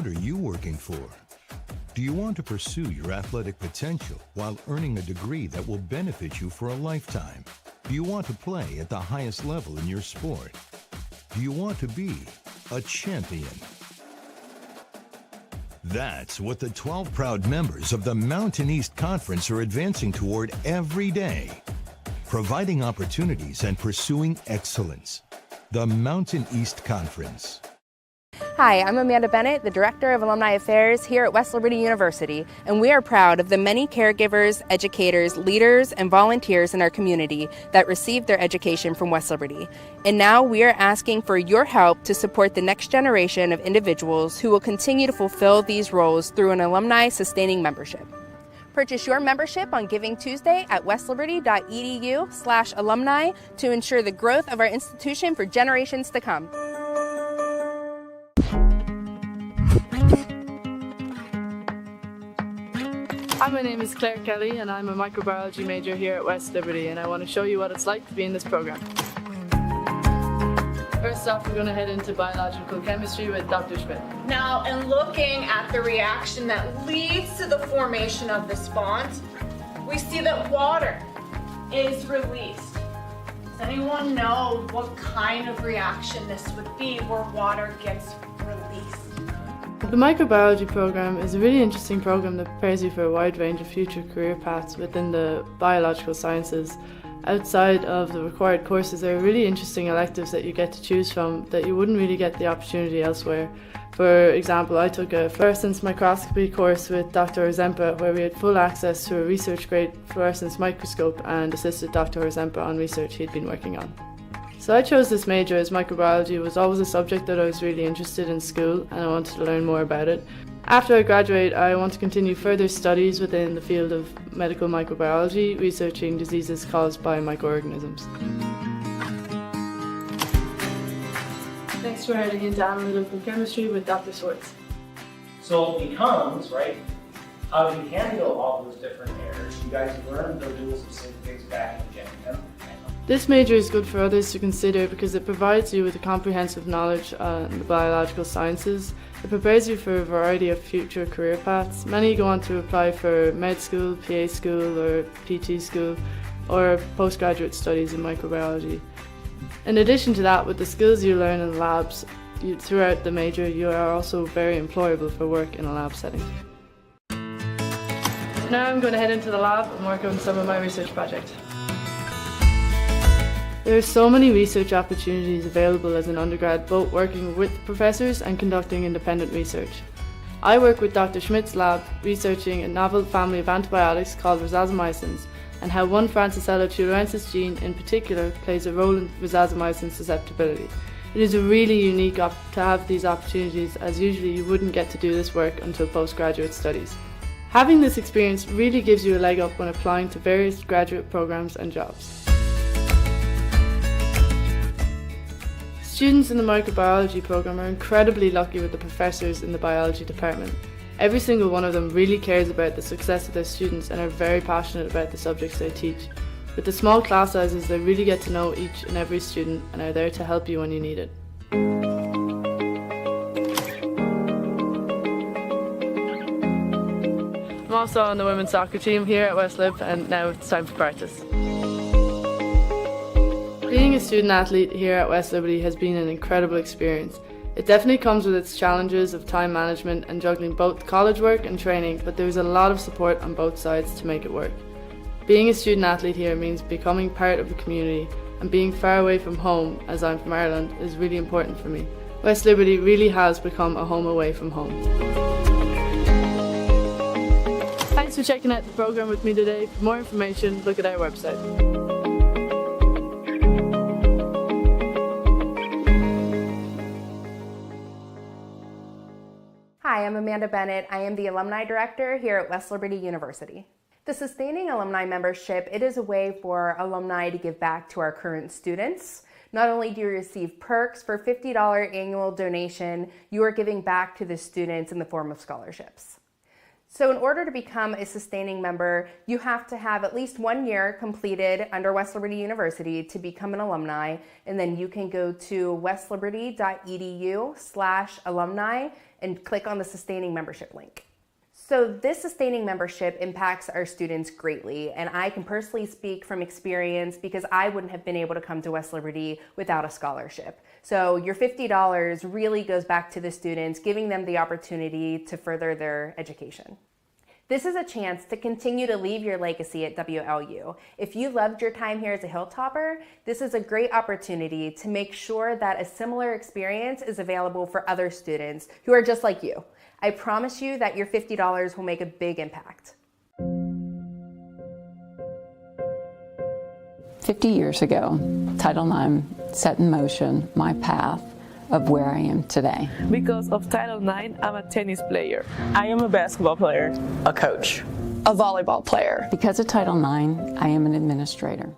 What are you working for? Do you want to pursue your athletic potential while earning a degree that will benefit you for a lifetime? Do you want to play at the highest level in your sport? Do you want to be a champion? That's what the 12 proud members of the Mountain East Conference are advancing toward every day, providing opportunities and pursuing excellence. The Mountain East Conference. Hi, I'm Amanda Bennett, the Director of Alumni Affairs here at West Liberty University, and we are proud of the many caregivers, educators, leaders, and volunteers in our community that received their education from West Liberty. And now we are asking for your help to support the next generation of individuals who will continue to fulfill these roles through an alumni sustaining membership. Purchase your membership on Giving Tuesday at westliberty.edu/alumni to ensure the growth of our institution for generations to come. Hi, my name is Claire Kelly and I'm a microbiology major here at West Liberty, and I want to show you what it's like to be in this program. First off, we're going to head into biological chemistry with Dr. Schmidt. Now, in looking at the reaction that leads to the formation of this font, we see that water is released. Does anyone know what kind of reaction this would be where water gets released? The microbiology program is a really interesting program that prepares you for a wide range of future career paths within the biological sciences. Outside of the required courses, there are really interesting electives that you get to choose from that you wouldn't really get the opportunity elsewhere. For example, I took a fluorescence microscopy course with Dr. Orzempa, where we had full access to a research-grade fluorescence microscope and assisted Dr. Orzempa on research he'd been working on. So I chose this major as microbiology was always a subject that I was really interested in school, and I wanted to learn more about it. After I graduate, I want to continue further studies within the field of medical microbiology, researching diseases caused by microorganisms. Next, we're heading into analytical chemistry with Dr. Swartz. So it becomes, right, how do you handle all those different errors? You guys learn the rules of synthesis back and getting them. This major is good for others to consider because it provides you with a comprehensive knowledge on the biological sciences. It prepares you for a variety of future career paths. Many go on to apply for med school, PA school or PT school, or postgraduate studies in microbiology. In addition to that, with the skills you learn in the labs throughout the major, you are also very employable for work in a lab setting. Now I'm going to head into the lab and work on some of my research projects. There are so many research opportunities available as an undergrad, both working with professors and conducting independent research. I work with Dr. Schmidt's lab researching a novel family of antibiotics called rhizazomycins and how one Francisella tularensis gene in particular plays a role in rhizazomycin susceptibility. It is really unique to have these opportunities, as usually you wouldn't get to do this work until postgraduate studies. Having this experience really gives you a leg up when applying to various graduate programs and jobs. Students in the microbiology program are incredibly lucky with the professors in the biology department. Every single one of them really cares about the success of their students and are very passionate about the subjects they teach. With the small class sizes, they really get to know each and every student and are there to help you when you need it. I'm also on the women's soccer team here at West Lib, and now it's time for practice. Being a student athlete here at West Liberty has been an incredible experience. It definitely comes with its challenges of time management and juggling both college work and training, but there is a lot of support on both sides to make it work. Being a student athlete here means becoming part of the community, and being far away from home, as I'm from Ireland, is really important for me. West Liberty really has become a home away from home. Thanks for checking out the program with me today. For more information, look at our website. Hi, I'm Amanda Bennett. I am the Alumni Director here at West Liberty University. The Sustaining Alumni Membership, it is a way for alumni to give back to our current students. Not only do you receive perks for $50 annual donation, you are giving back to the students in the form of scholarships. So in order to become a sustaining member, you have to have at least 1 year completed under West Liberty University to become an alumni, and then you can go to westliberty.edu/alumni and click on the sustaining membership link. So this sustaining membership impacts our students greatly, and I can personally speak from experience because I wouldn't have been able to come to West Liberty without a scholarship. So your $50 really goes back to the students, giving them the opportunity to further their education. This is a chance to continue to leave your legacy at WLU. If you loved your time here as a Hilltopper, this is a great opportunity to make sure that a similar experience is available for other students who are just like you. I promise you that your $50 will make a big impact. 50 years ago, Title IX set in motion my path of where I am today. Because of Title IX, I'm a tennis player. I am a basketball player. A coach. A volleyball player. Because of Title IX, I am an administrator.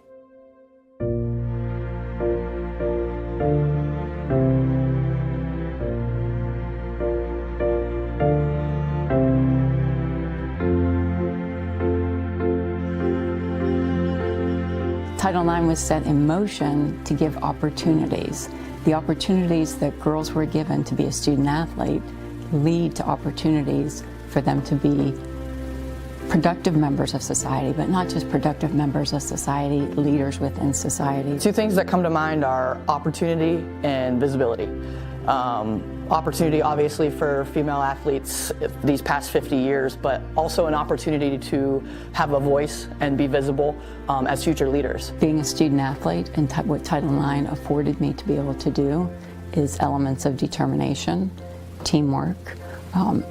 Title IX was set in motion to give opportunities. The opportunities that girls were given to be a student athlete lead to opportunities for them to be productive members of society, but not just productive members of society, leaders within society. Two things that come to mind are opportunity and visibility. Opportunity obviously for female athletes these past 50 years, but also an opportunity to have a voice and be visible as future leaders. Being a student athlete and what Title IX afforded me to be able to do is elements of determination, teamwork,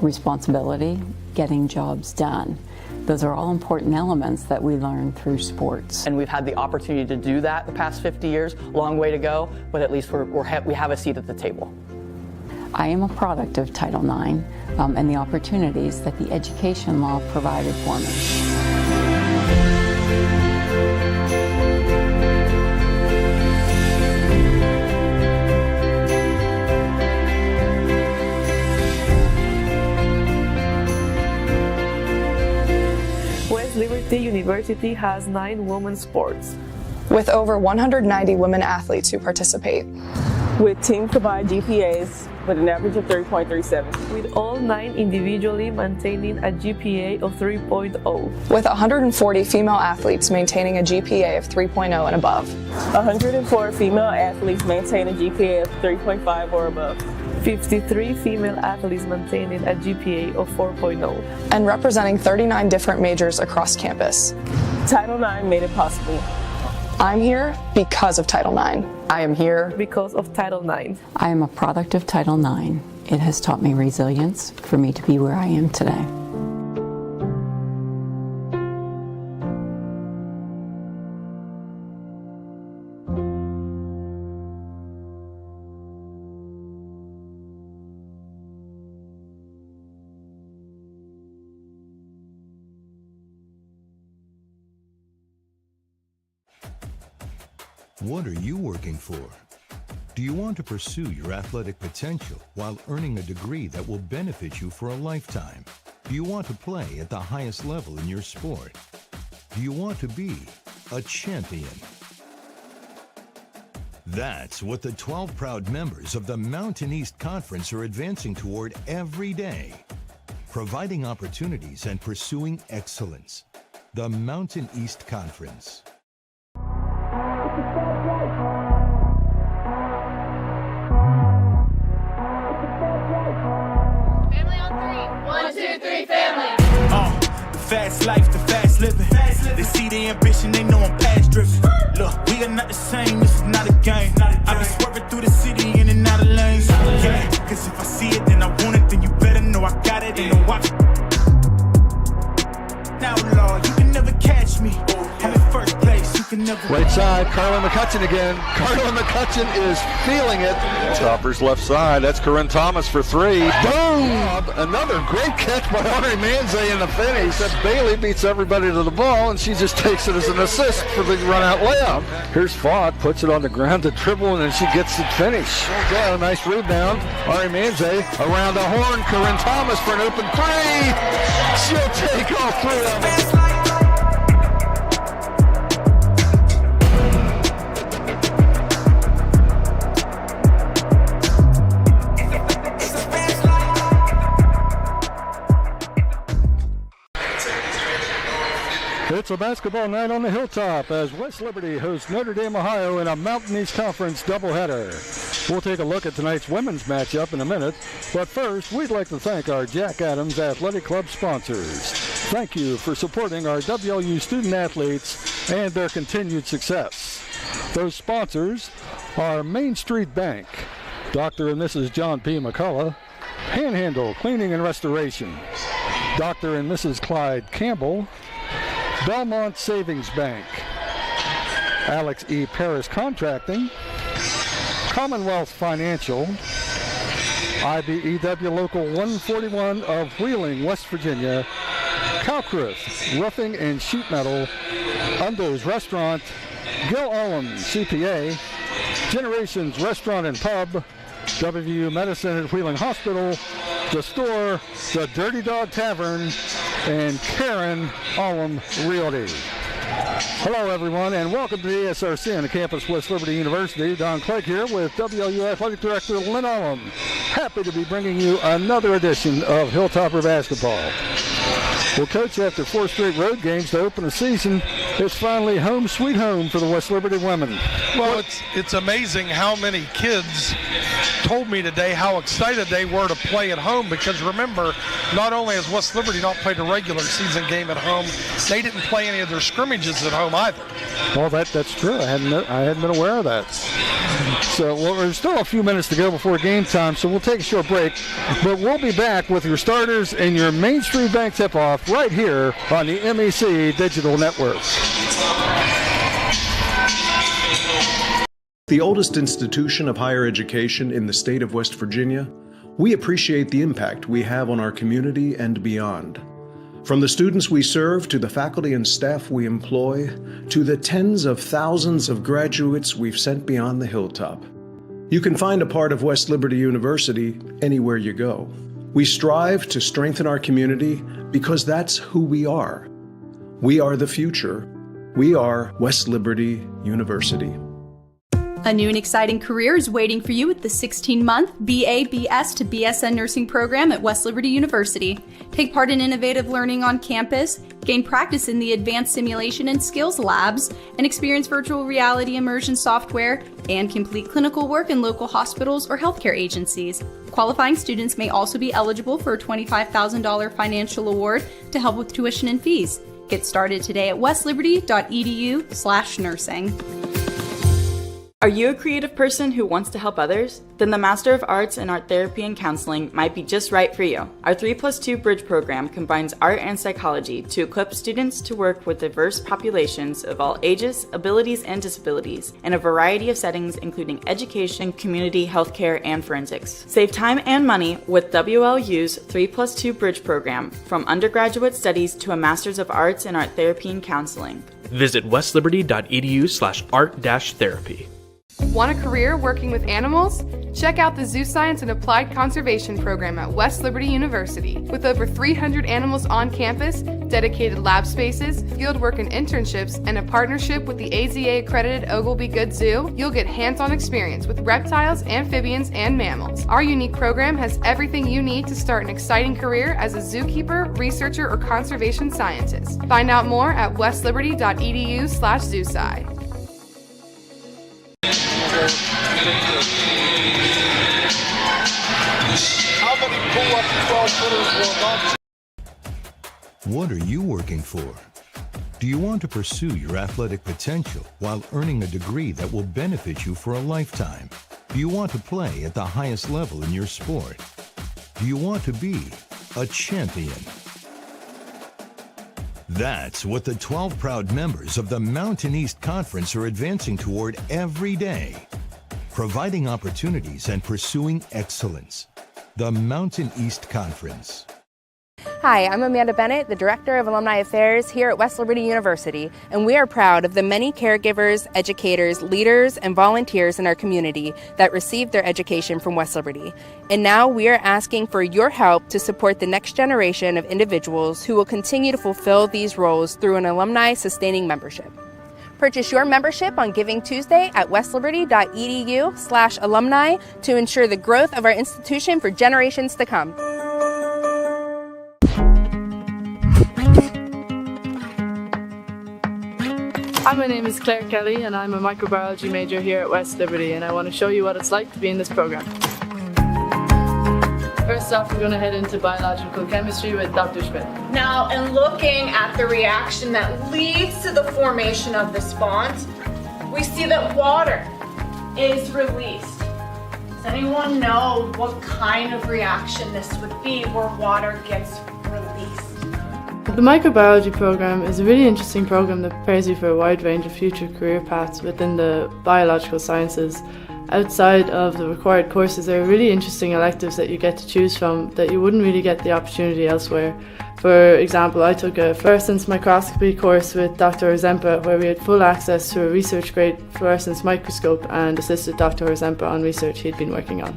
responsibility, getting jobs done. Those are all important elements that we learn through sports. And we've had the opportunity to do that the past 50 years, long way to go, but at least we have a seat at the table. I am a product of Title IX and the opportunities that the education law provided for me. West Liberty University has 9 women's sports. With over 190 women athletes who participate. With team combined GPAs with an average of 3.37. With all 9 individually maintaining a GPA of 3.0. With 140 female athletes maintaining a GPA of 3.0 and above. 104 female athletes maintain a GPA of 3.5 or above. 53 female athletes maintaining a GPA of 4.0. And representing 39 different majors across campus. Title IX made it possible. I'm here because of Title IX. I am here because of Title IX. I am a product of Title IX. It has taught me resilience for me to be where I am today. What are you working for? Do you want to pursue your athletic potential while earning a degree that will benefit you for a lifetime? Do you want to play at the highest level in your sport? Do you want to be a champion? That's what the 12 proud members of the Mountain East Conference are advancing toward every day, providing opportunities and pursuing excellence. The Mountain East Conference. Family on 3. 1, 2, 3, family. The fast life, the fast living. They see the ambition, they know I'm past driven. Look, we are not the same, this is not a game. I've been swerving through the city in and out of lanes. Yeah, cause if I see it, then I want it, then you better know I got it. Ain't no watch. Now, Lord, you can never catch me. I'm in first place, you can never. Right side, Carla McCutcheon again. Carla McCutcheon is feeling it. Stoppers left side. That's Corinne Thomas for three. Boom! Another great catch by Ari Manze in the finish. That Bailey beats everybody to the ball, and she just takes it as an assist for the run-out layup. Here's Fogg, puts it on the ground to dribble, and then she gets the finish. Okay, a nice rebound. Ari Manze around the horn. Corinne Thomas for an open three. She'll take all three of them. It's a basketball night on the hilltop as West Liberty hosts Notre Dame, Ohio in a Mountain East Conference doubleheader. We'll take a look at tonight's women's matchup in a minute, but first we'd like to thank our Jack Adams Athletic Club sponsors. Thank you for supporting our WLU student athletes and their continued success. Those sponsors are Main Street Bank, Dr. and Mrs. John P. McCullough, Panhandle Cleaning and Restoration, Dr. and Mrs. Clyde Campbell, Belmont Savings Bank, Alex E. Paris Contracting, Commonwealth Financial, IBEW Local 141 of Wheeling, West Virginia, Calcris Roofing and Sheet Metal, Undo's Restaurant, Gil Ullum CPA, Generations Restaurant and Pub, WVU Medicine at Wheeling Hospital, The Store, The Dirty Dog Tavern, and Karen Ullum Realty. Hello, everyone, and welcome to the ESRC on the campus West Liberty University. Don Clegg here with WLU Athletic Director Lynn Ullum. Happy to be bringing you another edition of Hilltopper Basketball. Well, Coach, after 4 straight road games to open the season, it's finally home sweet home for the West Liberty women. Well, it's amazing how many kids told me today how excited they were to play at home, because remember, not only has West Liberty not played a regular season game at home, they didn't play any of their scrimmages at home either. Well, that's true. I hadn't been aware of that. So, well, there's still a few minutes to go before game time, so we'll take a short break. But we'll be back with your starters and your Main Street Bank tip-off right here on the MEC Digital Network. The oldest institution of higher education in the state of West Virginia, we appreciate the impact we have on our community and beyond. From the students we serve, to the faculty and staff we employ, to the tens of thousands of graduates we've sent beyond the hilltop. You can find a part of West Liberty University anywhere you go. We strive to strengthen our community because that's who we are. We are the future. We are West Liberty University. A new and exciting career is waiting for you with the 16-month BA, BS to BSN nursing program at West Liberty University. Take part in innovative learning on campus, gain practice in the advanced simulation and skills labs, and experience virtual reality immersion software, and complete clinical work in local hospitals or healthcare agencies. Qualifying students may also be eligible for a $25,000 financial award to help with tuition and fees. Get started today at westliberty.edu/nursing. Are you a creative person who wants to help others? Then the Master of Arts in Art Therapy and Counseling might be just right for you. Our 3+2 Bridge program combines art and psychology to equip students to work with diverse populations of all ages, abilities, and disabilities in a variety of settings including education, community, healthcare, and forensics. Save time and money with WLU's 3+2 Bridge program, from undergraduate studies to a Master's of Arts in Art Therapy and Counseling. Visit westliberty.edu/art-therapy. Want a career working with animals? Check out the Zoo Science and Applied Conservation program at West Liberty University. With over 300 animals on campus, dedicated lab spaces, fieldwork and internships, and a partnership with the AZA-accredited Oglebay Good Zoo, you'll get hands-on experience with reptiles, amphibians, and mammals. Our unique program has everything you need to start an exciting career as a zookeeper, researcher, or conservation scientist. Find out more at westliberty.edu/zoosci. What are you working for? Do you want to pursue your athletic potential while earning a degree that will benefit you for a lifetime? Do you want to play at the highest level in your sport? Do you want to be a champion? That's what the 12 proud members of the Mountain East Conference are advancing toward every day, providing opportunities and pursuing excellence. The Mountain East Conference. Hi, I'm Amanda Bennett, the Director of Alumni Affairs here at West Liberty University, and we are proud of the many caregivers, educators, leaders, and volunteers in our community that received their education from West Liberty. And now we are asking for your help to support the next generation of individuals who will continue to fulfill these roles through an alumni sustaining membership. Purchase your membership on Giving Tuesday at westliberty.edu/alumni to ensure the growth of our institution for generations to come. Hi, my name is Claire Kelly and I'm a microbiology major here at West Liberty, and I want to show you what it's like to be in this program. First off, we're going to head into biological chemistry with Dr. Schmidt. Now, in looking at the reaction that leads to the formation of this bond, we see that water is released. Does anyone know what kind of reaction this would be where water gets released? The microbiology program is a really interesting program that prepares you for a wide range of future career paths within the biological sciences. Outside of the required courses, there are really interesting electives that you get to choose from that you wouldn't really get the opportunity elsewhere. For example, I took a fluorescence microscopy course with Dr. Ozempa, where we had full access to a research-grade fluorescence microscope and assisted Dr. Ozempa on research he'd been working on.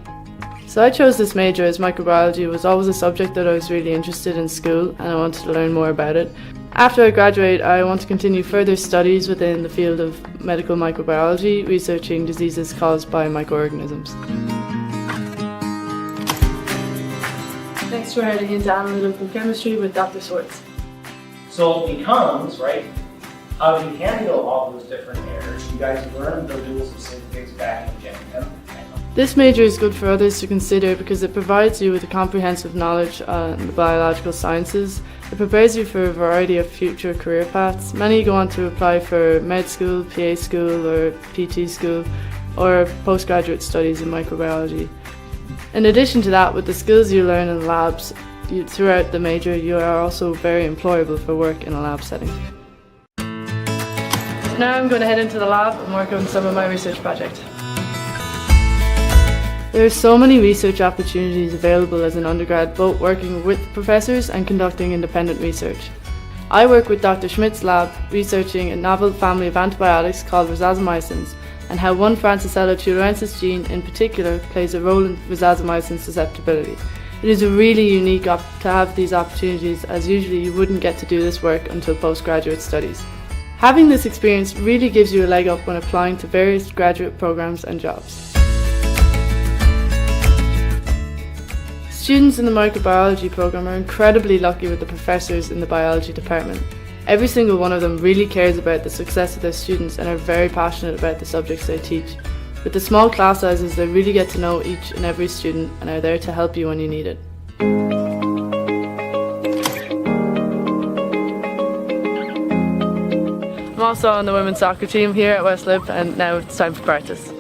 So I chose this major as microbiology was always a subject that I was really interested in school, and I wanted to learn more about it. After I graduate, I want to continue further studies within the field of medical microbiology, researching diseases caused by microorganisms. Next, we're heading into analytical chemistry with Dr. Swartz. So it becomes, right, how do you handle all those different errors? You guys learn the rules of synthesis back in Gen Chem. This major is good for others to consider because it provides you with a comprehensive knowledge on the biological sciences. It prepares you for a variety of future career paths. Many go on to apply for med school, PA school or PT school, or postgraduate studies in microbiology. In addition to that, with the skills you learn in labs throughout the major, you are also very employable for work in a lab setting. Now I'm going to head into the lab and work on some of my research project. There are so many research opportunities available as an undergrad, both working with professors and conducting independent research. I work with Dr. Schmidt's lab researching a novel family of antibiotics called rhizazomycins, and how one Francisella tularensis gene in particular plays a role in rhizazomycin susceptibility. It is really unique to have these opportunities, as usually you wouldn't get to do this work until postgraduate studies. Having this experience really gives you a leg up when applying to various graduate programs and jobs. Students in the microbiology program are incredibly lucky with the professors in the biology department. Every single one of them really cares about the success of their students and are very passionate about the subjects they teach. With the small class sizes, they really get to know each and every student and are there to help you when you need it. I'm also on the women's soccer team here at West Lib, and now it's time for practice.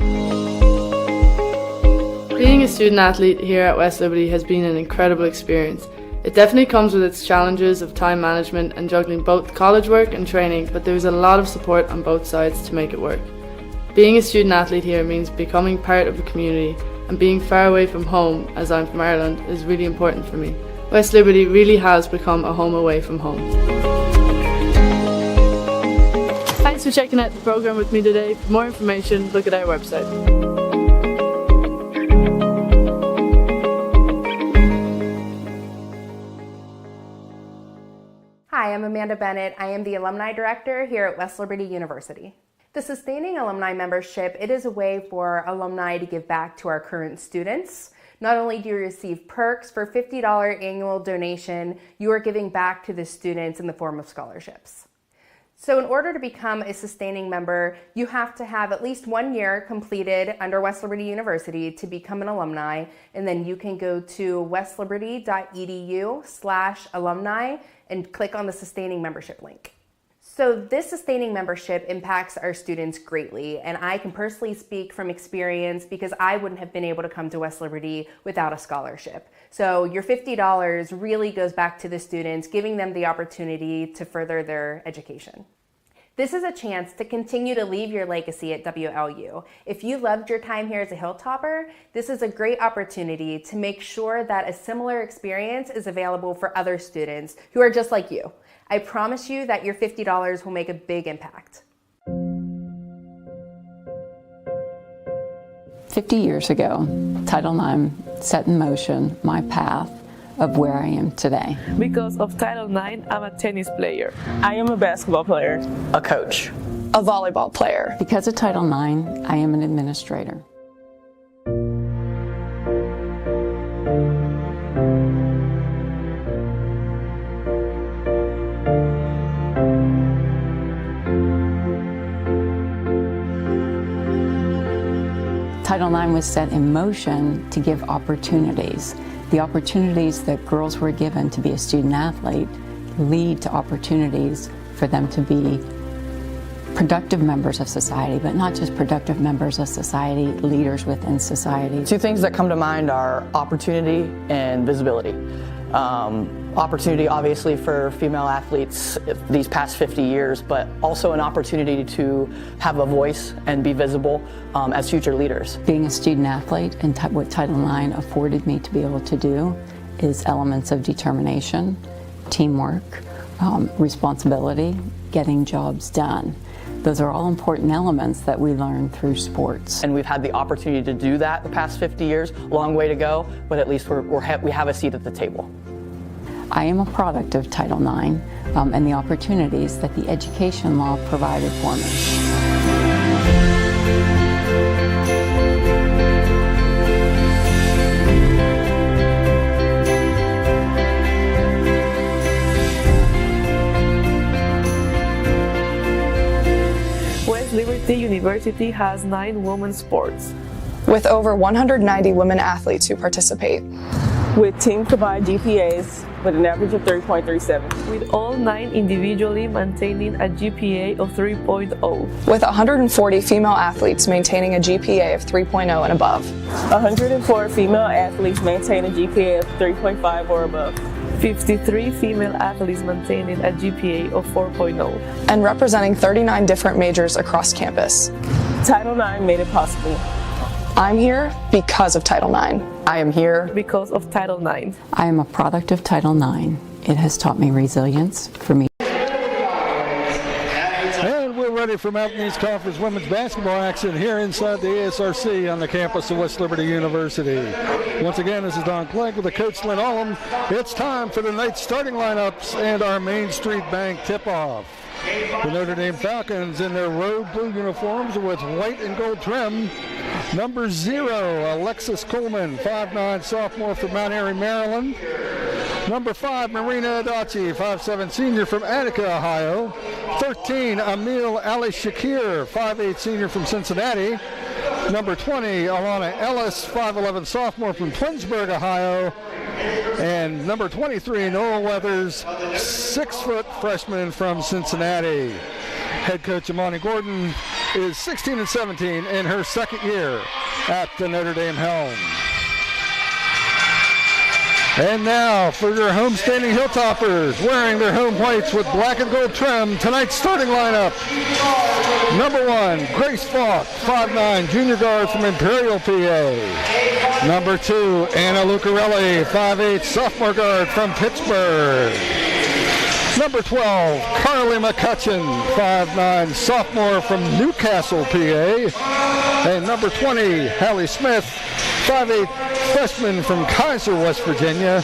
Being a student athlete here at West Liberty has been an incredible experience. It definitely comes with its challenges of time management and juggling both college work and training, but there's a lot of support on both sides to make it work. Being a student athlete here means becoming part of the community, and being far away from home, as I'm from Ireland, is really important for me. West Liberty really has become a home away from home. Thanks for checking out the program with me today. For more information, look at our website. Hi, I'm Amanda Bennett. I am the Alumni Director here at West Liberty University. The Sustaining Alumni Membership, it is a way for alumni to give back to our current students. Not only do you receive perks for $50 annual donation, you are giving back to the students in the form of scholarships. So in order to become a sustaining member, you have to have at least 1 year completed under West Liberty University to become an alumni, and then you can go to westliberty.edu/alumni and click on the sustaining membership link. So this sustaining membership impacts our students greatly, and I can personally speak from experience because I wouldn't have been able to come to West Liberty without a scholarship. So your $50 really goes back to the students, giving them the opportunity to further their education. This is a chance to continue to leave your legacy at WLU. If you loved your time here as a Hilltopper, this is a great opportunity to make sure that a similar experience is available for other students who are just like you. I promise you that your $50 will make a big impact. 50 years ago, Title IX set in motion my path of where I am today. Because of Title IX, I'm a tennis player. I am a basketball player. A coach. A volleyball player. Because of Title IX, I am an administrator. Title IX was set in motion to give opportunities. The opportunities that girls were given to be a student athlete lead to opportunities for them to be productive members of society, but not just productive members of society, leaders within society. Two things that come to mind are opportunity and visibility. Opportunity obviously for female athletes these past 50 years, but also an opportunity to have a voice and be visible as future leaders. Being a student athlete and what Title IX afforded me to be able to do is elements of determination, teamwork, responsibility, getting jobs done. Those are all important elements that we learn through sports. And we've had the opportunity to do that the past 50 years. Long way to go, but at least we have a seat at the table. I am a product of Title IX and the opportunities that the education law provided for me. West Liberty University has 9 women's sports. With over 190 women athletes who participate. With team combined GPAs with an average of 3.37. With all 9 individually maintaining a GPA of 3.0. With 140 female athletes maintaining a GPA of 3.0 and above. 104 female athletes maintain a GPA of 3.5 or above. 53 female athletes maintaining a GPA of 4.0. And representing 39 different majors across campus. Title IX made it possible. I'm here because of Title IX. I am here because of Title IX. I am a product of Title IX. It has taught me resilience for me. And we're ready for Mountain East Conference women's basketball action here inside the ASRC on the campus of West Liberty University. Once again, this is Don Clegg with the coach Lynn Ullum. It's time for tonight's starting lineups and our Main Street Bank tip-off. The Notre Dame Falcons in their road blue uniforms with white and gold trim. Number 0, Alexis Coleman, 5'9", sophomore from Mount Airy, Maryland. Number 5, Marina Adachi, 5'7", senior from Attica, Ohio. 13, Emil Ali Shakir, 5'8", senior from Cincinnati. Number 20, Alana Ellis, 5'11", sophomore from Twinsburg, Ohio. And number 23, Noah Weathers, 6-foot freshman from Cincinnati. Head coach Imani Gordon is 16-17 in her second year at the Notre Dame helm. And now for your homestanding Hilltoppers, wearing their home whites with black and gold trim, tonight's starting lineup. Number 1, Grace Falk, 5'9", junior guard from Imperial, PA. Number 2, Anna Lucarelli, 5'8", sophomore guard from Pittsburgh. Number 12, Carly McCutcheon, 5'9", sophomore from Newcastle, PA. And number 20, Hallie Smith, 5'8", freshman from Kaiser, West Virginia.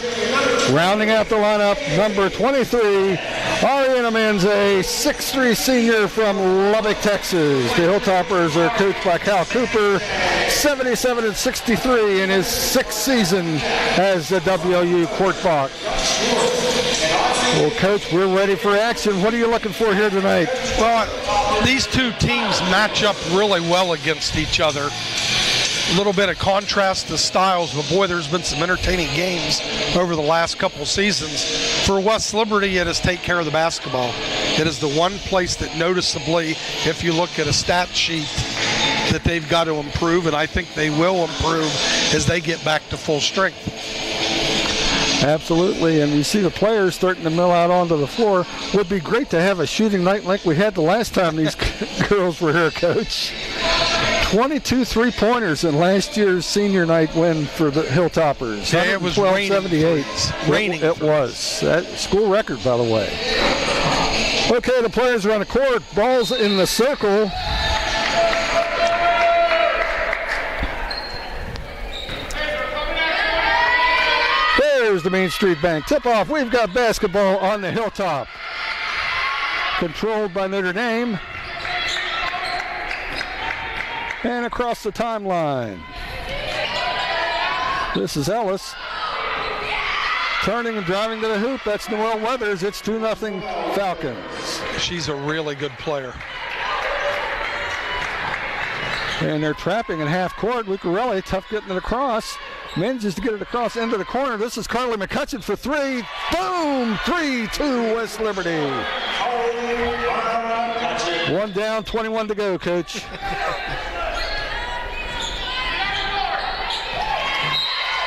Rounding out the lineup, number 23, Ariana Manze, 6'3", senior from Lubbock, Texas. The Hilltoppers are coached by Cal Cooper, 77-63 in his 6th season as a WLU quarterback. Well, Coach, we're ready for action. What are you looking for here tonight? Well, these two teams match up really well against each other. little bit of contrast to styles, but boy, there's been some entertaining games over the last couple seasons. For West Liberty, it is take care of the basketball. It is the one place that noticeably, if you look at a stat sheet, that they've got to improve, and I think they will improve as they get back to full strength. Absolutely, and you see the players starting to mill out onto the floor. Would be great to have a shooting night like we had the last time these girls were here, Coach. 22 three-pointers in last year's senior night win for the Hilltoppers. Yeah, it was raining. It was. That school record, by the way. Okay, the players are on the court. Ball's in the circle. There's the Main Street Bank tip-off. We've got basketball on the Hilltop. Controlled by Notre Dame. And across the timeline. This is Ellis. Turning and driving to the hoop. That's Noelle Weathers. It's 2-0 Falcons. She's a really good player. And they're trapping in half court. Lucarelli, tough getting it across. Manages to get it across into the corner. This is Carly McCutcheon for three. Boom! 3-2 West Liberty. One down, 21 to go, Coach.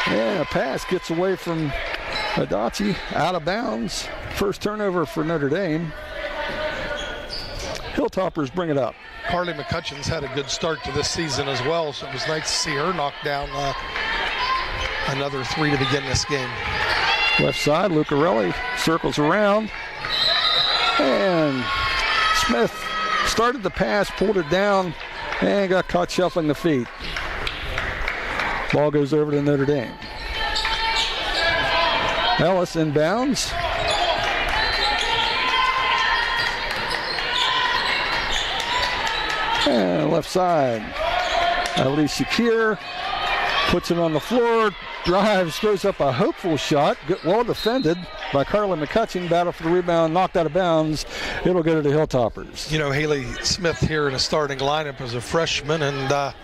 And a pass gets away from Adachi, out of bounds. First turnover for Notre Dame. Hilltoppers bring it up. Carly McCutcheon's had a good start to this season as well, so it was nice to see her knock down another three to begin this game. Left side, Lucarelli circles around. And Smith started the pass, pulled it down, and got caught shuffling the feet. Ball goes over to Notre Dame. Ellis inbounds. And left side. Ali Shakir puts it on the floor, drives, throws up a hopeful shot. Well defended by Carly McCutcheon. Battle for the rebound, knocked out of bounds. It'll go to the Hilltoppers. You know, Haley Smith here in a starting lineup as a freshman, and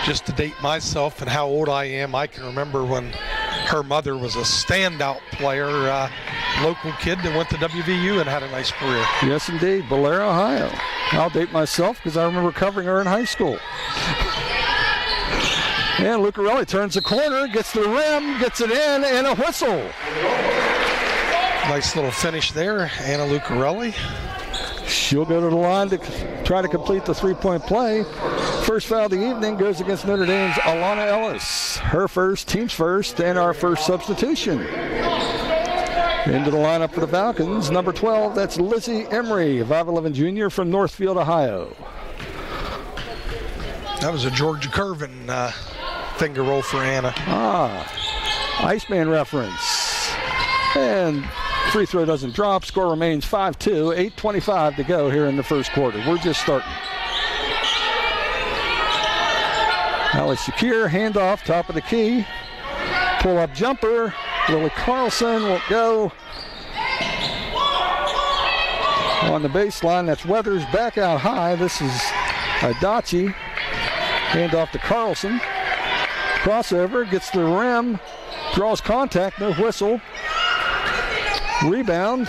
just to date myself and how old I am, I can remember when her mother was a standout player, local kid that went to WVU and had a nice career. Yes, indeed. Bellaire, Ohio. I'll date myself because I remember covering her in high school. And Lucarelli turns the corner, gets to the rim, gets it in, and a whistle. Nice little finish there, Anna Lucarelli. She'll go to the line to try to complete the three-point play. First foul of the evening goes against Notre Dame's Alana Ellis. Her first, team's first, and our first substitution. Into the lineup for the Falcons, number 12, that's Lizzie Emery, 5'11" junior from Northfield, Ohio. That was a Georgia Curvin finger roll for Anna. Iceman reference. And free throw doesn't drop. Score remains 5-2, 8:25 to go here in the first quarter. We're just starting. Ali Shakir, handoff, top of the key. Pull-up jumper. Lily Carlson won't go. On the baseline, that's Weathers back out high. This is Adachi. Handoff to Carlson. Crossover, gets to the rim. Draws contact, no whistle. Rebound.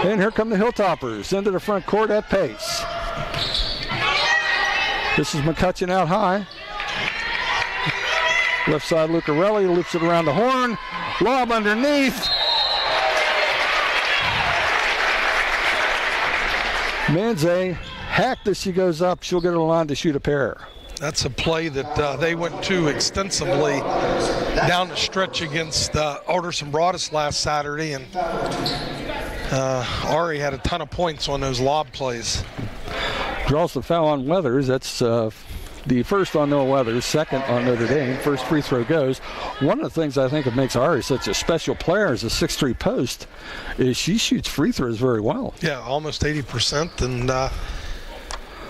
And here come the Hilltoppers into the front court at pace. This is McCutcheon out high. Left side, Lucarelli loops it around the horn. Lob underneath. Manze hacked as she goes up. She'll get to the line to shoot a pair. That's a play that they went to extensively down the stretch against Alderson Broadus last Saturday, and Ari had a ton of points on those lob plays. Draws the foul on Weathers. That's the first on Noah Weathers, second on Notre Dame. First free throw goes. One of the things I think that makes Ari such a special player as a 6'3" post is she shoots free throws very well. Yeah, almost 80%, and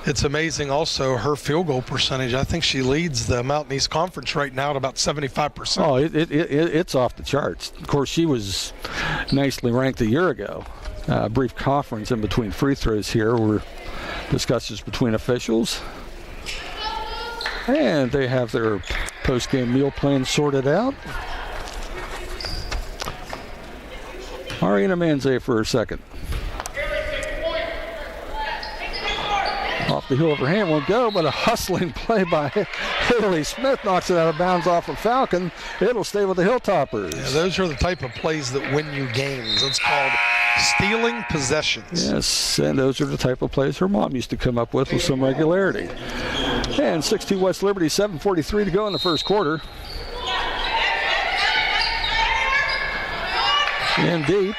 it's amazing also her field goal percentage. I think she leads the Mountain East Conference right now at about 75%. Oh, it's off the charts. Of course, she was nicely ranked a year ago. A brief conference in between free throws here were discussions between officials. And they have their Post-game meal plan sorted out. Ariana Manze for her second. Off the heel of her hand, won't go, but a hustling play by Haley Smith knocks it out of bounds off of Falcon. It'll stay with the Hilltoppers. Yeah, those are the type of plays that win you games. It's called stealing possessions. Yes, and those are the type of plays her mom used to come up with some regularity. And 6-2 West Liberty, 7:43 to go in the first quarter. In deep.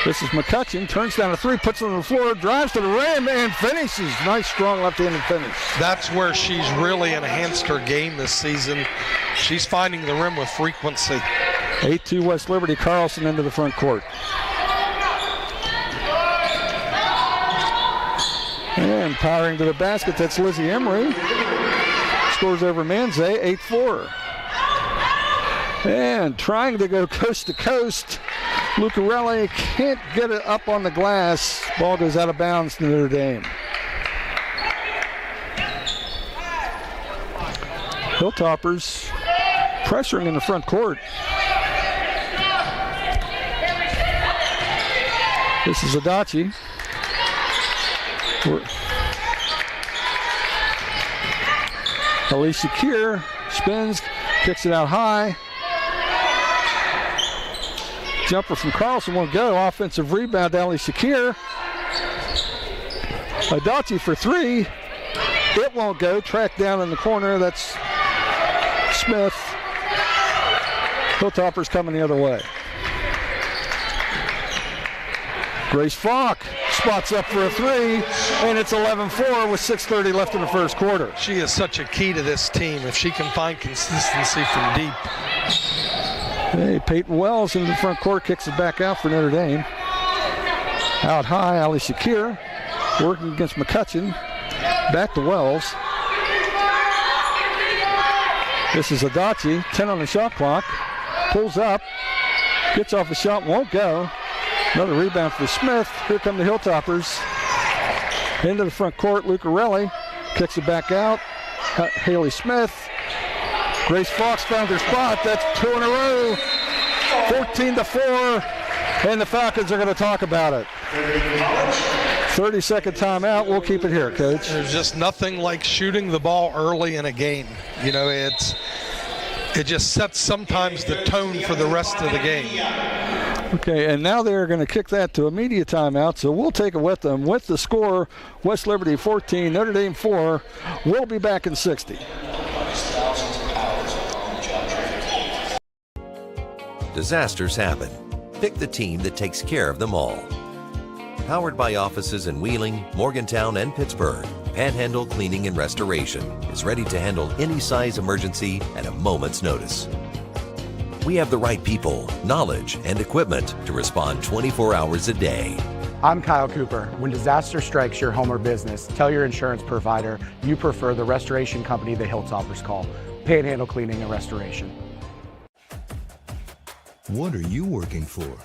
This is McCutcheon, turns down a three, puts it on the floor, drives to the rim, and finishes. Nice, strong left-handed finish. That's where she's really enhanced her game this season. She's finding the rim with frequency. 8-2 West Liberty, Carlson into the front court. And powering to the basket, that's Lizzie Emery. Scores over Manze, 8-4. And trying to go coast to coast, Lucarelli can't get it up on the glass. Ball goes out of bounds to Notre Dame. Hilltoppers pressuring in the front court. This is Adachi. Alicia Keir spins, kicks it out high. Jumper from Carlson won't go. Offensive rebound, Ali Shakir. Adachi for three. It won't go. Tracked down in the corner. That's Smith. Hilltoppers coming the other way. Grace Falk spots up for a three, and it's 11-4 with 6:30 left in the first quarter. She is such a key to this team if she can find consistency from deep. Hey, Peyton Wells into the front court, kicks it back out for Notre Dame. Out high, Ali Shakir working against McCutcheon. Back to Wells. This is Adachi, 10 on the shot clock. Pulls up, gets off a shot, won't go. Another rebound for Smith. Here come the Hilltoppers. Into the front court, Lucarelli kicks it back out. Haley Smith. Grace Fox found her spot. That's two in a row. 14-4, and the Falcons are going to talk about it. 30-second timeout. We'll keep it here, Coach. There's just nothing like shooting the ball early in a game. You know, it just sets sometimes the tone for the rest of the game. Okay, and now they're going to kick that to a media timeout, so we'll take it with them. With the score, West Liberty 14, Notre Dame 4. We'll be back in 60. Disasters happen. Pick the team that takes care of them all. Powered by offices in Wheeling, Morgantown, and Pittsburgh, Panhandle Cleaning and Restoration is ready to handle any size emergency at a moment's notice. We have the right people, knowledge, and equipment to respond 24 hours a day. I'm Kyle Cooper. When disaster strikes your home or business, tell your insurance provider you prefer the restoration company the Hilltoppers call, Panhandle Cleaning and Restoration. What are you working for?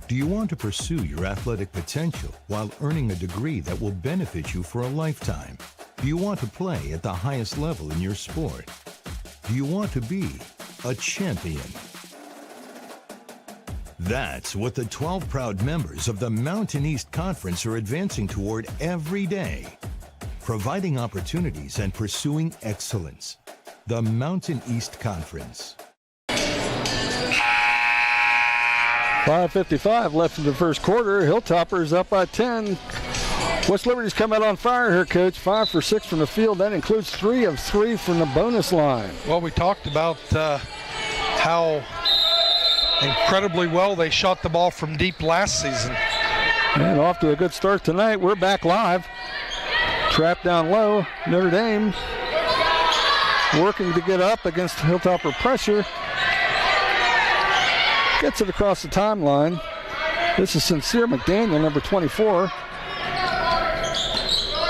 Do you want to pursue your athletic potential while earning a degree that will benefit you for a lifetime? Do you want to play at the highest level in your sport? Do you want to be a champion? That's what the 12 proud members of the Mountain East Conference are advancing toward every day, providing opportunities and pursuing excellence. The Mountain East Conference. 5:55 left in the first quarter. Hilltoppers up by 10. West Liberty's come out on fire here, Coach. 5 for 6 from the field. That includes 3 of 3 from the bonus line. Well, we talked about how incredibly well they shot the ball from deep last season. And off to a good start tonight. We're back live. Trapped down low. Notre Dame working to get up against Hilltopper pressure. Gets it across the timeline. This is Sincere McDaniel, number 24.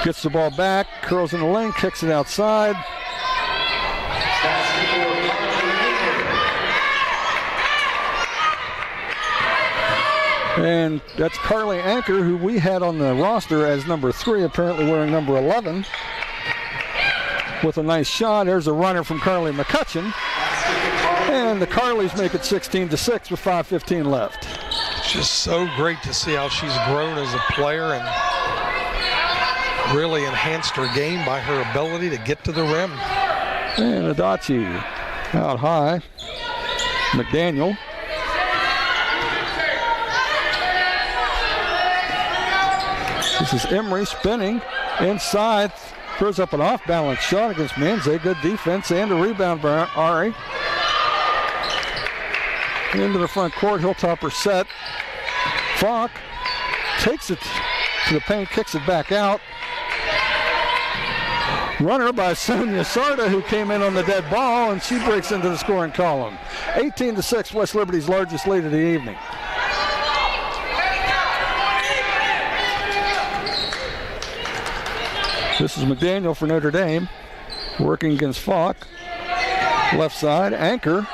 Gets the ball back, curls in the lane, kicks it outside. And that's Carly Anker, who we had on the roster as number 3, apparently wearing number 11. with a nice shot. There's a runner from Carly McCutcheon. And the Carleys make it 16-6 with 5:15 left. It's just so great to see how she's grown as a player and really enhanced her game by her ability to get to the rim. And Adachi out high. McDaniel. This is Emery spinning inside. Throws up an off-balance shot against Manze. Good defense and a rebound by Ari. Into the front court. Hilltopper set. Falk takes it to the paint, kicks it back out. Runner by Sonia Sarda, who came in on the dead ball, and she breaks into the scoring column. 18-6, West Liberty's largest lead of the evening. This is McDaniel for Notre Dame, working against Falk. Left side, Anchor.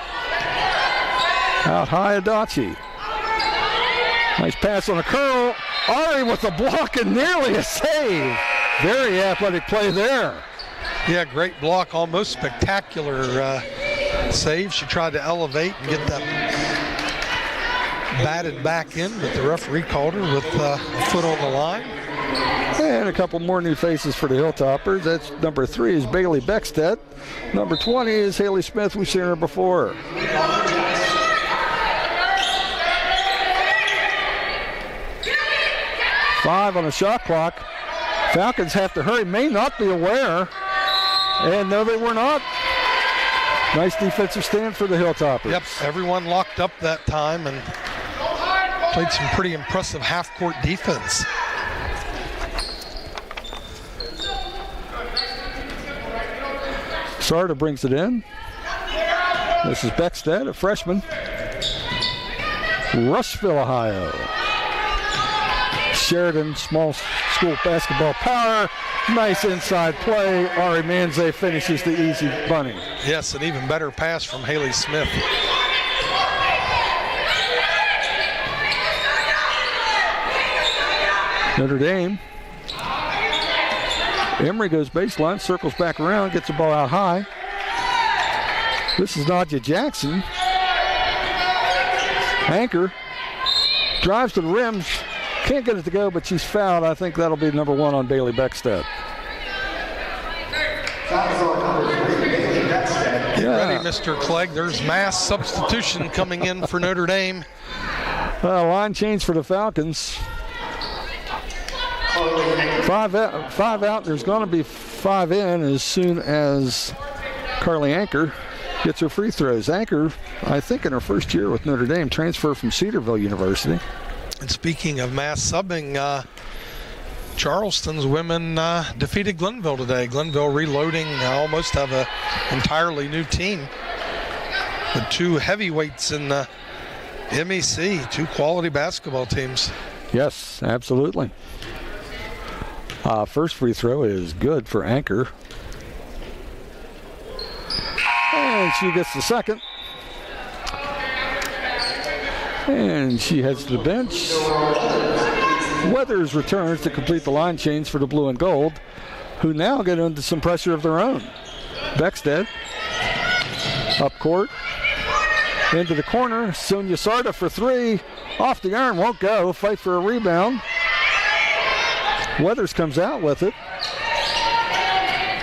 Out high, Adachi. Nice pass on a curl. Ari with the block and nearly a save. Very athletic play there. Yeah, great block, almost spectacular save. She tried to elevate and get that batted back in, but the referee called her with a foot on the line. And a couple more new faces for the Hilltoppers. That's number 3 is Bailey Beckstead. Number 20 is Haley Smith. We've seen her before. Five on the shot clock. Falcons have to hurry, may not be aware. And no, they were not. Nice defensive stand for the Hilltoppers. Yep, everyone locked up that time and played some pretty impressive half-court defense. Sarda brings it in. This is Beckstead, a freshman. Rushville, Ohio. Sheridan, small school basketball power. Nice inside play. Ari Manze finishes the easy bunny. Yes, an even better pass from Haley Smith. Notre Dame. Emery goes baseline, circles back around, gets the ball out high. This is Nadia Jackson. Anchor drives to the rim. Can't get it to go, but she's fouled. I think that'll be number 1 on Bailey Beckstead. Get ready, Mr. Clegg. There's mass substitution coming in for Notre Dame. Line change for the Falcons. 5 out. There's going to be 5 in as soon as Carly Anchor gets her free throws. Anchor, I think in her first year with Notre Dame, transfer from Cedarville University. And speaking of mass subbing, Charleston's women defeated Glenville today. Glenville reloading, almost have an entirely new team. With 2 heavyweights in the MEC, 2 quality basketball teams. Yes, absolutely. First free throw is good for Anchor. And she gets the second. And she heads to the bench. Weathers returns to complete the line change for the blue and gold, who now get into some pressure of their own. Beckstead, up court, into the corner. Sonia Sarda for 3. Off the iron, won't go. Fight for a rebound. Weathers comes out with it.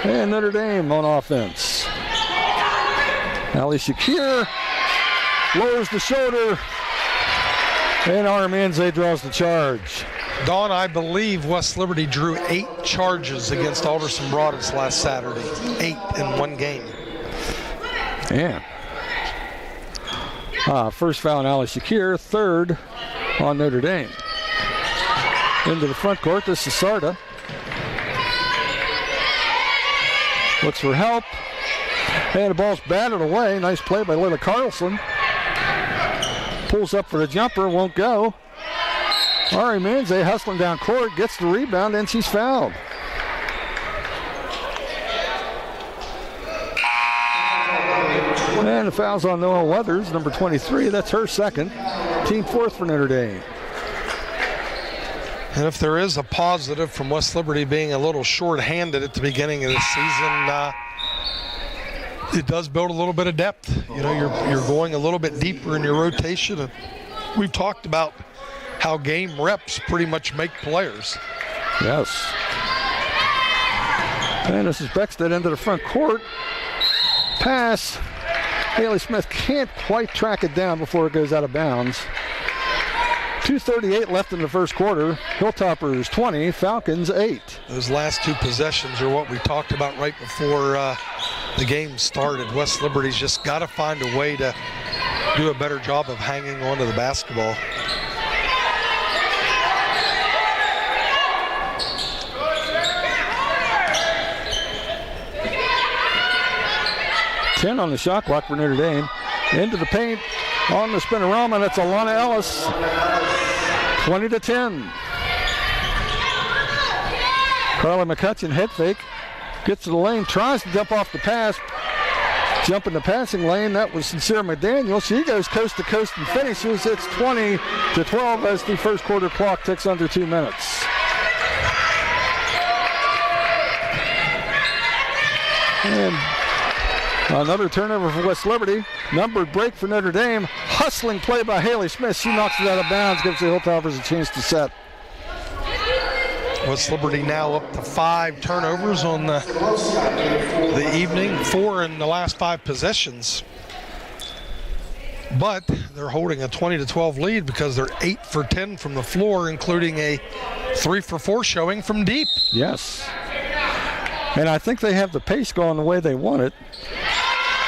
And Notre Dame on offense. Ali Shakir lowers the shoulder. And Armanze draws the charge. Dawn, I believe West Liberty drew 8 charges against Alderson Broaddus last Saturday. 8 in one game. Yeah. First foul on Ali Shakir, 3rd on Notre Dame. Into the front court, this is Sarda. Looks for help. And the ball's batted away. Nice play by Lila Carlson. Pulls up for the jumper, won't go. Ari Manze hustling down court, gets the rebound, and she's fouled. And the foul's on Noah Weathers, number 23. That's her second. Team 4th for Notre Dame. And if there is a positive from West Liberty being a little short-handed at the beginning of the season, it does build a little bit of depth. You know, you're going a little bit deeper in your rotation, and we've talked about how game reps pretty much make players. Yes. And this is Beckstead into the front court. Pass. Haley Smith can't quite track it down before it goes out of bounds. 2:38 left in the first quarter. Hilltoppers 20, Falcons 8. Those last two possessions are what we talked about right before the game started. West Liberty's just got to find a way to do a better job of hanging on to the basketball. On the shot clock for Notre Dame. Into the paint on the spinorama. That's Alana Ellis. 20-10. Carly McCutcheon head fake. Gets to the lane. Tries to dump off the pass. Jump in the passing lane. That was Sincere McDaniel. She goes coast to coast and finishes. It's 20-12 as the first quarter clock ticks under 2 minutes. And another turnover for West Liberty. Numbered break for Notre Dame. Hustling play by Haley Smith. She knocks it out of bounds, gives the Hilltoppers a chance to set. West Liberty now up to 5 turnovers on the evening, 4 in the last 5 possessions. But they're holding a 20-12 lead because they're 8 for 10 from the floor, including a 3 for 4 showing from deep. Yes. And I think they have the pace going the way they want it.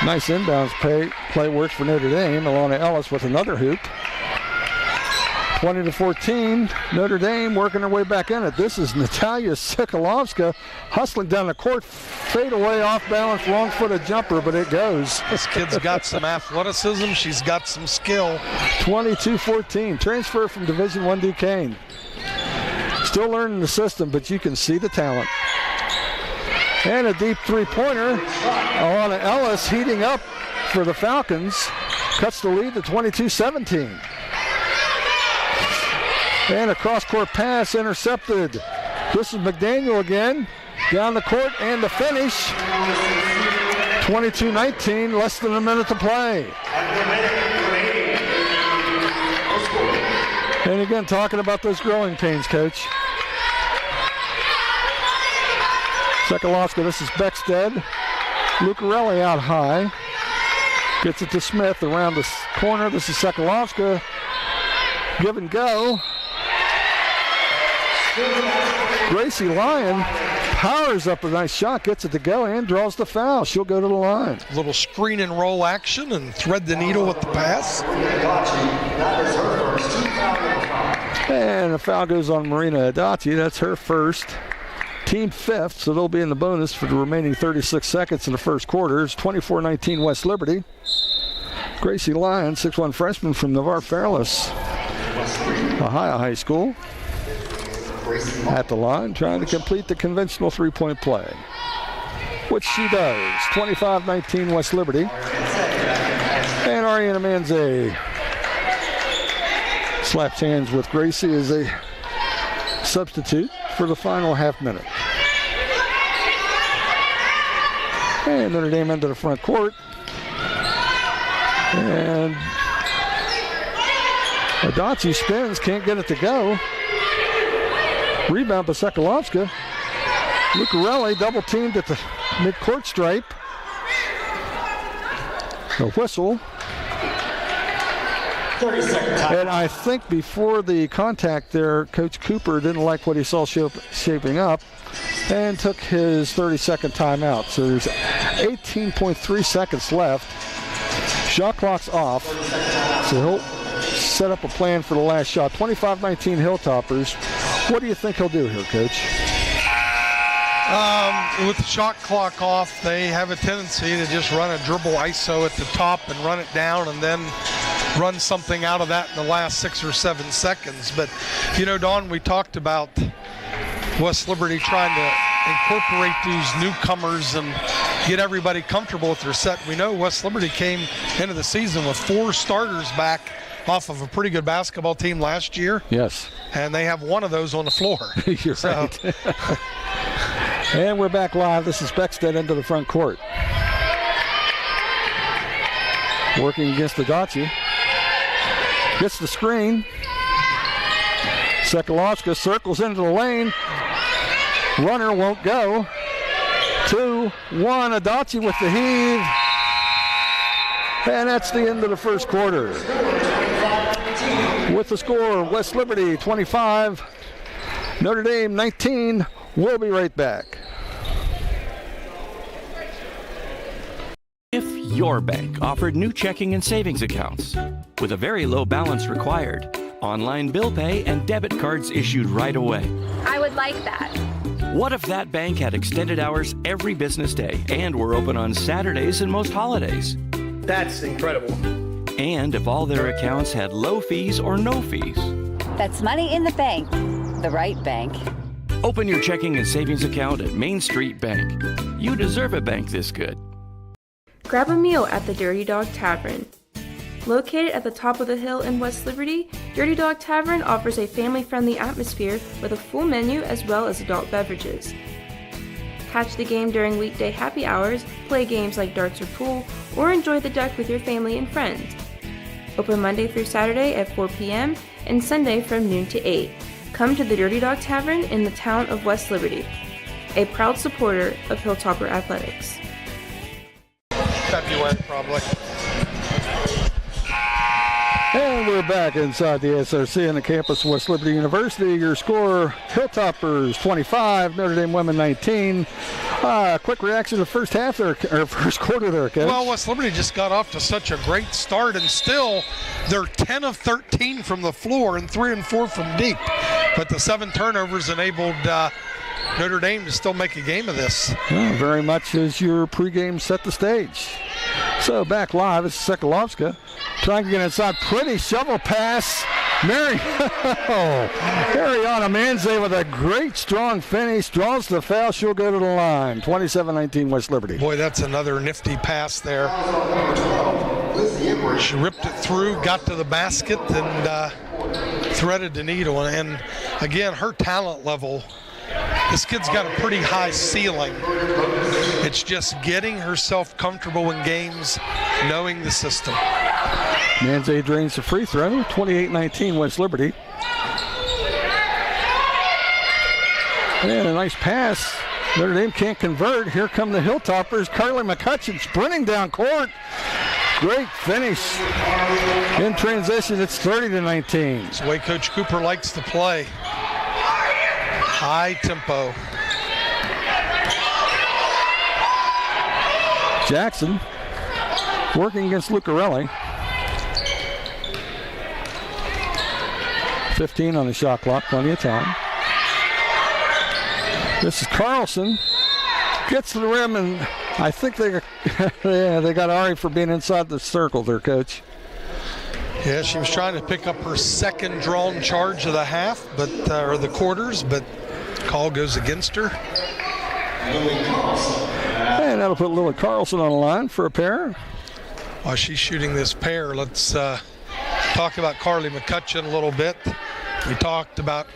Nice inbounds play works for Notre Dame. Alana Ellis with another hoop. 20-14. Notre Dame working their way back in it. This is Natalia Sikolovska hustling down the court. Fade away, off balance, wrong footed jumper, but it goes. This kid's got some athleticism. She's got some skill. 22-14. Transfer from Division I Duquesne. Still learning the system, but you can see the talent. And a deep three-pointer. Alana Ellis heating up for the Falcons. Cuts the lead to 22-17. And a cross-court pass intercepted. This is McDaniel again. Down the court and the finish. 22-19, less than a minute to play. And again, talking about those growing pains, Coach. Sikolovska, this is Beckstead. Lucarelli out high. Gets it to Smith around the corner. This is Sikolovska. Give and go. Gracie Lyon powers up a nice shot, gets it to go, and draws the foul. She'll go to the line. A little screen and roll action and thread the needle with the pass. And the foul goes on Marina Adachi. That's her first. Team 5th, so they'll be in the bonus for the remaining 36 seconds in the first quarter. It's 24-19 West Liberty. Gracie Lyon, 6'1" freshman from Navarre Fairless, Ohio High School. At the line, trying to complete the conventional three-point play, which she does. 25-19 West Liberty. And Ariana Manze slaps hands with Gracie as a substitute for the final half minute. And Notre Dame into the front court. And Adachi spins, can't get it to go. Rebound by Sikolovska. Lucarelli double teamed at the mid-court stripe. The whistle. 30 seconds. And I think before the contact there, Coach Cooper didn't like what he saw shaping up and took his 30-second timeout. So there's 18.3 seconds left. Shot clock's off. So he'll set up a plan for the last shot. 25-19 Hilltoppers. What do you think he'll do here, Coach? With the shot clock off, they have a tendency to just run a dribble ISO at the top and run it down and then run something out of that in the last 6 or 7 seconds. But, you know, Don, we talked about West Liberty trying to incorporate these newcomers and get everybody comfortable with their set. We know West Liberty came into the season with 4 starters back off of a pretty good basketball team last year. Yes. And they have one of those on the floor. You're right. And we're back live. This is Beckstead into the front court. Working against Adachi. Gets the screen. Sekulovska circles into the lane. Runner won't go. 2-1, Adachi with the heave. And that's the end of the first quarter. With the score, West Liberty 25, Notre Dame 19. We'll be right back. If your bank offered new checking and savings accounts with a very low balance required, online bill pay, and debit cards issued right away. I would like that. What if that bank had extended hours every business day and were open on Saturdays and most holidays? That's incredible. And if all their accounts had low fees or no fees? That's money in the bank. The right bank. Open your checking and savings account at Main Street Bank. You deserve a bank this good. Grab a meal at the Dirty Dog Tavern. Located at the top of the hill in West Liberty, Dirty Dog Tavern offers a family-friendly atmosphere with a full menu as well as adult beverages. Catch the game during weekday happy hours, play games like darts or pool, or enjoy the deck with your family and friends. Open Monday through Saturday at 4 p.m. and Sunday from noon to 8. Come to the Dirty Dog Tavern in the town of West Liberty, a proud supporter of Hilltopper Athletics. February, probably. And we're back inside the SRC on the campus of West Liberty University. Your score, Hilltoppers 25, Notre Dame women 19. Quick reaction to the first half there, or first quarter there, Coach. Well, West Liberty just got off to such a great start, and still they're 10 of 13 from the floor and 3 and 4 from deep. But the 7 turnovers enabled Notre Dame to still make a game of this. Well, very much as your pregame set the stage. So back live, it's Sekulovska trying to get inside. Pretty shovel pass. Ariana Manze with a great strong finish. Draws the foul. She'll go to the line. 27-19 West Liberty. Boy, that's another nifty pass there. She ripped it through, got to the basket, and threaded the needle. And again, her talent level, this kid's got a pretty high ceiling. It's just getting herself comfortable in games, knowing the system. Manze drains the free throw. 28-19 West Liberty. And a nice pass. Notre Dame can't convert. Here come the Hilltoppers. Carly McCutcheon sprinting down court. Great finish. In transition, it's 30-19. It's the way Coach Cooper likes to play. High tempo. Jackson working against Lucarelli. 15 on the shot clock, plenty of time. This is Carlson. Gets to the rim, and I think they got Ari for being inside the circle there, Coach. Yeah, she was trying to pick up her second drawn charge of the half, but or the quarters, but call goes against her. And that'll put Lily Carlson on the line for a pair. While she's shooting this pair, let's talk about Carly McCutcheon a little bit. We talked about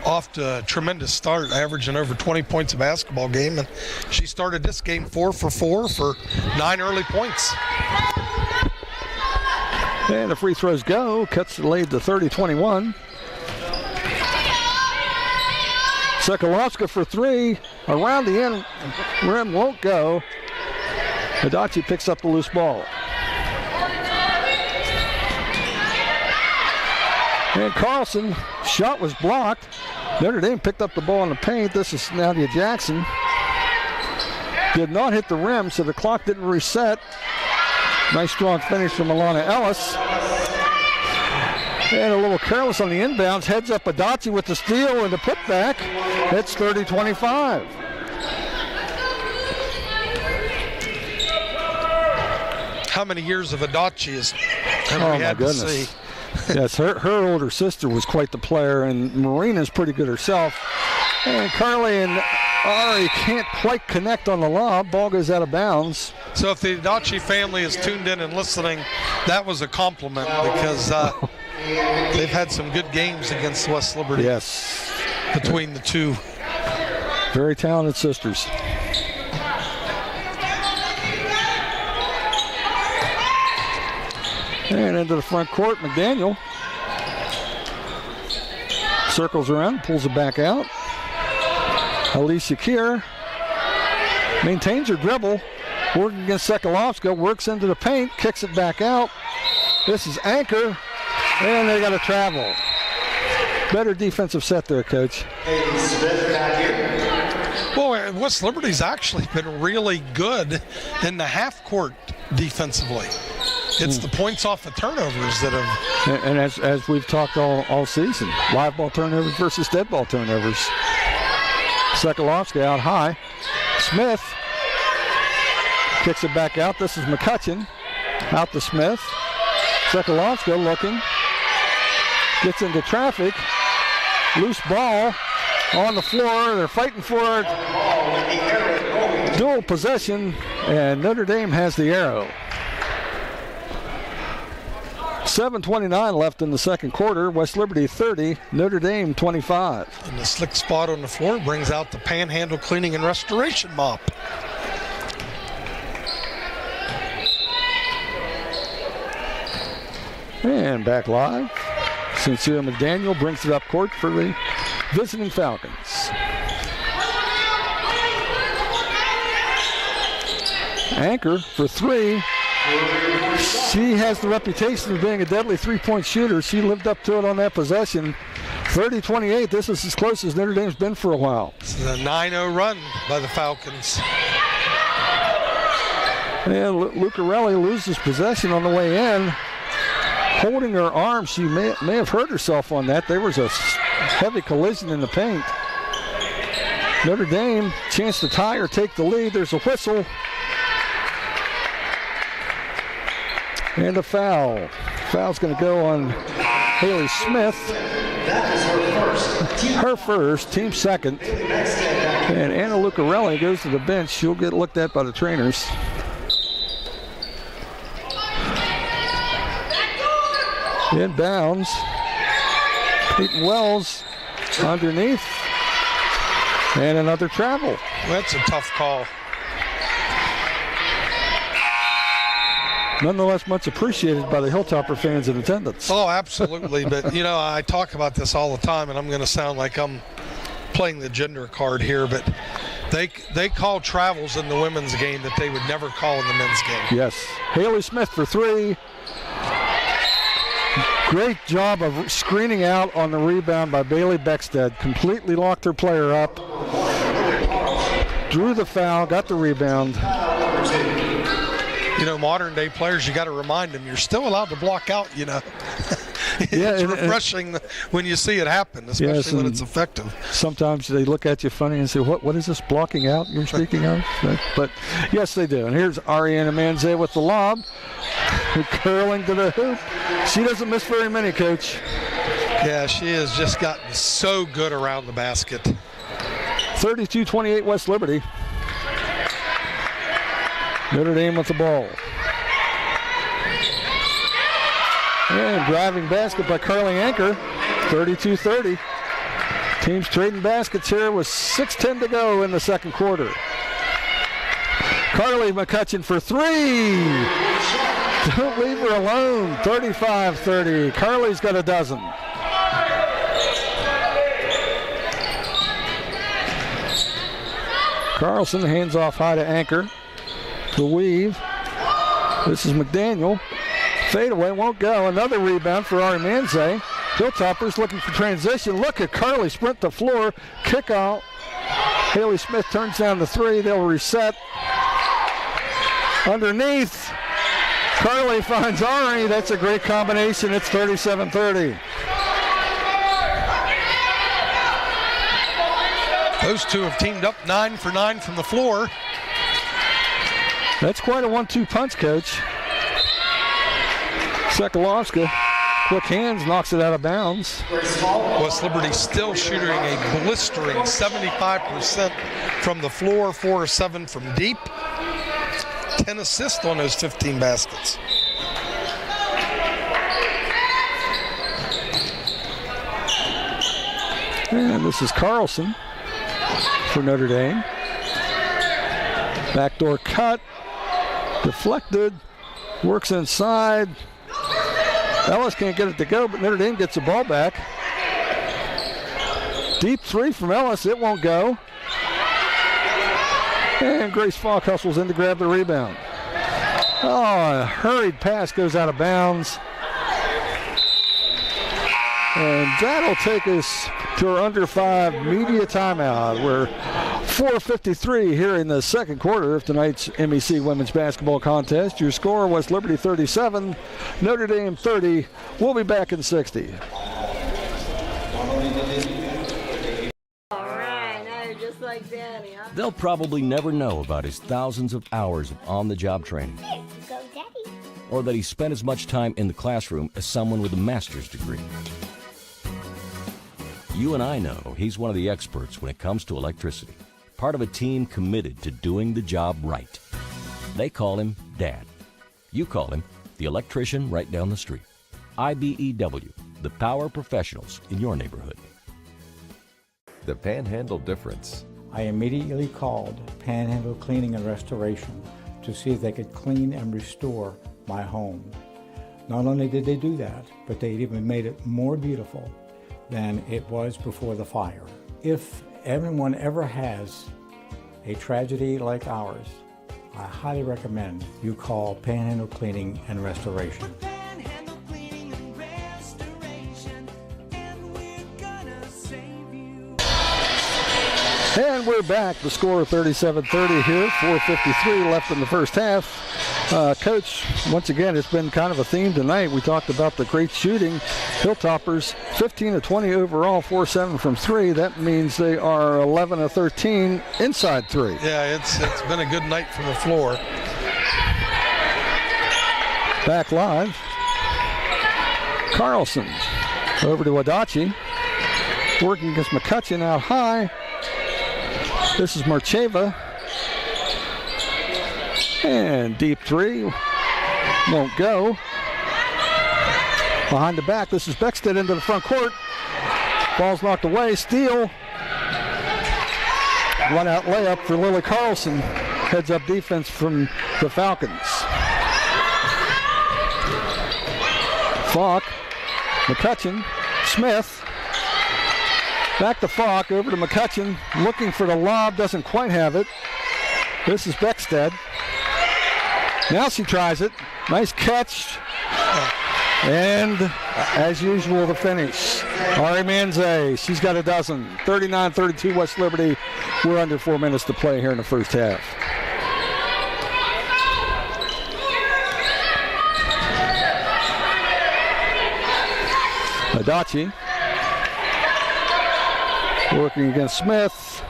off to a tremendous start, averaging over 20 points a basketball game, and she started this game 4 for 4 for 9 early points. And the free throws go, cuts the lead to 30-21. Sekulovska for 3, around the end, rim won't go. Adachi picks up the loose ball. And Carlson, shot was blocked. Notre Dame picked up the ball in the paint. This is Nadia Jackson. Did not hit the rim, so the clock didn't reset. Nice strong finish from Alana Ellis. And a little careless on the inbounds. Heads up Adachi with the steal and the putback. It's 30-25. How many years of Adachi have Oh, we my had goodness. to see? Yes, her older sister was quite the player, and Marina's pretty good herself. And Carly and Ari can't quite connect on the lob. Ball goes out of bounds. So if the Adachi family is tuned in and listening, that was a compliment because they've had some good games against West Liberty. Yes. Between the two. Very talented sisters. And into the front court, McDaniel circles around, pulls it back out. Alicia Kier maintains her dribble, working against Sekulovska, works into the paint, kicks it back out. This is Anchor, and they got to travel. Better defensive set there, Coach. Well, West Liberty's actually been really good in the half court defensively. It's the points off the turnovers that have... And as we've talked all season, live ball turnovers versus dead ball turnovers. Sekulovska out high. Smith kicks it back out. This is McCutcheon. Out to Smith. Sekulovska looking. Gets into traffic. Loose ball on the floor. They're fighting for it. Dual possession, and Notre Dame has the arrow. 7:29 left in the second quarter. West Liberty 30, Notre Dame 25. And the slick spot on the floor brings out the Panhandle Cleaning and Restoration mop. And back live. Sincere McDaniel brings it up court for the visiting Falcons. Anchor for three. She has the reputation of being a deadly three-point shooter. She lived up to it on that possession. 30-28, this is as close as Notre Dame's been for a while. This is a 9-0 run by the Falcons. And Lucarelli loses possession on the way in. Holding her arm, she may have hurt herself on that. There was a heavy collision in the paint. Notre Dame, chance to tie or take the lead. There's a whistle. And a foul. Foul's going to go on Haley Smith. Her first, team second. And Anna Lucarelli goes to the bench. She'll get looked at by the trainers. Inbounds. Peyton Wells underneath. And another travel. That's a tough call. Nonetheless, much appreciated by the Hilltopper fans in attendance. Oh, absolutely. But, you know, I talk about this all the time, and I'm going to sound like I'm playing the gender card here, but they call travels in the women's game that they would never call in the men's game. Yes. Haley Smith for three. Great job of screening out on the rebound by Bailey Beckstead. Completely locked her player up. Drew the foul, got the rebound. You know, modern day players, you got to remind them you're still allowed to block out, you know. It's refreshing when you see it happen, especially when it's effective. Sometimes they look at you funny and say, what is this blocking out you're speaking of? But yes, they do. And here's Ariana Manze with the lob. Curling to the hoop. She doesn't miss very many, Coach. Yeah, she has just gotten so good around the basket. 32-28 West Liberty. Notre Dame with the ball. And driving basket by Carly Anchor, 32-30. Teams trading baskets here with 6:10 to go in the second quarter. Carly McCutcheon for three. Don't leave her alone, 35-30. Carly's got a dozen. Carlson hands off high to Anchor. The weave. This is McDaniel. Fadeaway won't go. Another rebound for Ari Manze. Hilltoppers looking for transition. Look at Carly sprint the floor. Kick out. Haley Smith turns down the three. They'll reset. Underneath. Carly finds Ari. That's a great combination. It's 37-30. Those two have teamed up 9 for 9 from the floor. That's quite a 1-2 punch, Coach. Sekulovska, quick hands, knocks it out of bounds. West Liberty still shooting a blistering 75% from the floor, 4 of 7 from deep. 10 assists on those 15 baskets. And this is Carlson for Notre Dame. Backdoor cut, deflected, works inside. Ellis can't get it to go, but Notre Dame gets the ball back. Deep three from Ellis. It won't go. And Grace Falk hustles in to grab the rebound. Oh, a hurried pass goes out of bounds. And that'll take us to our under 5 media timeout. We're 4:53 here in the second quarter of tonight's MEC Women's Basketball Contest. Your score, West Liberty 37, Notre Dame 30. We'll be back in 60. All right, now you're just like Danny, huh? They'll probably never know about his thousands of hours of on-the-job training. Here you go, Daddy. Or that he spent as much time in the classroom as someone with a master's degree. You and I know he's one of the experts when it comes to electricity. Part of a team committed to doing the job right. They call him Dad. You call him the electrician right down the street. IBEW, the power professionals in your neighborhood. The Panhandle difference. I immediately called Panhandle Cleaning and Restoration to see if they could clean and restore my home. Not only did they do that, but they even made it more beautiful than it was before the fire. If anyone ever has a tragedy like ours, I highly recommend you call Panhandle Cleaning and Restoration. And we're back. The score 37-30 here. 4:53 left in the first half. Coach, once again, it's been kind of a theme tonight. We talked about the great shooting. Hilltoppers 15 of 20 overall, 4-7 from 3. That means they are 11 of 13 inside 3. Yeah, it's been a good night from the floor. Back live. Carlson over to Adachi. Working against McCutcheon out high. This is Marcheva. And deep three. Won't go. Behind the back, this is Beckstead into the front court. Ball's knocked away. Steal. Run out layup for Lily Carlson. Heads up defense from the Falcons. Falk. McCutcheon. Smith. Back to Falk, over to McCutcheon, looking for the lob, doesn't quite have it. This is Beckstead. Now she tries it. Nice catch. And, as usual, the finish. Ari Manze, she's got a dozen. 39-32 West Liberty. We're under 4 minutes to play here in the first half. Adachi. Working against Smith.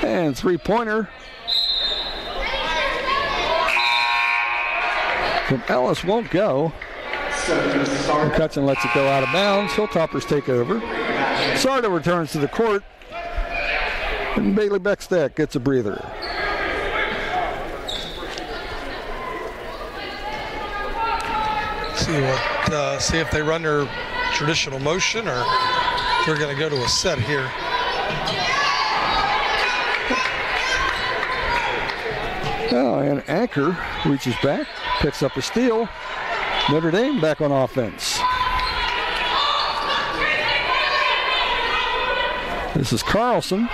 And three-pointer from Ellis won't go. McCutcheon lets it go out of bounds. Hilltoppers take over. Sarda returns to the court. And Bailey Beckstead gets a breather. See if they run their traditional motion, or they're going to go to a set here. Oh, and Anchor reaches back, picks up a steal. Notre Dame back on offense. This is Carlson.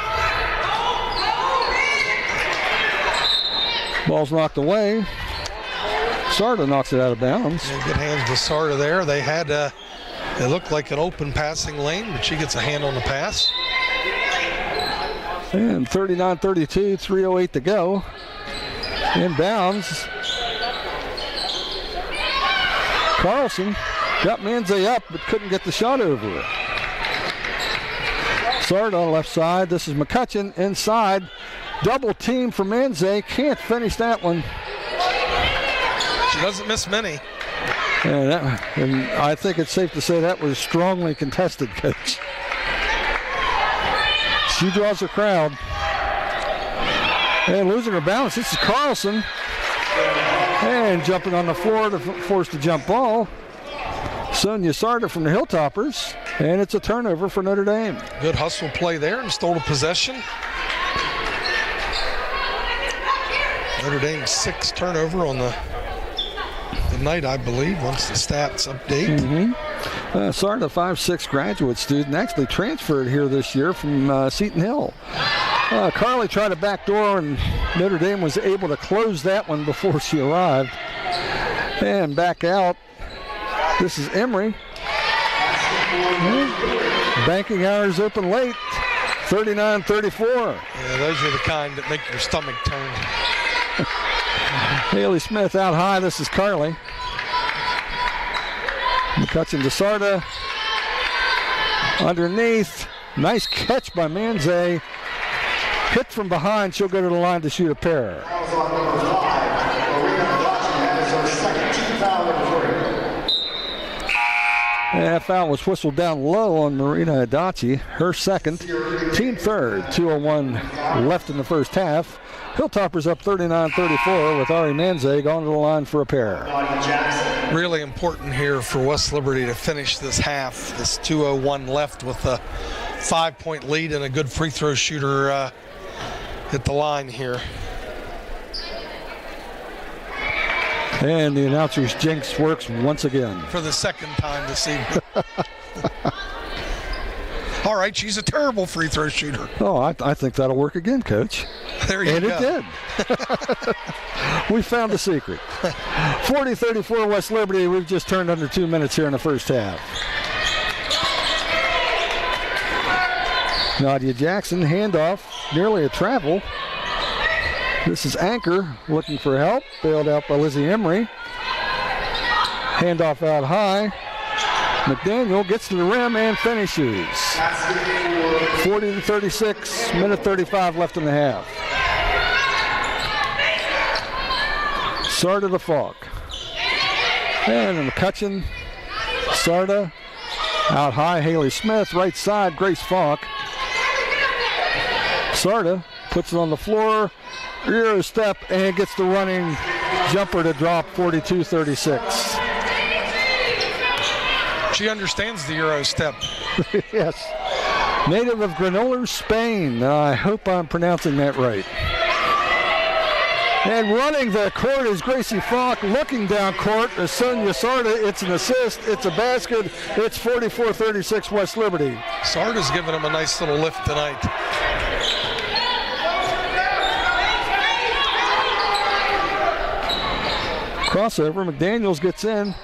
Ball's knocked away. Sarda knocks it out of bounds. Yeah, good hands with Sarda there. They had it looked like an open passing lane, but she gets a hand on the pass. And 39-32, 3:08 to go. Inbounds. Carlson got Manze up, but couldn't get the shot over it. Sarda on the left side. This is McCutcheon inside. Double team for Manze. Can't finish that one. She doesn't miss many. And I think it's safe to say that was strongly contested, Coach. She draws a crowd. And losing her balance. This is Carlson. And jumping on the floor to force the jump ball. Sonia Sarda from the Hilltoppers. And it's a turnover for Notre Dame. Good hustle play there and stole a possession. Notre Dame 6th turnover on the night, I believe, once the stats update. Sarda, 5'6" graduate student, actually transferred here this year from Seton Hill. Carly tried a backdoor, and Notre Dame was able to close that one before she arrived. And back out, this is Emery. Banking hours open late, 39-34. Yeah, those are the kind that make your stomach turn. Haley Smith out high. This is Carly. McCutcheon to Sarda. Underneath. Nice catch by Manze. Hit from behind. She'll go to the line to shoot a pair. And that foul was whistled down low on Marina Adachi. Her second. Team third. 2:01 left in the first half. Hilltoppers up 39-34 with Ari Manze going to the line for a pair. Really important here for West Liberty to finish this half. This 2:01 left with a 5-point lead and a good free throw shooter at the line here. And the announcer's jinx works once again. For the second time this evening. All right, she's a terrible free throw shooter. Oh, I think that'll work again, Coach. There you go. And it did. We found the secret. 40-34 West Liberty. We've just turned under 2 minutes here in the first half. Nadia Jackson, handoff, nearly a travel. This is Anchor looking for help. Bailed out by Lizzie Emery. Handoff out high. McDaniel gets to the rim and finishes. 40-36, minute 35 left in the half. Sarda to Falk. And McCutcheon, Sarda, out high, Haley Smith, right side, Grace Falk. Sarda puts it on the floor, Euro step, and gets the running jumper to drop 42-36. She understands the Euro step. Yes. Native of Grenoble, Spain. I hope I'm pronouncing that right. And running the court is Gracie Falk, looking down court as Sonia Sarda. It's an assist, it's a basket, it's 44-36 West Liberty. Sarda's giving him a nice little lift tonight. Crossover, McDaniels gets in.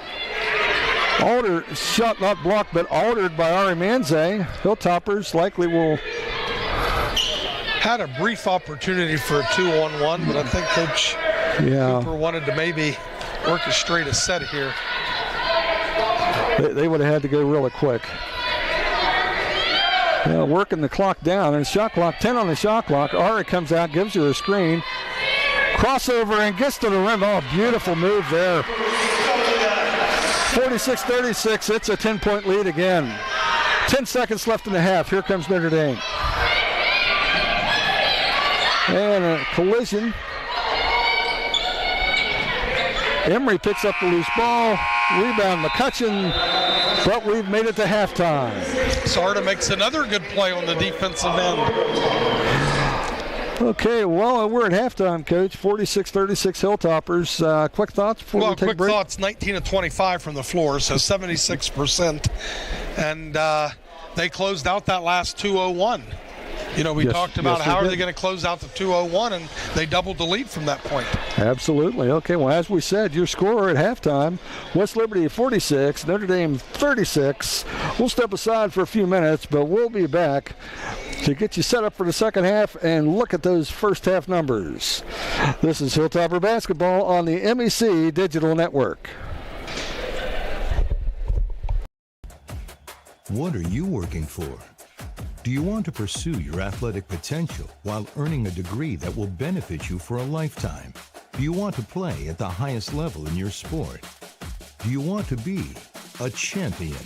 Alder, shot not blocked, but altered by Ari Manze. Hilltoppers likely will. Had a brief opportunity for a 2-on-1, but I think Coach Cooper wanted to maybe orchestrate a set here. They would have had to go really quick. Working the clock down, and shot clock, 10 on the shot clock. Ari comes out, gives her a screen. Crossover and gets to the rim. Oh, beautiful move there. 46-36, it's a 10-point lead again. 10 seconds left in the half. Here comes Notre Dame. And a collision. Emery picks up the loose ball. Rebound McCutcheon, but we've made it to halftime. Sarda makes another good play on the defensive end. Okay, well, we're at halftime, Coach. 46-36 Hilltoppers. Quick thoughts before we take a break? Quick thoughts, 19 of 25 from the floor, so 76%. And they closed out that last 2:01. You know, we talked about how are they going to close out the 2:01, and they doubled the lead from that point. Absolutely. Okay, well, as we said, your score at halftime, West Liberty 46, Notre Dame 36. We'll step aside for a few minutes, but we'll be back to get you set up for the second half and look at those first half numbers. This is Hilltopper Basketball on the MEC Digital Network. What are you working for? Do you want to pursue your athletic potential while earning a degree that will benefit you for a lifetime? Do you want to play at the highest level in your sport? Do you want to be a champion?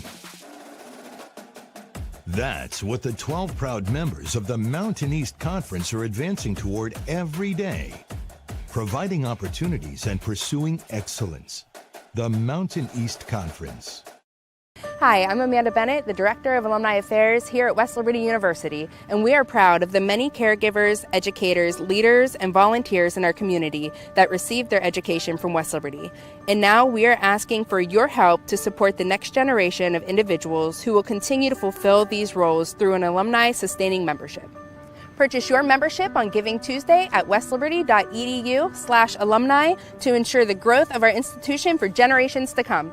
That's what the 12 proud members of the Mountain East Conference are advancing toward every day, providing opportunities and pursuing excellence. The Mountain East Conference. Hi, I'm Amanda Bennett, the Director of Alumni Affairs here at West Liberty University, and we are proud of the many caregivers, educators, leaders, and volunteers in our community that received their education from West Liberty. And now we are asking for your help to support the next generation of individuals who will continue to fulfill these roles through an alumni sustaining membership. Purchase your membership on Giving Tuesday at westliberty.edu/alumni to ensure the growth of our institution for generations to come.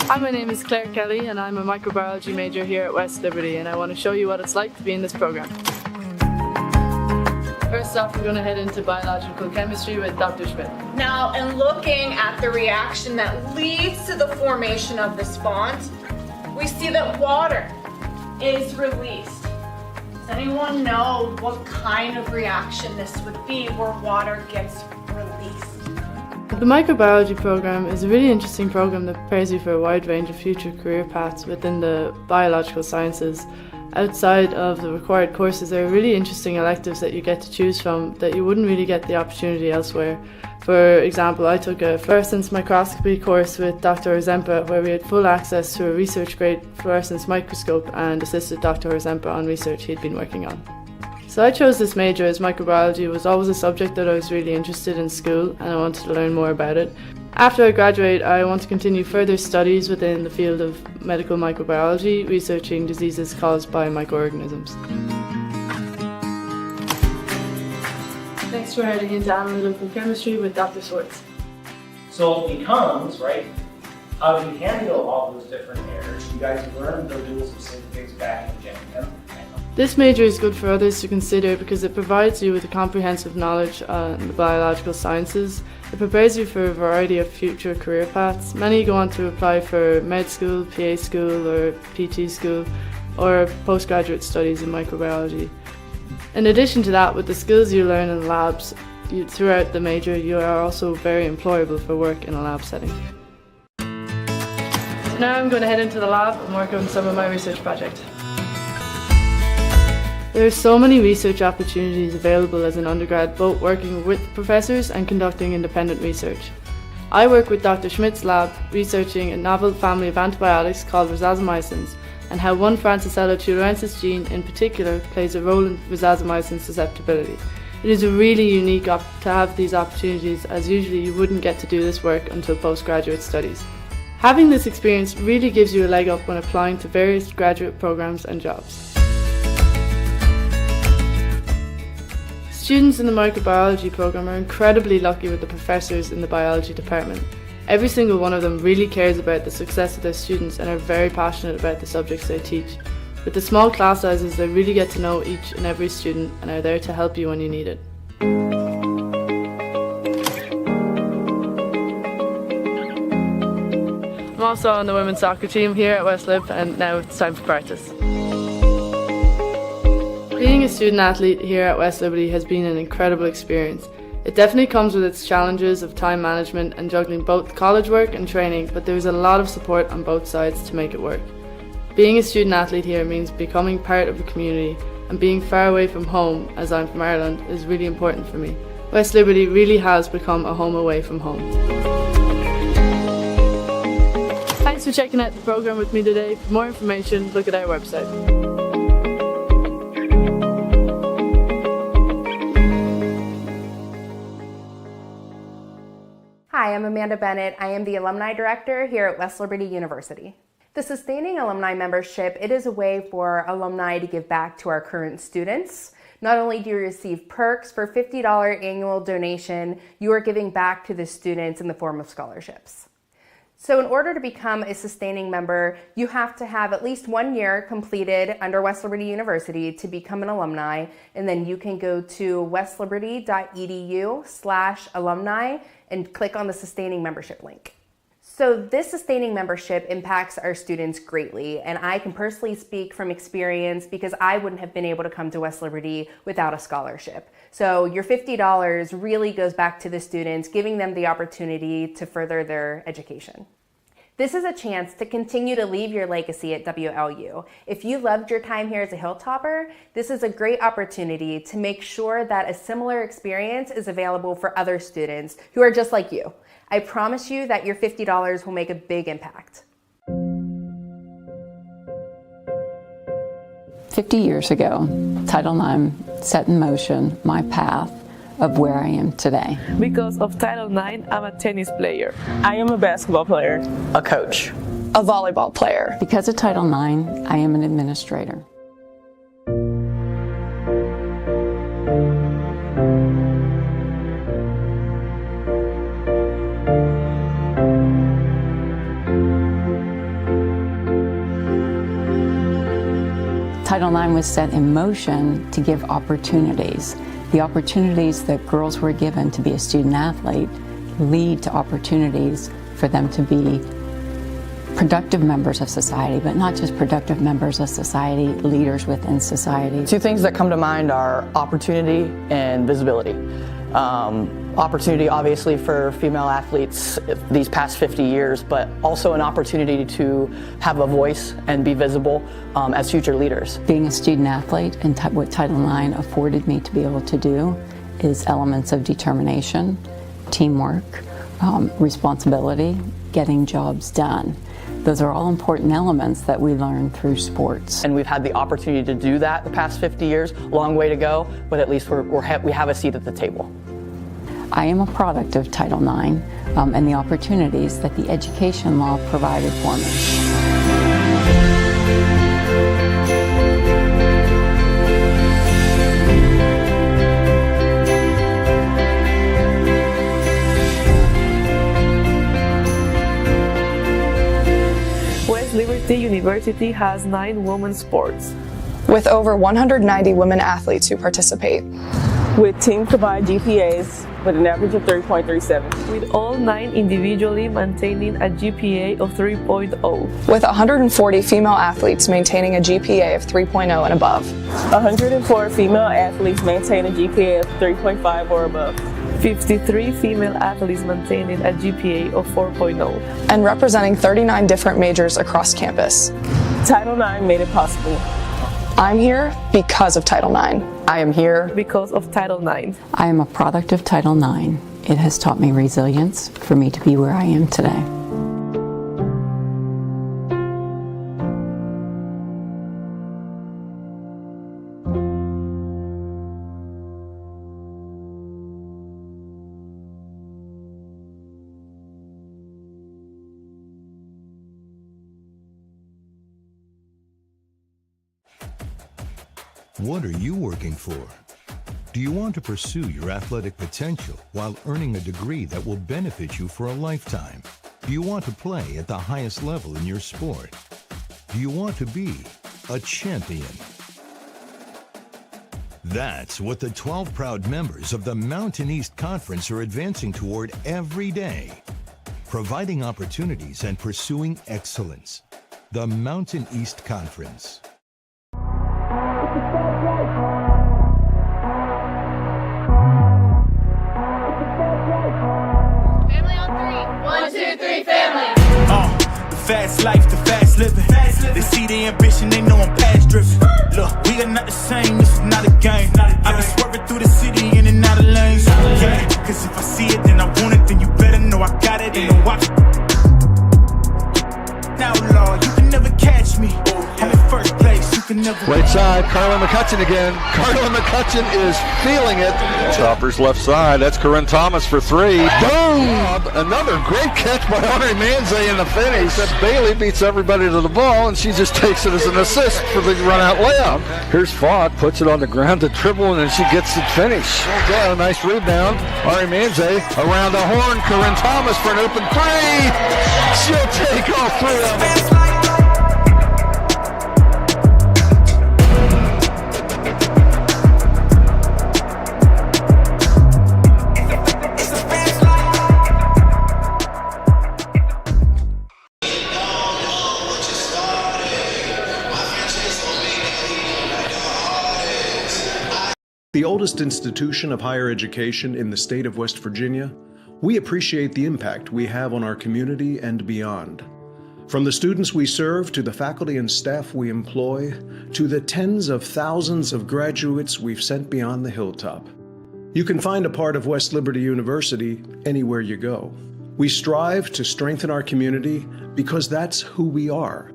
Hi, my name is Claire Kelly and I'm a microbiology major here at West Liberty, and I want to show you what it's like to be in this program. First off, we're going to head into biological chemistry with Dr. Schmidt. Now, in looking at the reaction that leads to the formation of this font, we see that water is released. Does anyone know what kind of reaction this would be where water gets released? The microbiology program is a really interesting program that prepares you for a wide range of future career paths within the biological sciences. Outside of the required courses, there are really interesting electives that you get to choose from that you wouldn't really get the opportunity elsewhere. For example, I took a fluorescence microscopy course with Dr. Ozempa, where we had full access to a research-grade fluorescence microscope and assisted Dr. Ozempa on research he'd been working on. So I chose this major as microbiology was always a subject that I was really interested in school, and I wanted to learn more about it. After I graduate, I want to continue further studies within the field of medical microbiology, researching diseases caused by microorganisms. Next, we're heading into analytical chemistry with Dr. Swartz. So it becomes, right, how do you handle all those different errors? You guys have learned the rules of synthesis back in Gen Chem. This major is good for others to consider because it provides you with a comprehensive knowledge on the biological sciences. It prepares you for a variety of future career paths. Many go on to apply for med school, PA school or PT school, or postgraduate studies in microbiology. In addition to that, with the skills you learn in labs throughout the major, you are also very employable for work in a lab setting. So now I'm going to head into the lab and work on some of my research projects. There are so many research opportunities available as an undergrad, both working with professors and conducting independent research. I work with Dr. Schmidt's lab, researching a novel family of antibiotics called rhizazomycins, and how one Francisella tularensis gene in particular plays a role in rhizazomycin susceptibility. It is really unique to have these opportunities, as usually you wouldn't get to do this work until postgraduate studies. Having this experience really gives you a leg up when applying to various graduate programs and jobs. Students in the microbiology program are incredibly lucky with the professors in the biology department. Every single one of them really cares about the success of their students and are very passionate about the subjects they teach. With the small class sizes, they really get to know each and every student and are there to help you when you need it. I'm also on the women's soccer team here at West Lib, and now it's time for practice. Being a student athlete here at West Liberty has been an incredible experience. It definitely comes with its challenges of time management and juggling both college work and training, but there's a lot of support on both sides to make it work. Being a student athlete here means becoming part of a community, and being far away from home, as I'm from Ireland, is really important for me. West Liberty really has become a home away from home. Thanks for checking out the program with me today. For more information, look at our website. Hi, I'm Amanda Bennett. I am the Alumni Director here at West Liberty University. The Sustaining Alumni Membership, it is a way for alumni to give back to our current students. Not only do you receive perks for $50 annual donation, you are giving back to the students in the form of scholarships. So in order to become a sustaining member, you have to have at least 1 year completed under West Liberty University to become an alumni, and then you can go to westliberty.edu/alumni and click on the sustaining membership link. So this sustaining membership impacts our students greatly, and I can personally speak from experience because I wouldn't have been able to come to West Liberty without a scholarship. So your $50 really goes back to the students, giving them the opportunity to further their education. This is a chance to continue to leave your legacy at WLU. If you loved your time here as a Hilltopper, this is a great opportunity to make sure that a similar experience is available for other students who are just like you. I promise you that your $50 will make a big impact. 50 years ago, Title IX set in motion my path of where I am today. Because of Title IX, I'm a tennis player. I am a basketball player. A coach. A volleyball player. Because of Title IX, I am an administrator. Title IX was set in motion to give opportunities. The opportunities that girls were given to be a student athlete lead to opportunities for them to be productive members of society, but not just productive members of society, leaders within society. Two things that come to mind are opportunity and visibility. Opportunity obviously for female athletes these past 50 years, but also an opportunity to have a voice and be visible as future leaders. Being a student athlete and what Title IX afforded me to be able to do is elements of determination, teamwork, responsibility, getting jobs done. Those are all important elements that we learn through sports. And we've had the opportunity to do that the past 50 years. Long way to go, but at least we have a seat at the table. I am a product of Title IX and the opportunities that the education law provided for me. West Liberty University has 9 women's sports. With over 190 women athletes who participate. With team combined GPAs with an average of 3.37. With all 9 individually maintaining a GPA of 3.0. With 140 female athletes maintaining a GPA of 3.0 and above. 104 female athletes maintain a GPA of 3.5 or above. 53 female athletes maintaining a GPA of 4.0. And representing 39 different majors across campus. Title IX made it possible. I'm here because of Title IX. I am here because of Title IX. I am a product of Title IX. It has taught me resilience for me to be where I am today. What are you working for? Do you want to pursue your athletic potential while earning a degree that will benefit you for a lifetime? Do you want to play at the highest level in your sport? Do you want to be a champion? That's what the 12 proud members of the Mountain East Conference are advancing toward every day, providing opportunities and pursuing excellence. The Mountain East Conference. Fast life, the fast living. They see the ambition, they know I'm past driven. Look, we are not the same, this is not a game. I be swerving through the city in and out of lanes. Yeah, cause if I see it, then I want it, then you better know I got it. Ain't no watch. Now, Lord, you can never catch me. I'm in first place, you can never. Right side, Carla McCutcheon again. Carla McCutcheon is feeling it. Toppers left side, that's Corinne Thomas for 3. Boom! Another great catch by Ari Manze in the finish. That Bailey beats everybody to the ball, and she just takes it as an assist for the run-out layup. Here's Fogg, puts it on the ground to dribble, and then she gets the finish. Okay, a nice rebound. Ari Manze around the horn. Corinne Thomas for an open 3. She'll take all 3 of them. The oldest institution of higher education in the state of West Virginia, we appreciate the impact we have on our community and beyond. From the students we serve, to the faculty and staff we employ, to the tens of thousands of graduates we've sent beyond the hilltop, you can find a part of West Liberty University anywhere you go. We strive to strengthen our community because that's who we are.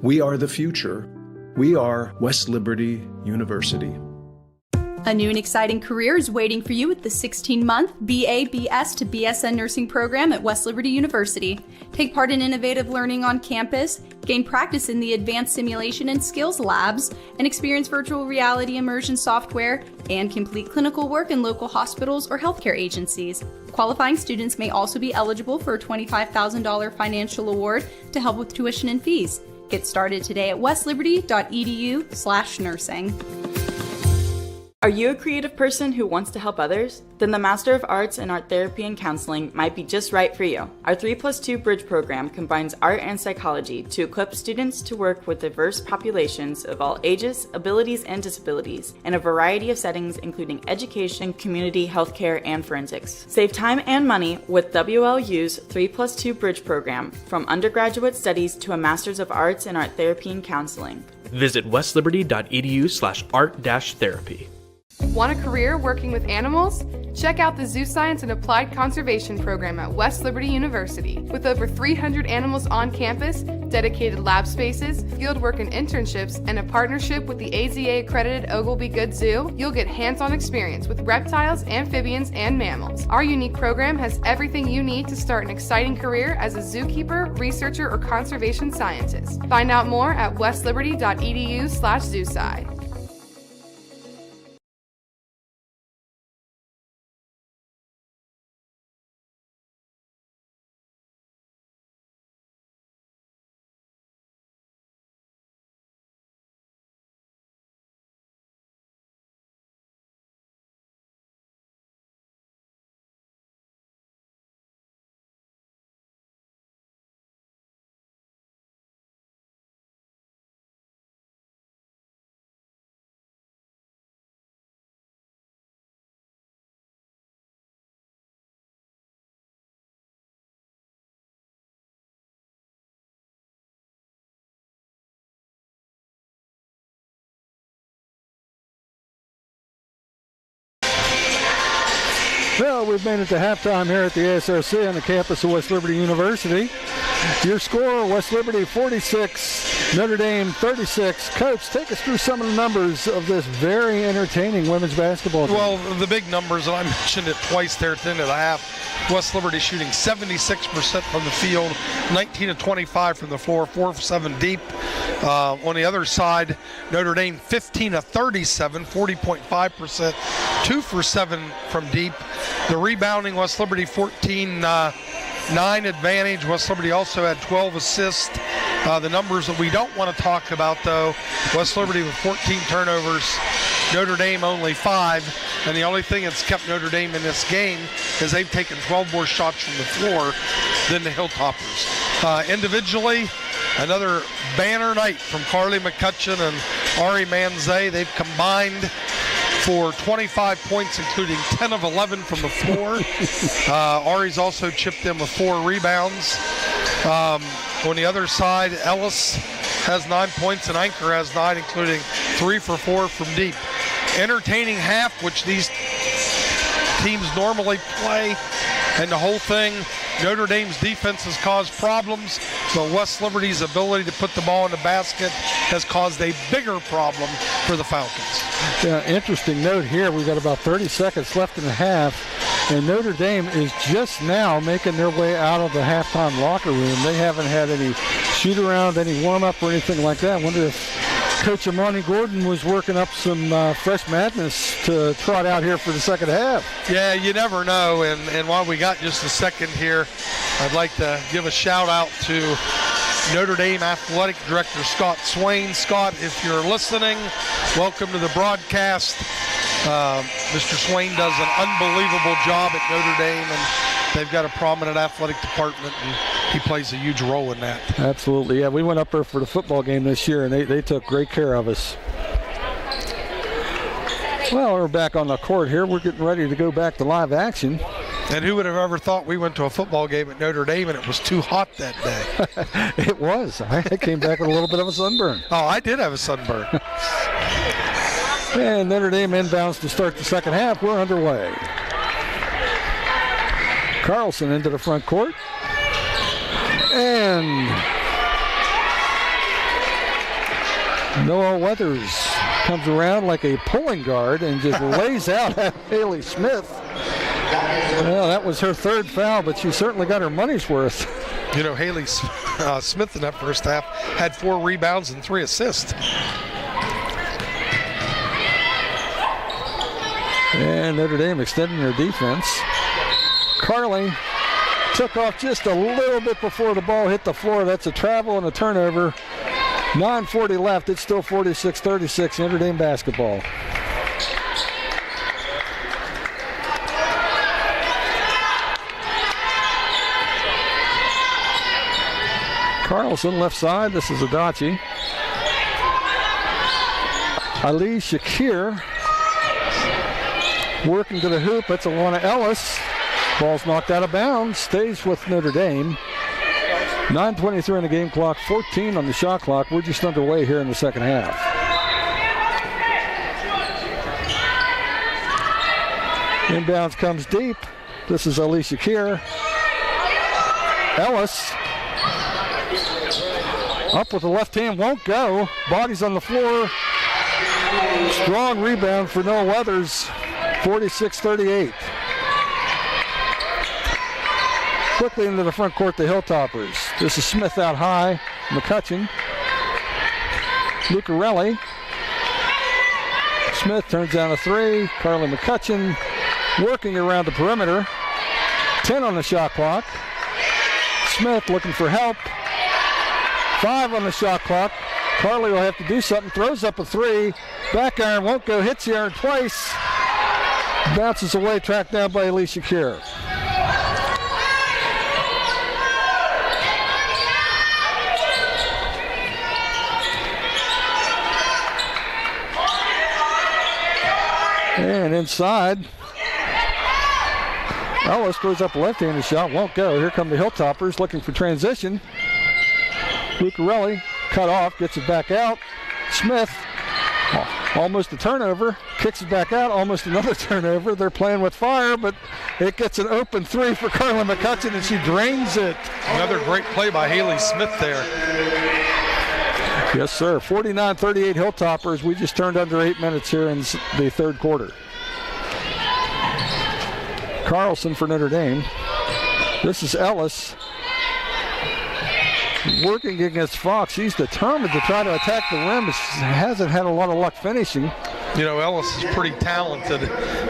We are the future. We are West Liberty University. A new and exciting career is waiting for you with the 16-month BA, BS to BSN nursing program at West Liberty University. Take part in innovative learning on campus, gain practice in the advanced simulation and skills labs, and experience virtual reality immersion software, and complete clinical work in local hospitals or healthcare agencies. Qualifying students may also be eligible for a $25,000 financial award to help with tuition and fees. Get started today at westliberty.edu/nursing. Are you a creative person who wants to help others? Then the Master of Arts in Art Therapy and Counseling might be just right for you. Our 3+2 Bridge program combines art and psychology to equip students to work with diverse populations of all ages, abilities, and disabilities in a variety of settings including education, community, healthcare, and forensics. Save time and money with WLU's 3+2 Bridge program, from undergraduate studies to a Master's of Arts in Art Therapy and Counseling. Visit westliberty.edu/art-therapy. Want a career working with animals? Check out the Zoo Science and Applied Conservation program at West Liberty University. With over 300 animals on campus, dedicated lab spaces, fieldwork and internships, and a partnership with the AZA-accredited Oglebay Good Zoo, you'll get hands-on experience with reptiles, amphibians, and mammals. Our unique program has everything you need to start an exciting career as a zookeeper, researcher, or conservation scientist. Find out more at westliberty.edu/zoosci. Well, we've made it to halftime here at the ASRC on the campus of West Liberty University. Your score, West Liberty 46, Notre Dame 36. Coach, take us through some of the numbers of this very entertaining women's basketball team. Well, the big numbers, and I mentioned it twice there at the end of the half. West Liberty shooting 76% from the field, 19 of 25 from the floor, 4 of 7 deep. On the other side, Notre Dame 15 of 37, 40.5%, 2 for 7 from deep. The rebounding, West Liberty 14-9 advantage. West Liberty also had 12 assists. The numbers that we don't want to talk about, though, West Liberty with 14 turnovers, Notre Dame only 5. And the only thing that's kept Notre Dame in this game is they've taken 12 more shots from the floor than the Hilltoppers. Individually, another banner night from Carly McCutcheon and Ari Manze. They've combined for 25 points, including 10 of 11 from the floor. Ari's also chipped in with 4 rebounds. On the other side, Ellis has 9 points and Anchor has 9, including 3 for 4 from deep. Entertaining half, which these teams normally play, and the whole thing, Notre Dame's defense has caused problems, but West Liberty's ability to put the ball in the basket has caused a bigger problem for the Falcons. Yeah, interesting note here. We've got about 30 seconds left in the half, and Notre Dame is just now making their way out of the halftime locker room. They haven't had any shoot-around, any warm-up or anything like that. I wonder if Coach Amani Gordon was working up some fresh madness to trot out here for the second half. Yeah, you never know. And while we got just a second here, I'd like to give a shout out to Notre Dame Athletic Director Scott Swain. Scott, if you're listening, welcome to the broadcast. Mr. Swain does an unbelievable job at Notre Dame, and they've got a prominent athletic department, and he plays a huge role in that. Absolutely, yeah. We went up there for the football game this year, and they took great care of us. Well, we're back on the court here. We're getting ready to go back to live action. And who would have ever thought we went to a football game at Notre Dame and it was too hot that day? It was. I came back with a little bit of a sunburn. Oh, I did have a sunburn. And Notre Dame inbounds to start the second half. We're underway. Carlson into the front court. And Noah Weathers comes around like a pulling guard and just lays out at Haley Smith. Well, that was her third foul, but she certainly got her money's worth. You know, Haley Smith in that first half had 4 rebounds and 3 assists. And Notre Dame extending their defense. Carly took off just a little bit before the ball hit the floor. That's a travel and a turnover. 9:40 left. It's still 46-36 Notre Dame basketball. Carlson left side. This is Adachi. Ali Shakir working to the hoop. That's Alana Ellis. Ball's knocked out of bounds. Stays with Notre Dame. 9:23 on the game clock. 14 on the shot clock. We're just underway here in the second half. Inbounds comes deep. This is Ali Shakir. Ellis up with the left hand, won't go. Body's on the floor. Strong rebound for Noah Weathers. 46-38. Quickly into the front court, the Hilltoppers. This is Smith out high. McCutcheon. Lucarelli. Smith turns down a 3. Carly McCutcheon working around the perimeter. 10 on the shot clock. Smith looking for help. 5 on the shot clock. Carly will have to do something. Throws up a 3. Back iron won't go. Hits the iron twice. Bounces away. Tracked down by Alicia Kier. And inside, Ellis throws up a left-handed shot. Won't go. Here come the Hilltoppers looking for transition. Lucarelli cut off, gets it back out. Smith, almost a turnover, kicks it back out, almost another turnover. They're playing with fire, but it gets an open 3 for Carly McCutcheon, and she drains it. Another great play by Haley Smith there. Yes, sir. 49-38 Hilltoppers. We just turned under 8 minutes here in the third quarter. Carlson for Notre Dame. This is Ellis. Working against Fox. She's determined to try to attack the rim, but she hasn't had a lot of luck finishing. You know, Ellis is pretty talented.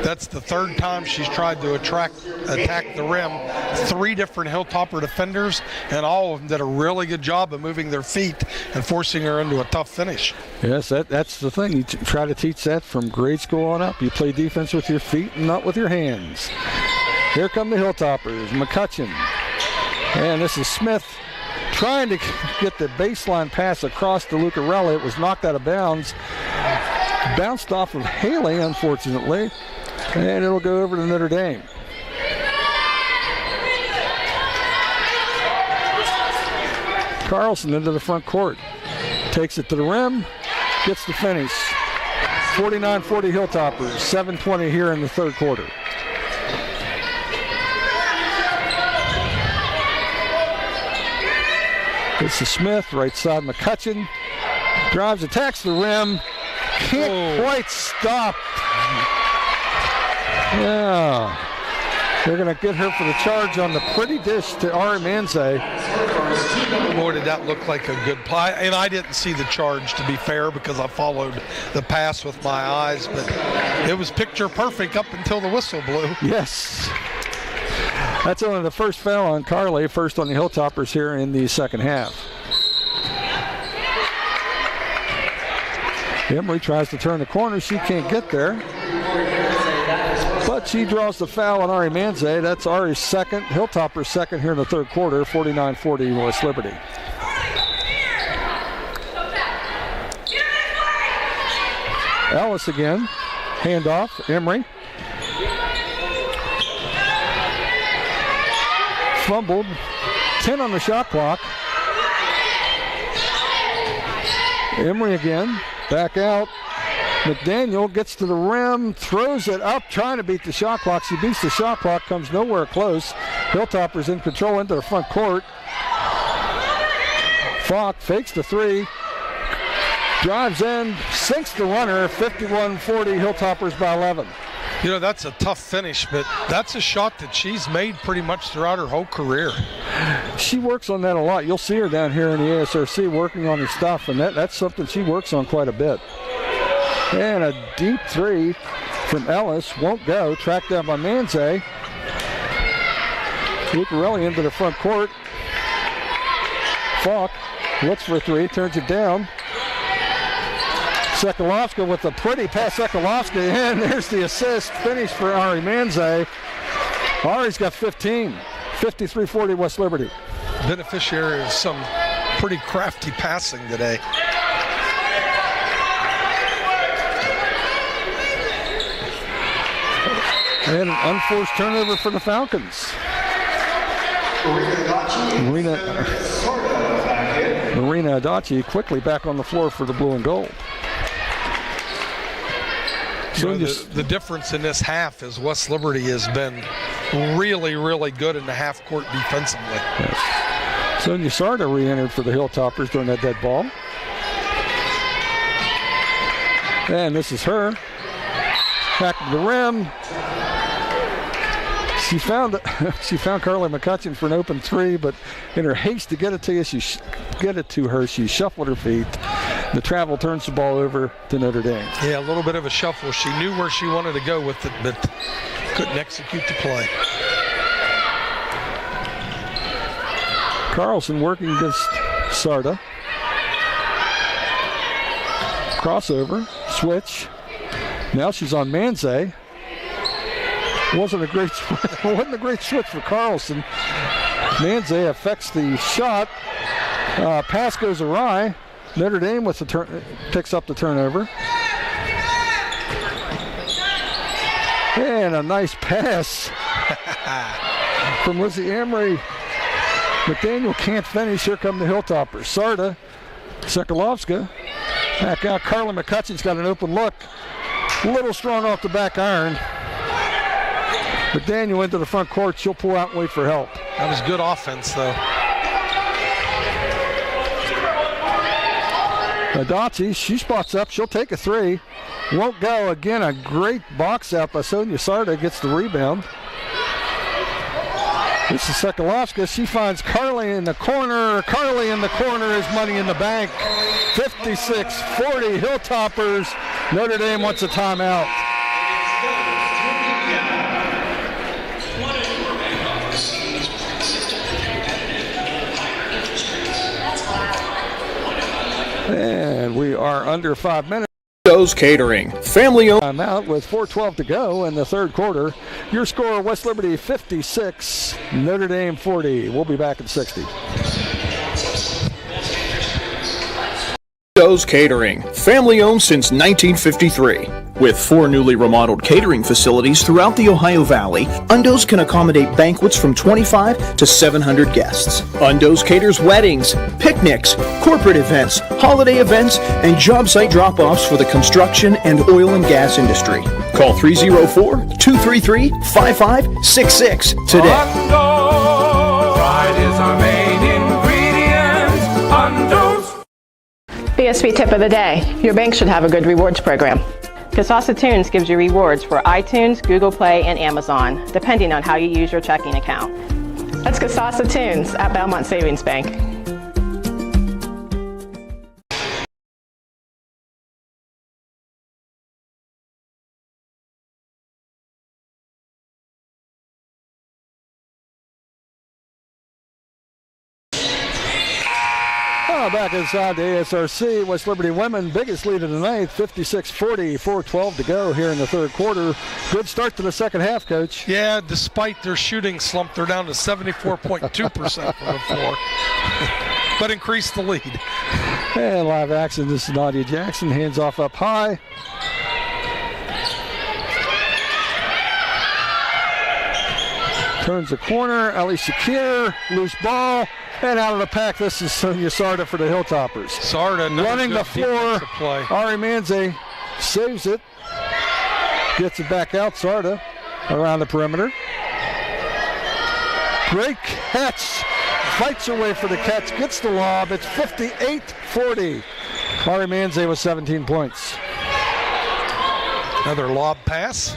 That's the third time she's tried to attack the rim. 3 different Hilltopper defenders, and all of them did a really good job of moving their feet and forcing her into a tough finish. Yes, that's the thing. You try to teach that from grade school on up. You play defense with your feet and not with your hands. Here come the Hilltoppers. McCutcheon. And this is Smith trying to get the baseline pass across to Lucarelli. It was knocked out of bounds. Bounced off of Haley, unfortunately. And it'll go over to Notre Dame. Carlson into the front court. Takes it to the rim. Gets the finish. 49-40 Hilltoppers. 7:20 here in the third quarter. This is Smith, right side McCutcheon. Drives, attacks the rim. Can't quite stop. Yeah. They're going to get her for the charge on the pretty dish to Ari Manze. Boy, did that look like a good play. And I didn't see the charge, to be fair, because I followed the pass with my eyes. But it was picture perfect up until the whistle blew. Yes. That's only the first foul on Carly, first on the Hilltoppers here in the second half. Emery tries to turn the corner. She can't get there. But she draws the foul on Ari Manze. That's Ari's second, Hilltopper's second here in the third quarter, 49-40 West Liberty. Ellis again. Handoff, Emery. fumbled. 10 on the shot clock. Emery again, back out. McDaniel gets to the rim, throws it up, trying to beat the shot clock. She beats the shot clock, comes nowhere close. Hilltoppers in control into the front court. Falk fakes the three, drives in, sinks the runner, 51-40, Hilltoppers by 11. You know, that's a tough finish, but that's a shot that she's made pretty much throughout her whole career. She works on that a lot. You'll see her down here in the ASRC working on her stuff, and that's something she works on quite a bit. And a deep three from Ellis won't go. Tracked down by Manze. Lucarelli into the front court. Falk looks for a three, turns it down. Sekulovska with a pretty pass. Sekulovska, and there's the assist. Finish for Ari Manze. Ari's got 15. 53-40 West Liberty. Beneficiary of some pretty crafty passing today. And an unforced turnover for the Falcons. Marina Adachi quickly back on the floor for the blue and gold. So the difference in this half is West Liberty has been really, really good in the half court defensively. Yes. Sonia Sarda re-entered for the Hilltoppers during that dead ball. And this is her. Back to the rim. She found Carly McCutcheon for an open three, but in her haste to get it to her, she shuffled her feet. The travel turns the ball over to Notre Dame. Yeah, a little bit of a shuffle. She knew where she wanted to go with it, but couldn't execute the play. Carlson working against Sarda. Crossover, switch. Now she's on Manze. Wasn't a great switch for Carlson. Manze affects the shot. Pass goes awry. Notre Dame with the picks up the turnover. And a nice pass from Lizzie Emery. McDaniel can't finish. Here come the Hilltoppers. Sarda, Sekulovska, back out. Carly McCutcheon's got an open look. A little strong off the back iron. McDaniel into the front court. She'll pull out and wait for help. That was good offense, though. Adachi, she spots up. She'll take a three. Won't go. Again, a great box out by Sonia Sarda. Gets the rebound. This is Sekulovska. She finds Carly in the corner. Carly in the corner is money in the bank. 56-40 Hilltoppers. Notre Dame wants a timeout. And we are under 5 minutes. Joe's Catering, family owned. I'm out with 4:12 to go in the third quarter. Your score, West Liberty 56, Notre Dame 40. We'll be back at 60. Joe's Catering, family owned since 1953. With 4 newly remodeled catering facilities throughout the Ohio Valley, Undo's can accommodate banquets from 25 to 700 guests. Undo's caters weddings, picnics, corporate events, holiday events, and job site drop-offs for the construction and oil and gas industry. Call 304-233-5566 today. Pride is our main ingredient. Undo's. BSB tip of the day. Your bank should have a good rewards program. Kasasa Tunes gives you rewards for iTunes, Google Play, and Amazon, depending on how you use your checking account. That's Kasasa Tunes at Belmont Savings Bank. Back inside the ASRC, West Liberty women, biggest lead of the night, 56-40, 4:12 to go here in the third quarter. Good start to the second half, Coach. Yeah, despite their shooting slump, they're down to 74.2% from the floor, but increased the lead. And live action, this is Nadia Jackson, hands off up high. Turns the corner. Ali Shakir, loose ball, and out of the pack. This is Sonia Sarda for the Hilltoppers. Sarda running the floor. Ari Manze saves it. Gets it back out. Sarda around the perimeter. Great catch. Fights her way for the catch. Gets the lob. It's 58-40. Ari Manze with 17 points. Another lob pass.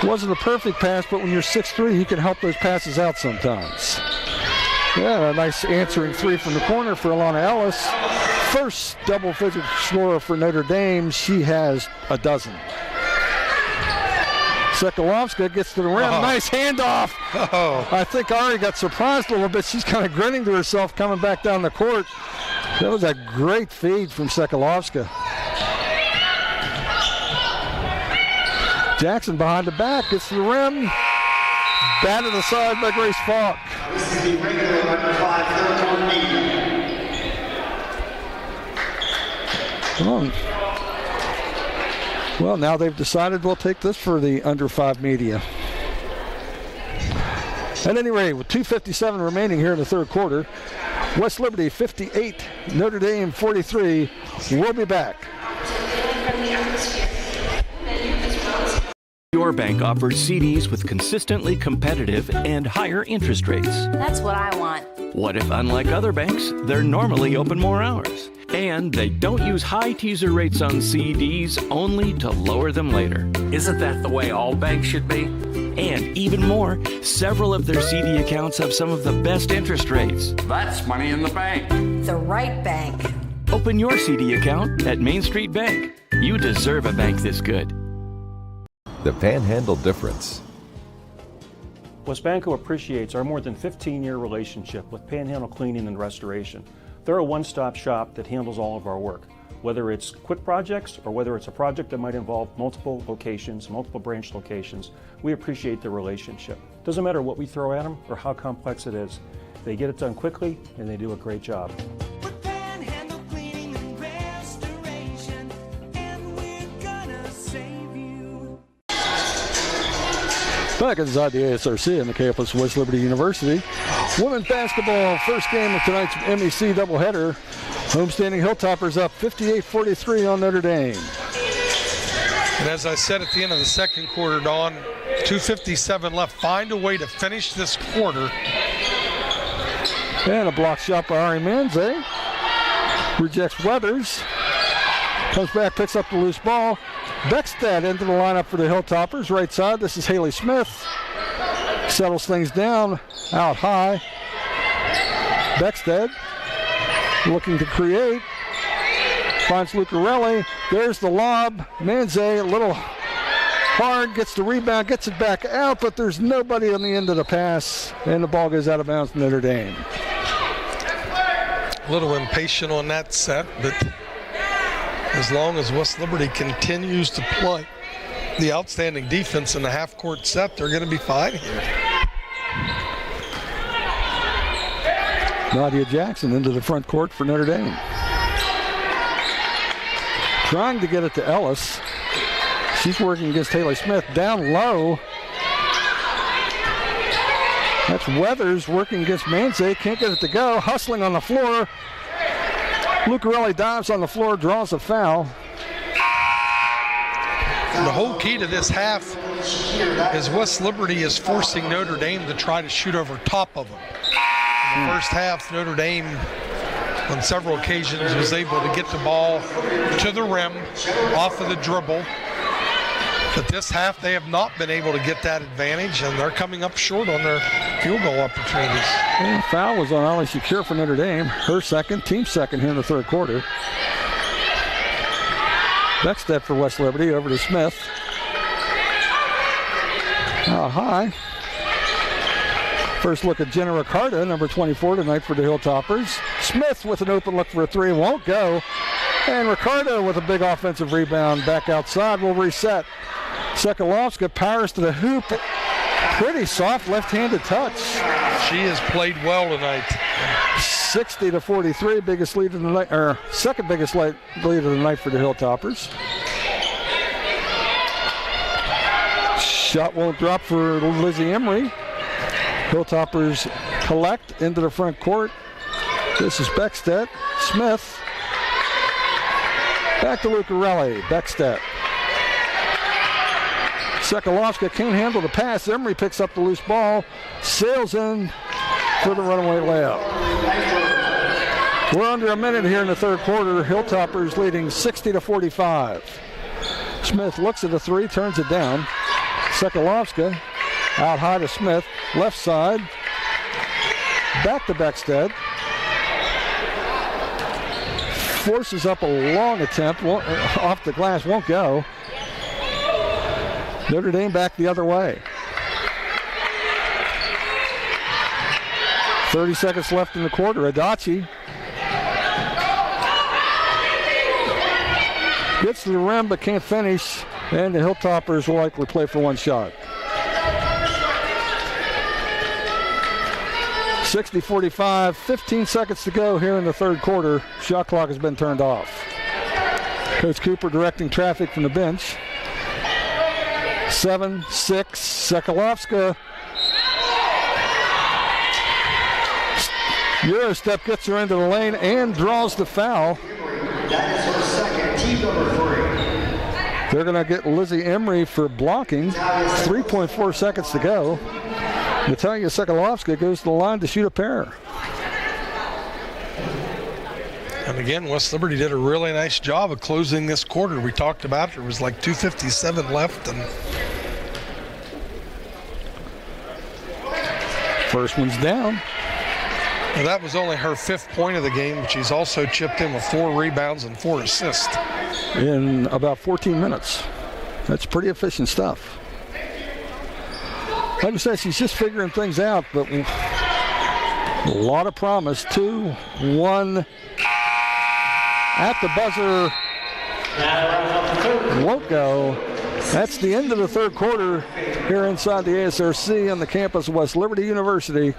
Wasn't a perfect pass, but when you're 6'3", he can help those passes out sometimes. Yeah, a nice answering three from the corner for Alana Ellis. First double-digit scorer for Notre Dame. She has a dozen. Sekalovska gets to the rim. Nice handoff. I think Ari got surprised a little bit. She's kind of grinning to herself coming back down the court. That was a great feed from Sekalovska. Jackson behind the back, gets to the rim. Batted aside by Grace Falk. This is the regular number 5 Well, now they've decided we'll take this for the under 5 media. At any rate, with 2:57 remaining here in the third quarter, West Liberty 58, Notre Dame 43. We'll be back. Your bank offers CDs with consistently competitive and higher interest rates. That's what I want. What if, unlike other banks, they're normally open more hours? And they don't use high teaser rates on CDs only to lower them later. Isn't that the way all banks should be? And even more, several of their CD accounts have some of the best interest rates. That's money in the bank. The right bank. Open your CD account at Main Street Bank. You deserve a bank this good. The Panhandle Difference. Westbanco appreciates our more than 15-year relationship with Panhandle Cleaning and Restoration. They're a one-stop shop that handles all of our work, whether it's quick projects or whether it's a project that might involve multiple locations, multiple branch locations. We appreciate the relationship. Doesn't matter what we throw at them or how complex it is. They get it done quickly and they do a great job. Back inside the ASRC in the campus of West Liberty University. Women's basketball, first game of tonight's MEC doubleheader. Homestanding Hilltoppers up 58-43 on Notre Dame. And as I said at the end of the second quarter, Dawn, 2:57 left. Find a way to finish this quarter. And a block shot by Ari Manze. Rejects Weathers. Comes back, picks up the loose ball. Beckstead into the lineup for the Hilltoppers. Right side, this is Haley Smith. Settles things down, out high. Beckstead looking to create. Finds Lucarelli. There's the lob. Manze, a little hard, gets the rebound, gets it back out, but there's nobody on the end of the pass, and the ball goes out of bounds to Notre Dame. A little impatient on that set, but as long as West Liberty continues to play the outstanding defense in the half-court set, they're going to be fine here. Nadia Jackson into the front court for Notre Dame. Trying to get it to Ellis. She's working against Haley Smith. Down low. That's Weathers working against Manze. Can't get it to go. Hustling on the floor. Lucarelli dives on the floor, draws a foul. And the whole key to this half is West Liberty is forcing Notre Dame to try to shoot over top of them. In the first half, Notre Dame, on several occasions, was able to get the ball to the rim off of the dribble. But this half, they have not been able to get that advantage, and they're coming up short on their field goal opportunities. And foul was on Ali Shakir for Notre Dame. Her second, team second here in the third quarter. Beckstead for West Liberty, over to Smith. High. First look at Jenna Ricardo, number 24 tonight for the Hilltoppers. Smith with an open look for a three, won't go. And Ricardo with a big offensive rebound back outside will reset. Sekalovska powers to the hoop. Pretty soft left-handed touch. She has played well tonight. 60-43, biggest lead of the night, or second biggest lead of the night for the Hilltoppers. Shot won't drop for Lizzie Emery. Hilltoppers collect into the front court. This is Beckstedt. Smith. Back to Lucarelli. Beckstedt. Sekalovska can't handle the pass. Emery picks up the loose ball. Sails in for the runaway layup. We're under a minute here in the third quarter. Hilltoppers leading 60-45. Smith looks at the three, turns it down. Sekalovska out high to Smith. Left side. Back to Beckstedt. Forces up a long attempt. Off the glass, won't go. Notre Dame back the other way. 30 seconds left in the quarter. Adachi gets to the rim but can't finish, and the Hilltoppers will likely play for one shot. 60-45, 15 seconds to go here in the third quarter. Shot clock has been turned off. Coach Cooper directing traffic from the bench. 7-6, Sekalovska. Eurostep gets her into the lane and draws the foul. They're going to get Lizzie Emery for blocking. 3.4 seconds to go. Natalia Sekalovska goes to the line to shoot a pair. And again, West Liberty did a really nice job of closing this quarter. We talked about it. There was like 2:57 left. And first one's down. Well, that was only her 5th point of the game, but she's also chipped in with 4 rebounds and 4 assists. In about 14 minutes. That's pretty efficient stuff. Like I said, she's just figuring things out, but a lot of promise. 2-1 at the buzzer. Won't go. That's the end of the third quarter here inside the ASRC on the campus of West Liberty University.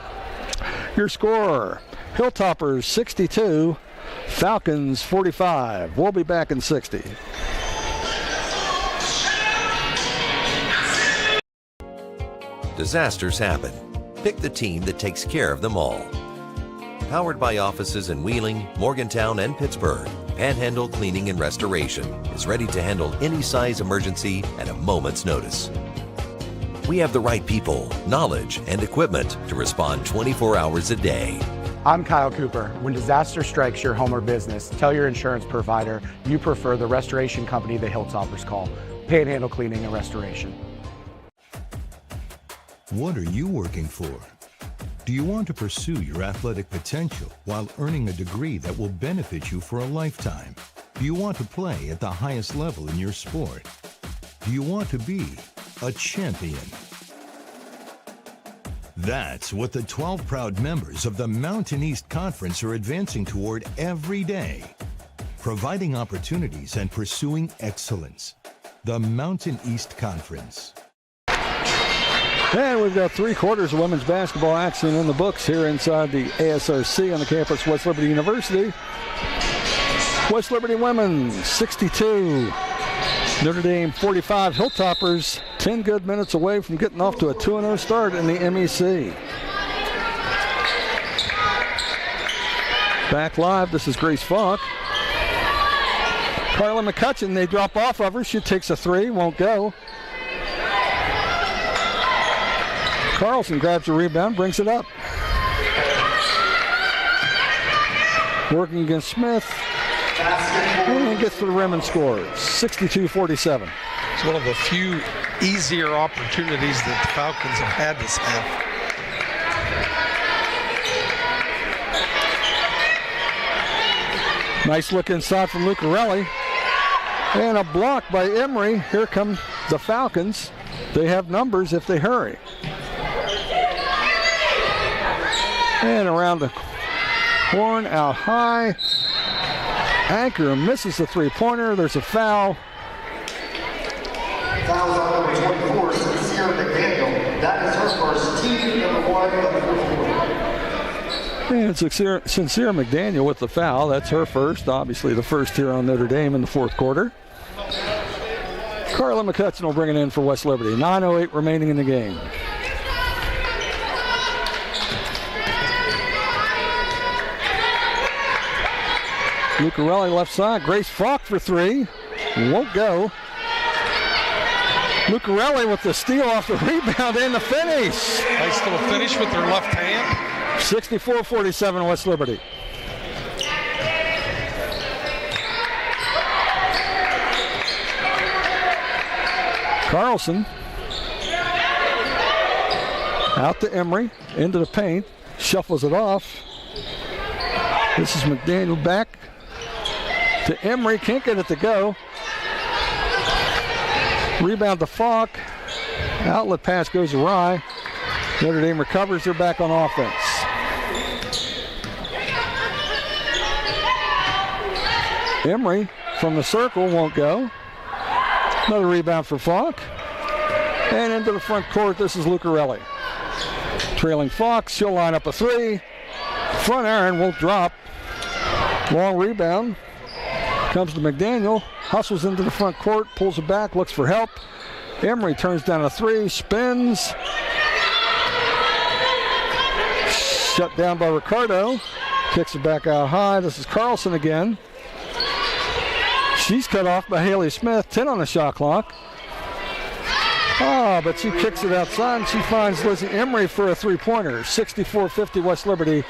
Your score, Hilltoppers 62, Falcons 45. We'll be back in 60. Disasters happen. Pick the team that takes care of them all. Powered by offices in Wheeling, Morgantown, and Pittsburgh, Panhandle Cleaning and Restoration is ready to handle any size emergency at a moment's notice. We have the right people, knowledge, and equipment to respond 24 hours a day. I'm Kyle Cooper. When disaster strikes your home or business, tell your insurance provider you prefer the restoration company the Hilltoppers call, Panhandle Cleaning and Restoration. What are you working for? Do you want to pursue your athletic potential while earning a degree that will benefit you for a lifetime? Do you want to play at the highest level in your sport? Do you want to be a champion? That's what the 12 proud members of the Mountain East Conference are advancing toward every day, providing opportunities and pursuing excellence. The Mountain East Conference. And we've got 3 quarters of women's basketball action in the books here inside the ASRC on the campus of West Liberty University. West Liberty women 62, Notre Dame 45. Hilltoppers 10 good minutes away from getting off to a 2-0 start in the MEC. Back live, this is Grace Falk. Carla McCutcheon, they drop off of her. She takes a 3, won't go. Carlson grabs the rebound, brings it up. Working against Smith. And gets to the rim and scores. 62-47. It's one of the few easier opportunities that the Falcons have had this half. Nice look inside from Lucarelli. And a block by Emery. Here come the Falcons. They have numbers if they hurry. And around the horn, out high. Anchor misses the 3-pointer. There's a foul. Fouls on number 24, Sincere McDaniel. That is her first, team number 1 of the fourth quarter. And Sincere McDaniel with the foul. That's her first. Obviously the first here on Notre Dame in the fourth quarter. Carla McCutcheon will bring it in for West Liberty. 9:08 remaining in the game. Lucarelli left side. Grace Falk for three. Won't go. Lucarelli with the steal off the rebound and the finish. Nice little finish with their left hand. 64-47 West Liberty. Carlson out to Emery, into the paint, shuffles it off. This is McDaniel back to Emery, can't get it to go. Rebound to Falk, outlet pass goes awry. Notre Dame recovers, they're back on offense. Emery from the circle won't go. Another rebound for Falk. And into the front court, this is Lucarelli. Trailing Falk, she'll line up a three. Front iron won't drop. Long rebound. Comes to McDaniel. Hustles into the front court, pulls it back, looks for help. Emery turns down a three, spins. Shut down by Ricardo. Kicks it back out high. This is Carlson again. She's cut off by Haley Smith, 10 on the shot clock. But she kicks it outside and she finds Lizzie Emery for a three-pointer. 64-50 West Liberty.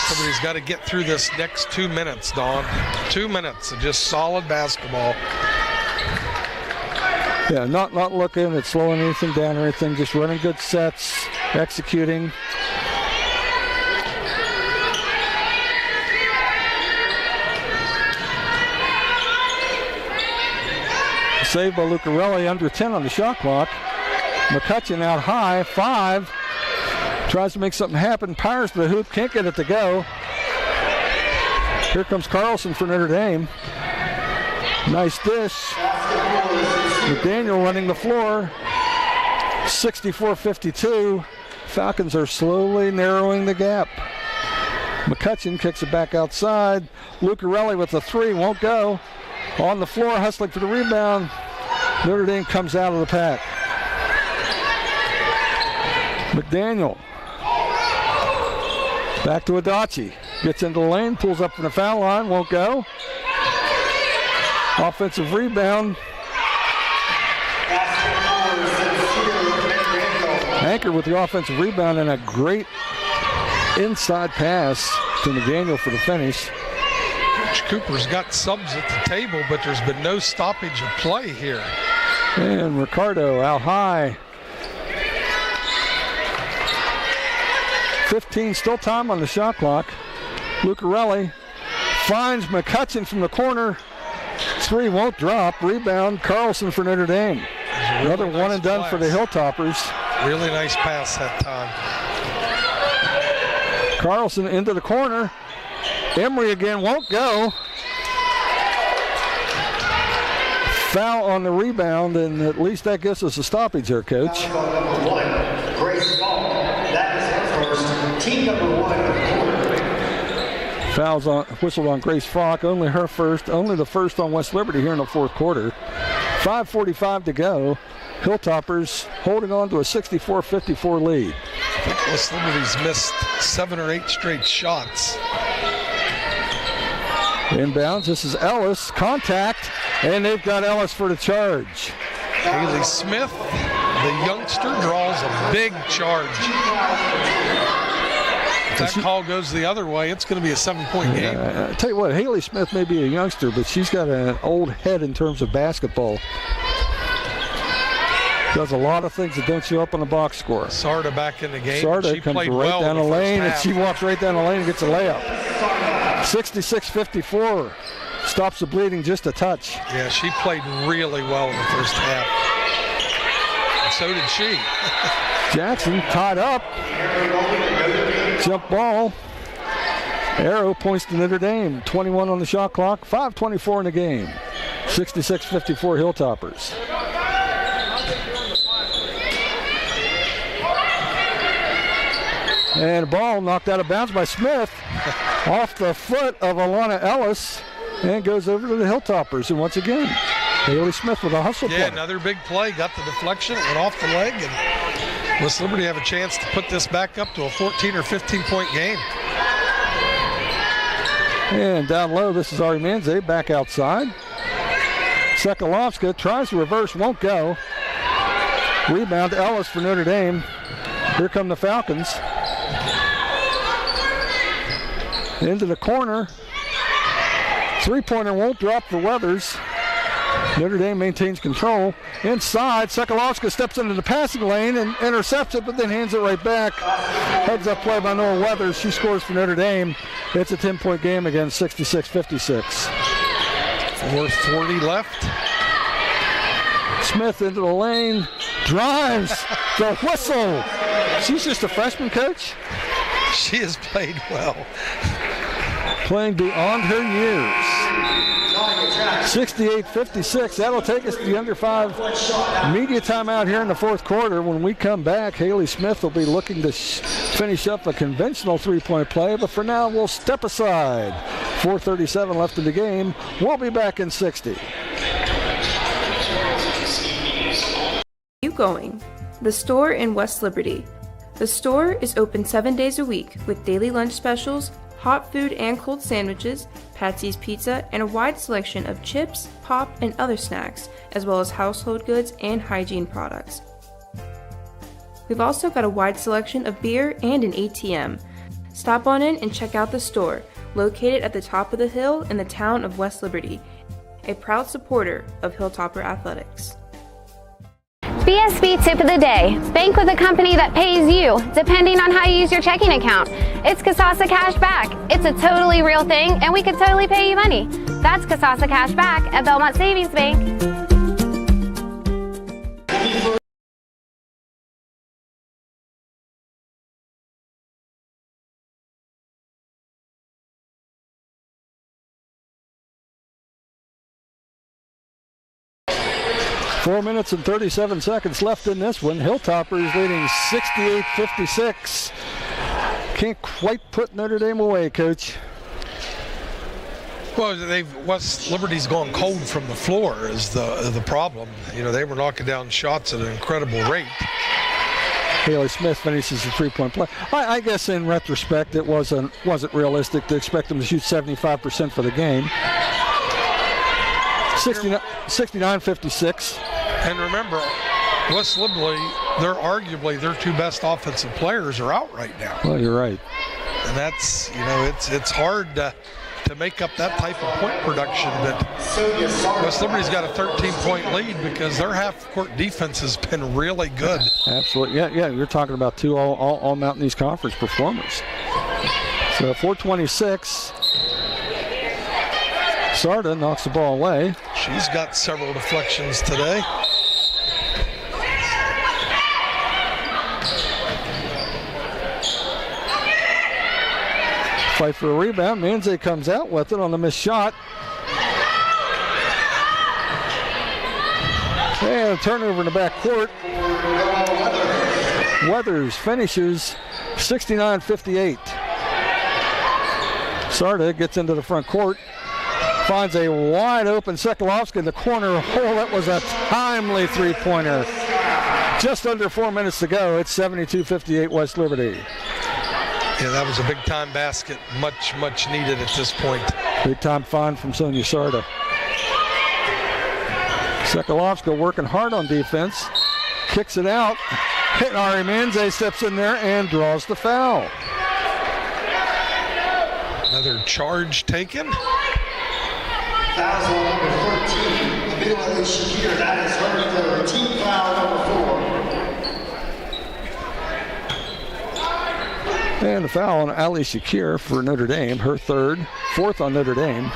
Somebody's got to get through this next 2 minutes, Dawn. 2 minutes of just solid basketball. Yeah, not looking at slowing anything down or anything, just running good sets, executing. Saved by Lucarelli, under 10 on the shot clock. McCutcheon out high, 5. Tries to make something happen, powers to the hoop, can't get it to go. Here comes Carlson for Notre Dame. Nice dish. McDaniel running the floor. 64-52. Falcons are slowly narrowing the gap. McCutcheon kicks it back outside. Lucarelli with the three, won't go. On the floor, hustling for the rebound. Notre Dame comes out of the pack. McDaniel. Back to Adachi. Gets into the lane, pulls up from the foul line, won't go. Offensive rebound. Anchor with the offensive rebound and a great inside pass to McDaniel for the finish. Coach Cooper's got subs at the table, but there's been no stoppage of play here. And Ricardo out high. 15, still time on the shot clock. Lucarelli finds McCutcheon from the corner. Three won't drop. Rebound, Carlson for Notre Dame. Really Another nice one and done pass for the Hilltoppers. Really nice pass that time. Carlson into the corner. Emery again won't go. Foul on the rebound, and at least that gives us a stoppage there, Coach. Number 1, Grace Falk. That is her first. Team number 1. Fouls on, whistled on Grace Falk, only her first, only the first on West Liberty here in the fourth quarter. 5:45 to go. Hilltoppers holding on to a 64-54 lead. I think West Liberty's missed 7 or 8 straight shots. Inbounds, this is Ellis, contact, and they've got Ellis for the charge. Haley Smith, the youngster, draws a big charge. If that call goes the other way, it's going to be a 7-point game. I tell you what, Haley Smith may be a youngster, but she's got an old head in terms of basketball. Does a lot of things that don't show up on the box score. Sarda back in the game. Sarda she comes played right well down the lane, and half. she walks right down the lane and gets a layup. 66-54. Stops the bleeding just a touch. Yeah, she played really well in the first half. And so did she. Jackson tied up. Jump ball. Arrow points to Notre Dame. 21 on the shot clock. 5:24 in the game. 66-54 Hilltoppers. And a ball knocked out of bounds by Smith off the foot of Alana Ellis and goes over to the Hilltoppers. And once again, Haley Smith with a hustle play. Yeah, another big play. Got the deflection. It went off the leg. And West Liberty have a chance to put this back up to a 14 or 15-point game. And down low, this is Ari Manze back outside. Sekalovska tries to reverse, won't go. Rebound, Ellis for Notre Dame. Here come the Falcons. Into the corner. Three-pointer won't drop for Weathers. Notre Dame maintains control. Inside, Sekalovska steps into the passing lane and intercepts it, but then hands it right back. Heads up play by Noah Weathers. She scores for Notre Dame. It's a 10-point game again, 66-56. 4:40 left. Smith into the lane. Drives. The whistle. She's just a freshman, coach? She has played well. Playing beyond her years. 68-56. That'll take us to the under 5 media timeout here in the fourth quarter. When we come back, Haley Smith will be looking to finish up a conventional three-point play, but for now we'll step aside. 4:37 left in the game. We'll be back in 60. You going? The store in West Liberty. The store is open 7 days a week with daily lunch specials, hot food and cold sandwiches, Patsy's Pizza, and a wide selection of chips, pop, and other snacks, as well as household goods and hygiene products. We've also got a wide selection of beer and an ATM. Stop on in and check out the store, located at the top of the hill in the town of West Liberty, a proud supporter of Hilltopper Athletics. BSB tip of the day. Bank with a company that pays you, depending on how you use your checking account. It's Kasasa Cash Back. It's a totally real thing, and we could totally pay you money. That's Kasasa Cash Back at Belmont Savings Bank. 4 minutes and 37 seconds left in this one. Hilltoppers leading 68-56. Can't quite put Notre Dame away, Coach. Well, West Liberty's gone cold from the floor is the problem. You know, they were knocking down shots at an incredible rate. Haley Smith finishes the three-point play. I guess in retrospect, it wasn't realistic to expect them to shoot 75% for the game. 69-56. And remember, West Liberty, they're arguably their two best offensive players are out right now. Well, you're right. And that's, you know, it's hard to make up that type of point production. But West Liberty's got a 13-point lead because their half-court defense has been really good. Absolutely. Yeah, you're talking about two all Mountain East Conference performers. So 4:26. Sarda knocks the ball away. She's got several deflections today. Fight for a rebound. Manze comes out with it on the missed shot. And a turnover in the back court. Weathers finishes 69-58. Sarda gets into the front court. Finds a wide open Sekalovska in the corner. Oh, that was a timely three-pointer. Just under 4 minutes to go. It's 72-58 West Liberty. Yeah, that was a big-time basket. Much needed at this point. Big-time find from Sonia Sarda. Sekalovska working hard on defense. Kicks it out. Ari Manze steps in there and draws the foul. Another charge taken. Foul on number 13. Abigail Shakir, that is her third. Team foul number 4. And a foul on Ali Shakir for Notre Dame, her third, fourth on Notre Dame.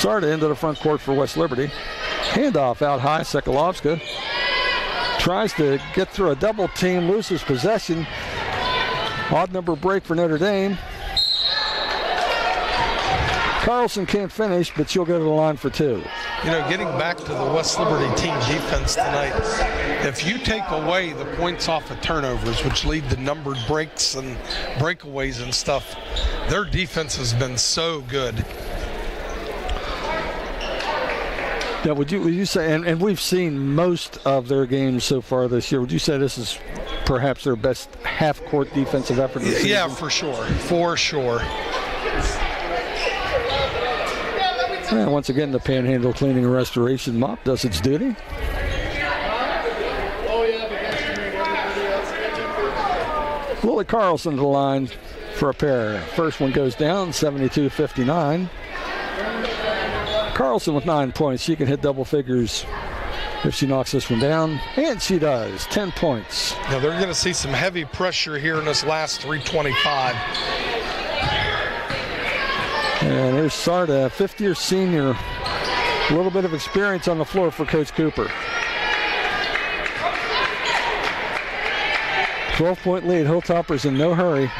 Sarda into the front court for West Liberty. Handoff out high, Sekalovska tries to get through a double team, loses possession. Odd number break for Notre Dame. Carlson can't finish, but she'll go to the line for two. You know, getting back to the West Liberty team defense tonight, if you take away the points off of turnovers, which lead to numbered breaks and breakaways and stuff, their defense has been so good. Now, would you say, and we've seen most of their games so far this year, would you say this is perhaps their best half-court defensive effort this season? Yeah, for sure. For sure. And once again, the Panhandle Cleaning and Restoration mop does its duty. Lily Carlson to the line for a pair. First one goes down, 72-59. Carlson with 9 points. She can hit double figures if she knocks this one down, and she does. 10 points. Now they're going to see some heavy pressure here in this last 3:25. And here's Sarda, 50-year senior. A little bit of experience on the floor for Coach Cooper. 12-point lead. Hilltoppers in no hurry.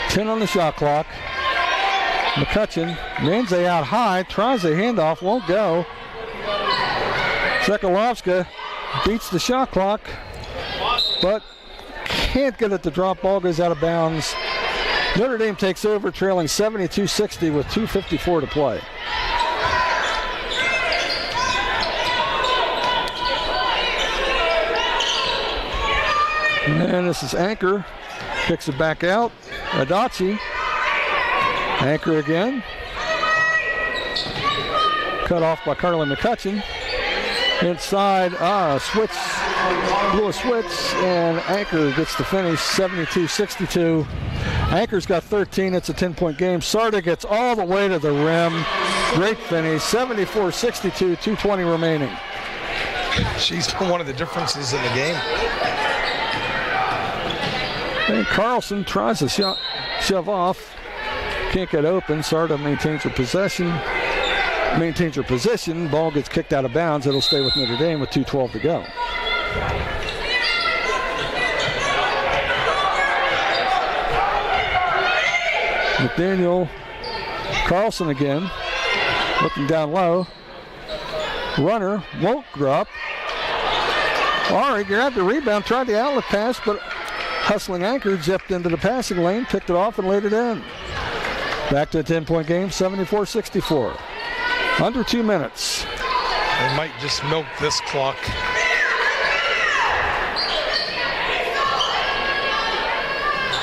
10 on the shot clock. McCutcheon, Manze out high, tries a handoff, won't go. Sekalovska beats the shot clock, but can't get it to drop. Ball goes out of bounds. Notre Dame takes over, trailing 72-60 with 2:54 to play. And this is Anchor. Kicks it back out. Adachi. Anchor again. Cut off by Carly McCutcheon. Inside, switch. Blew a switch, and Anchor gets the finish, 72-62. Anchor's got 13. It's a 10-point game. Sarda gets all the way to the rim. Great finish, 74-62, 2:20 remaining. She's one of the differences in the game. And Carlson tries to shove off. Can't get open. Sarda maintains her possession. Maintains her position. Ball gets kicked out of bounds. It'll stay with Notre Dame with 2:12 to go. McDaniel. Carlson again. Looking down low. Runner won't drop. Ari grabbed the rebound, tried the outlet pass, but hustling Anchor zipped into the passing lane, picked it off, and laid it in. Back to a 10-point game, 74-64. Under 2 minutes. They might just milk this clock.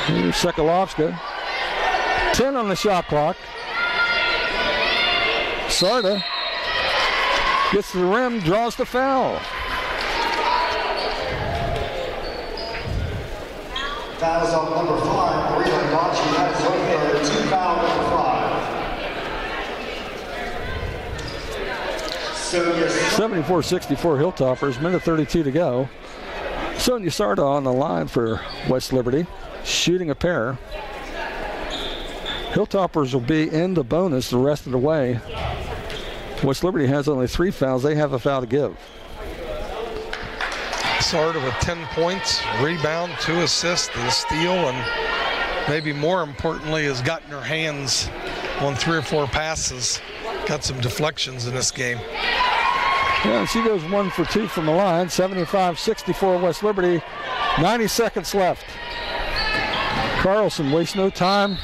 Here's Sekalovska. 10 on the shot clock. Sarda gets to the rim, draws the foul. Foul is on number 5, Maria Adachi. That is her third. 2 foul, number 5. 74-64 Hilltoppers, minute 32 to go. Sonia Sarda on the line for West Liberty, shooting a pair. Hilltoppers will be in the bonus the rest of the way. West Liberty has only 3 fouls. They have a foul to give. Sarda with 10 points, rebound, 2 assists, and a steal, and maybe more importantly has gotten her hands on 3 or 4 passes. Got some deflections in this game. Yeah, she goes 1 for 2 from the line. 75-64 West Liberty. 90 seconds left. Carlson wastes no time.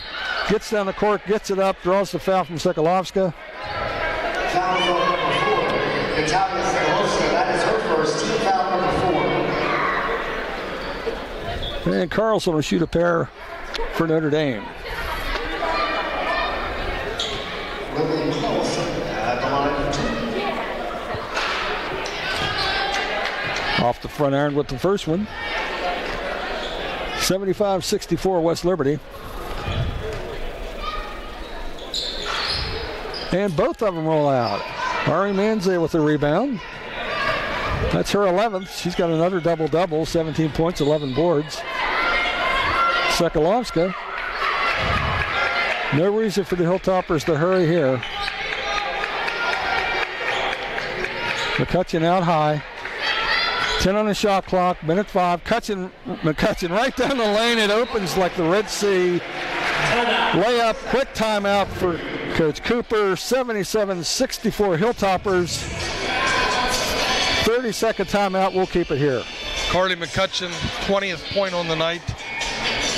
Gets down the court, gets it up, draws the foul from Sekalovska. Foul is on number 4, Natalia Sekalovska. That is her first. Team foul number 4. And Carlson will shoot a pair for Notre Dame. Lily Carlson at the line for 2. Off the front iron with the first one. 75-64 West Liberty. And both of them roll out. Ari Manze with the rebound. That's her 11th. She's got another double-double, 17 points, 11 boards. Sekalovska. No reason for the Hilltoppers to hurry here. McCutcheon out high. 10 on the shot clock, minute 5. McCutcheon right down the lane. It opens like the Red Sea. Layup, quick timeout for Coach Cooper. 77-64 Hilltoppers. 30-second timeout. We'll keep it here. Carly McCutcheon, 20th point on the night.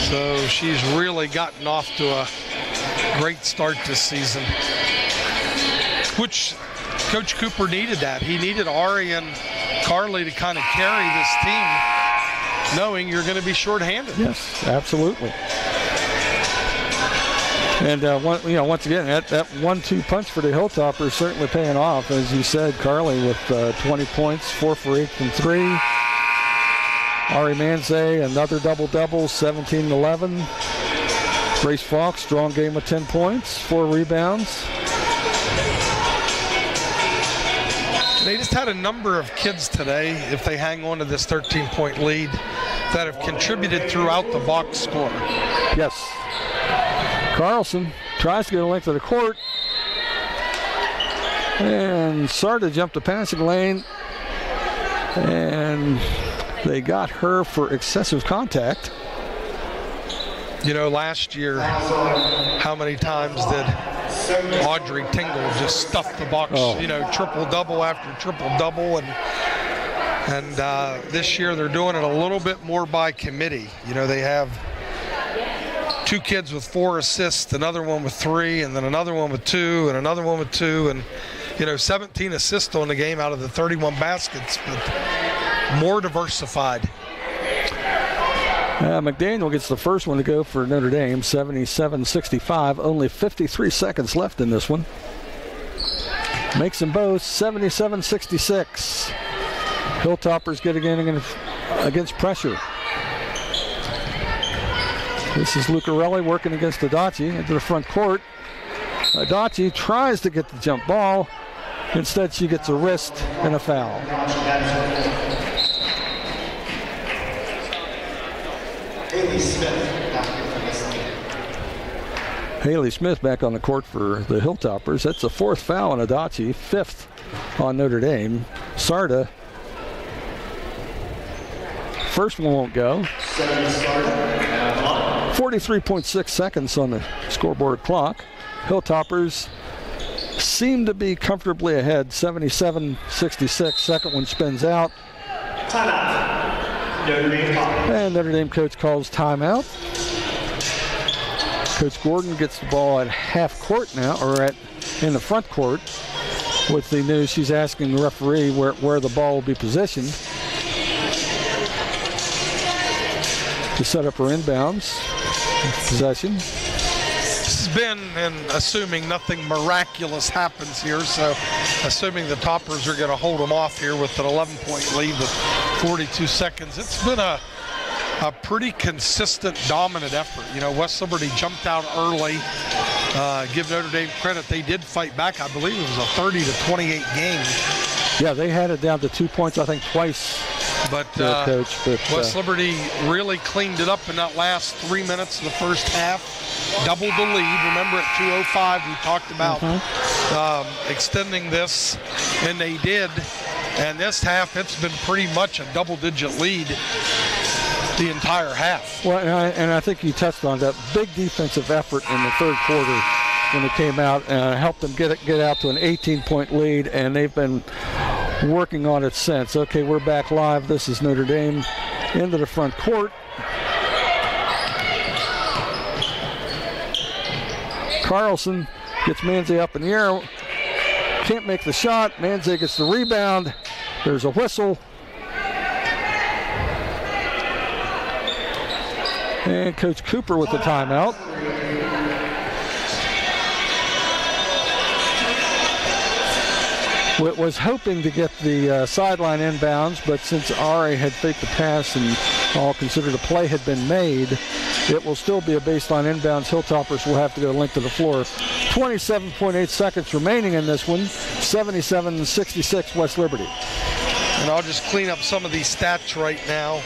So she's really gotten off to a great start this season, which Coach Cooper needed that. He needed Ari and Carly to kind of carry this team, knowing you're going to be shorthanded. Yes, absolutely. And once again, that 1-2 punch for the Hilltoppers certainly paying off. As you said, Carly with 20 points, 4 for 8 from 3. Ari Manze, another double-double, 17-11. Grace Falk, strong game with 10 points, 4 rebounds. They just had a number of kids today, if they hang on to this 13-point lead, that have contributed throughout the box score. Yes. Carlson tries to get a length of the court. And Sarda jumped the passing lane. And they got her for excessive contact. You know, last year, how many times did Audrey Tingle just stuff the box, triple-double after triple-double. And this year they're doing it a little bit more by committee. You know, they have 2 kids with 4 assists, another one with 3, and then another one with 2, and another one with 2. And, 17 assists on the game out of the 31 baskets, but more diversified. McDaniel gets the first one to go for Notre Dame, 77-65. Only 53 seconds left in this one. Makes them both 77-66. Hilltoppers getting in against pressure. This is Lucarelli working against Adachi into the front court. Adachi tries to get the jump ball. Instead, she gets a wrist and a foul. Haley Smith back on the court for the Hilltoppers. That's the 4th foul on Adachi, 5th on Notre Dame. Sarda, first one won't go. 43.6 seconds on the scoreboard clock. Hilltoppers seem to be comfortably ahead, 77-66. Second one spins out. And Notre Dame coach calls timeout. Coach Gordon gets the ball at half court now, or in the front court, with the news she's asking the referee where the ball will be positioned to set up her inbounds possession. This has been, and assuming nothing miraculous happens here, so assuming the Toppers are going to hold them off here with an 11-point lead with 42 seconds, it's been a pretty consistent, dominant effort. You know, West Liberty jumped out early. Give Notre Dame credit, they did fight back. I believe it was a 30-28 game. Yeah, they had it down to 2 points, I think, twice. But West Liberty really cleaned it up in that last 3 minutes of the first half. Doubled the lead. Remember at 2:05 we talked about extending this, and they did. And this half, it's been pretty much a double-digit lead the entire half. Well, and I think you touched on that big defensive effort in the third quarter when it came out, helped them get out to an 18-point lead, and they've been working on it since. Okay, we're back live. This is Notre Dame into the front court. Carlson gets Manze up in the air. Can't make the shot. Manze gets the rebound. There's a whistle. And Coach Cooper with the timeout. Was hoping to get the sideline inbounds, but since Ari had faked the pass and all considered a play had been made, it will still be a baseline inbounds. Hilltoppers will have to go length of the floor. 27.8 seconds remaining in this one. 77-66 West Liberty. And I'll just clean up some of these stats right now.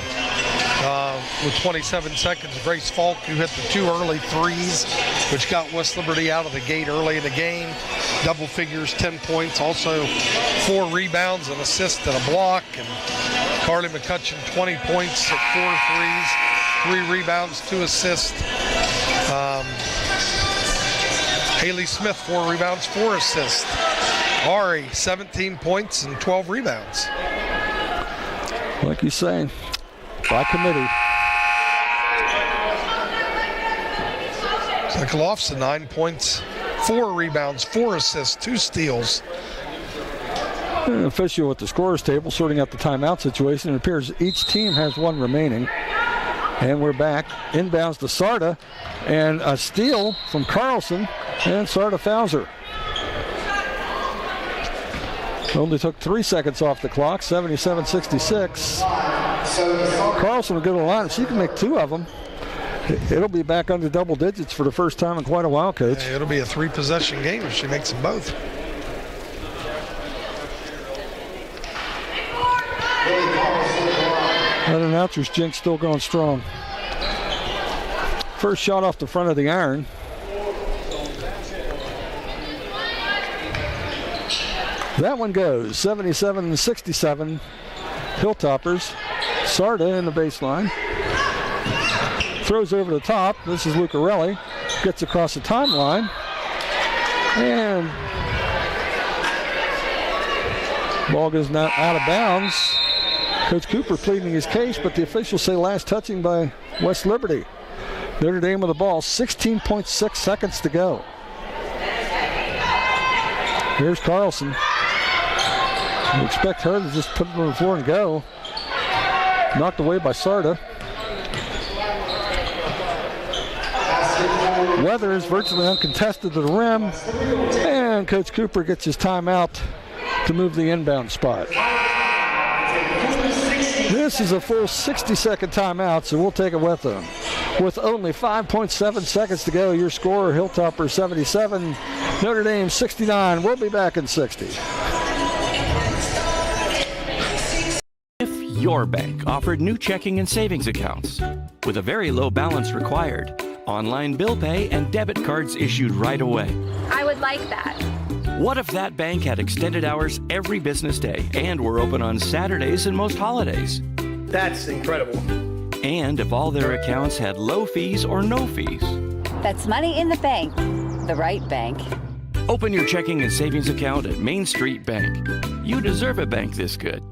With 27 seconds, Grace Falk, who hit the 2 early threes, which got West Liberty out of the gate early in the game. Double figures, 10 points, also 4 rebounds, an assist and a block. And Carly McCutcheon, 20 points at 4 threes, 3 rebounds, 2 assists. Haley Smith, 4 rebounds, 4 assists. Ari, 17 points and 12 rebounds. Like you say, by committee. Sokolowski, 9 points, 4 rebounds, 4 assists, 2 steals. An official at the scorer's table sorting out the timeout situation. It appears each team has 1 remaining. And we're back. Inbounds to Sarda. And a steal from Carlson. And Sarda fouls her. Only took 3 seconds off the clock. 77-66. Carlson will go to the line. If she can make 2 of them, it'll be back under double digits for the first time in quite a while, Coach. Yeah, it'll be a 3-possession game if she makes them both. That announcer's jinx still going strong. First shot off the front of the iron. That one goes 77-67. Hilltoppers. Sarda in the baseline. Throws over the top. This is Lucarelli. Gets across the timeline. And ball goes now out of bounds. Coach Cooper pleading his case, but the officials say last touching by West Liberty. Notre Dame with the ball, 16.6 seconds to go. Here's Carlson. We expect her to just put it on the floor and go. Knocked away by Sarda. Weathers virtually uncontested to the rim, and Coach Cooper gets his timeout to move the inbound spot. This is a full 60-second timeout, so we'll take it with them. With only 5.7 seconds to go, your score, Hilltopper 77, Notre Dame 69. We'll be back in 60. If your bank offered new checking and savings accounts with a very low balance required, online bill pay, and debit cards issued right away. I would like that. What if that bank had extended hours every business day and were open on Saturdays and most holidays? That's incredible. And if all their accounts had low fees or no fees? That's money in the bank. The right bank. Open your checking and savings account at Main Street Bank. You deserve a bank this good.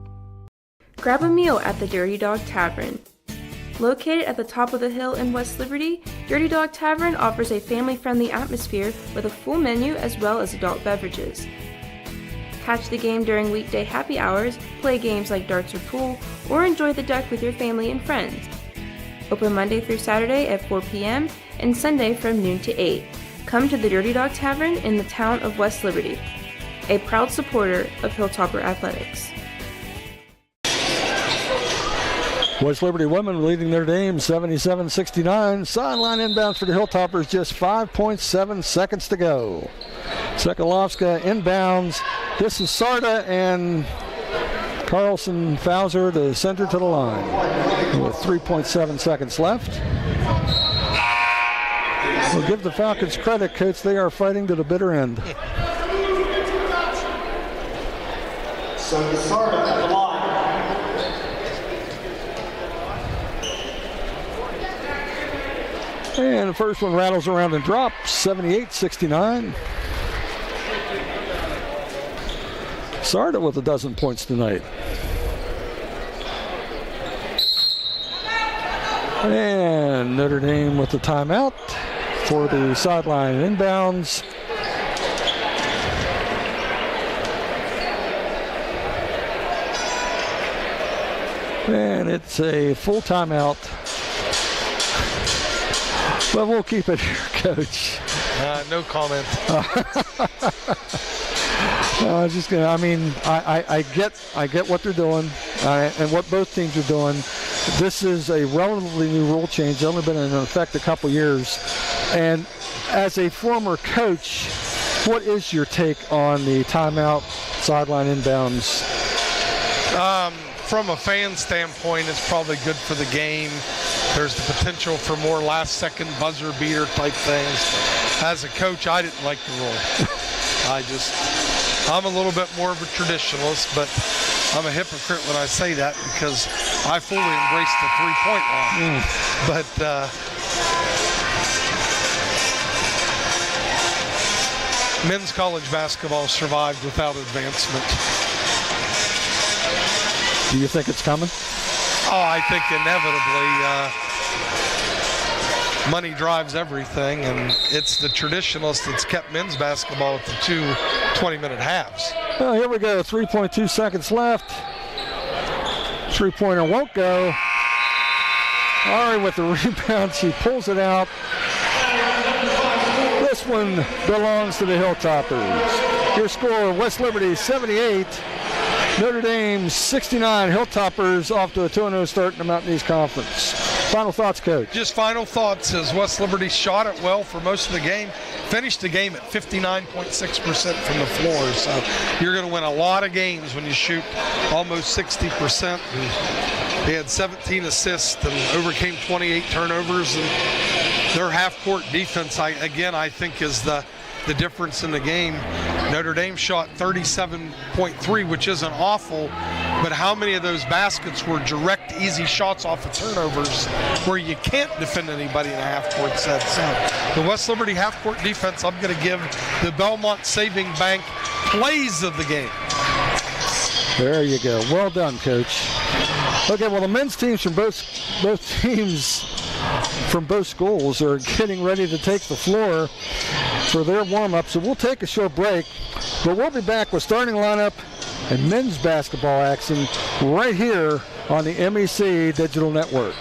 Grab a meal at the Dirty Dog Tavern. Located at the top of the hill in West Liberty, Dirty Dog Tavern offers a family-friendly atmosphere with a full menu as well as adult beverages. Catch the game during weekday happy hours, play games like darts or pool, or enjoy the deck with your family and friends. Open Monday through Saturday at 4 p.m. and Sunday from noon to 8. Come to the Dirty Dog Tavern in the town of West Liberty, a proud supporter of Hilltopper Athletics. West Liberty women leading their Dame 77-69. Sideline inbounds for the Hilltoppers, just 5.7 seconds to go. Sokolowski inbounds. This is Sarda, and Carlson fouls her to send her to the line with 3.7 seconds left. We'll give the Falcons credit, Coach. They are fighting to the bitter end. So Sarda at the line. And the first one rattles around and drops, 78-69. Sarda with a dozen points tonight. And Notre Dame with the timeout for the sideline inbounds. And it's a full timeout. But we'll keep it here, Coach. No comment. I get what they're doing and what both teams are doing. This is a relatively new rule change. It's only been in effect a couple years. And as a former coach, what is your take on the timeout, sideline inbounds? From a fan standpoint, it's probably good for the game. There's the potential for more last-second buzzer beater type things. As a coach, I didn't like the rule. I'm a little bit more of a traditionalist, but I'm a hypocrite when I say that because I fully embrace the three-point line. But men's college basketball survived without advancement. Do you think it's coming? Oh, I think inevitably. money drives everything, and it's the traditionalists that's kept men's basketball at the two 20-minute halves. Well, here we go. 3.2 seconds left. Three-pointer won't go. Ari with the rebound. She pulls it out. This one belongs to the Hilltoppers. Your score, West Liberty 78, Notre Dame 69. Hilltoppers off to a 2-0 start in the Mountain East Conference. Final thoughts, Coach? Just final thoughts as West Liberty shot it well for most of the game. Finished the game at 59.6% from the floor. So you're going to win a lot of games when you shoot almost 60%. And they had 17 assists and overcame 28 turnovers. And their half-court defense, I think, is the difference in the game. Notre Dame shot 37.3, which isn't awful, but how many of those baskets were direct, easy shots off of turnovers where you can't defend anybody in a half-court set? So the West Liberty half-court defense, I'm going to give the Belmont Saving Bank plays of the game. There you go. Well done, Coach. Okay, well, the men's teams from both teams from both schools are getting ready to take the floor for their warm-up, so we'll take a short break, but we'll be back with starting lineup and men's basketball action right here on the MEC Digital Network.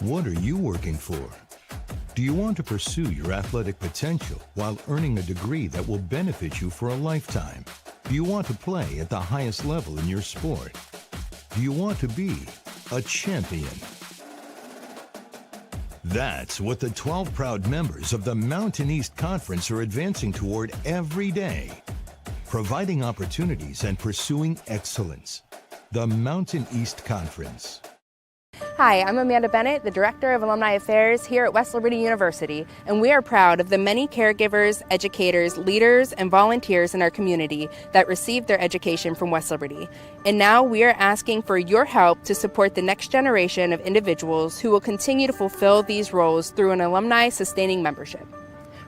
What are you working for? Do you want to pursue your athletic potential while earning a degree that will benefit you for a lifetime? Do you want to play at the highest level in your sport? Do you want to be a champion? That's what the 12 proud members of the Mountain East Conference are advancing toward every day, providing opportunities and pursuing excellence. The Mountain East Conference. Hi, I'm Amanda Bennett, the Director of Alumni Affairs here at West Liberty University, and we are proud of the many caregivers, educators, leaders, and volunteers in our community that received their education from West Liberty. And now we are asking for your help to support the next generation of individuals who will continue to fulfill these roles through an alumni sustaining membership.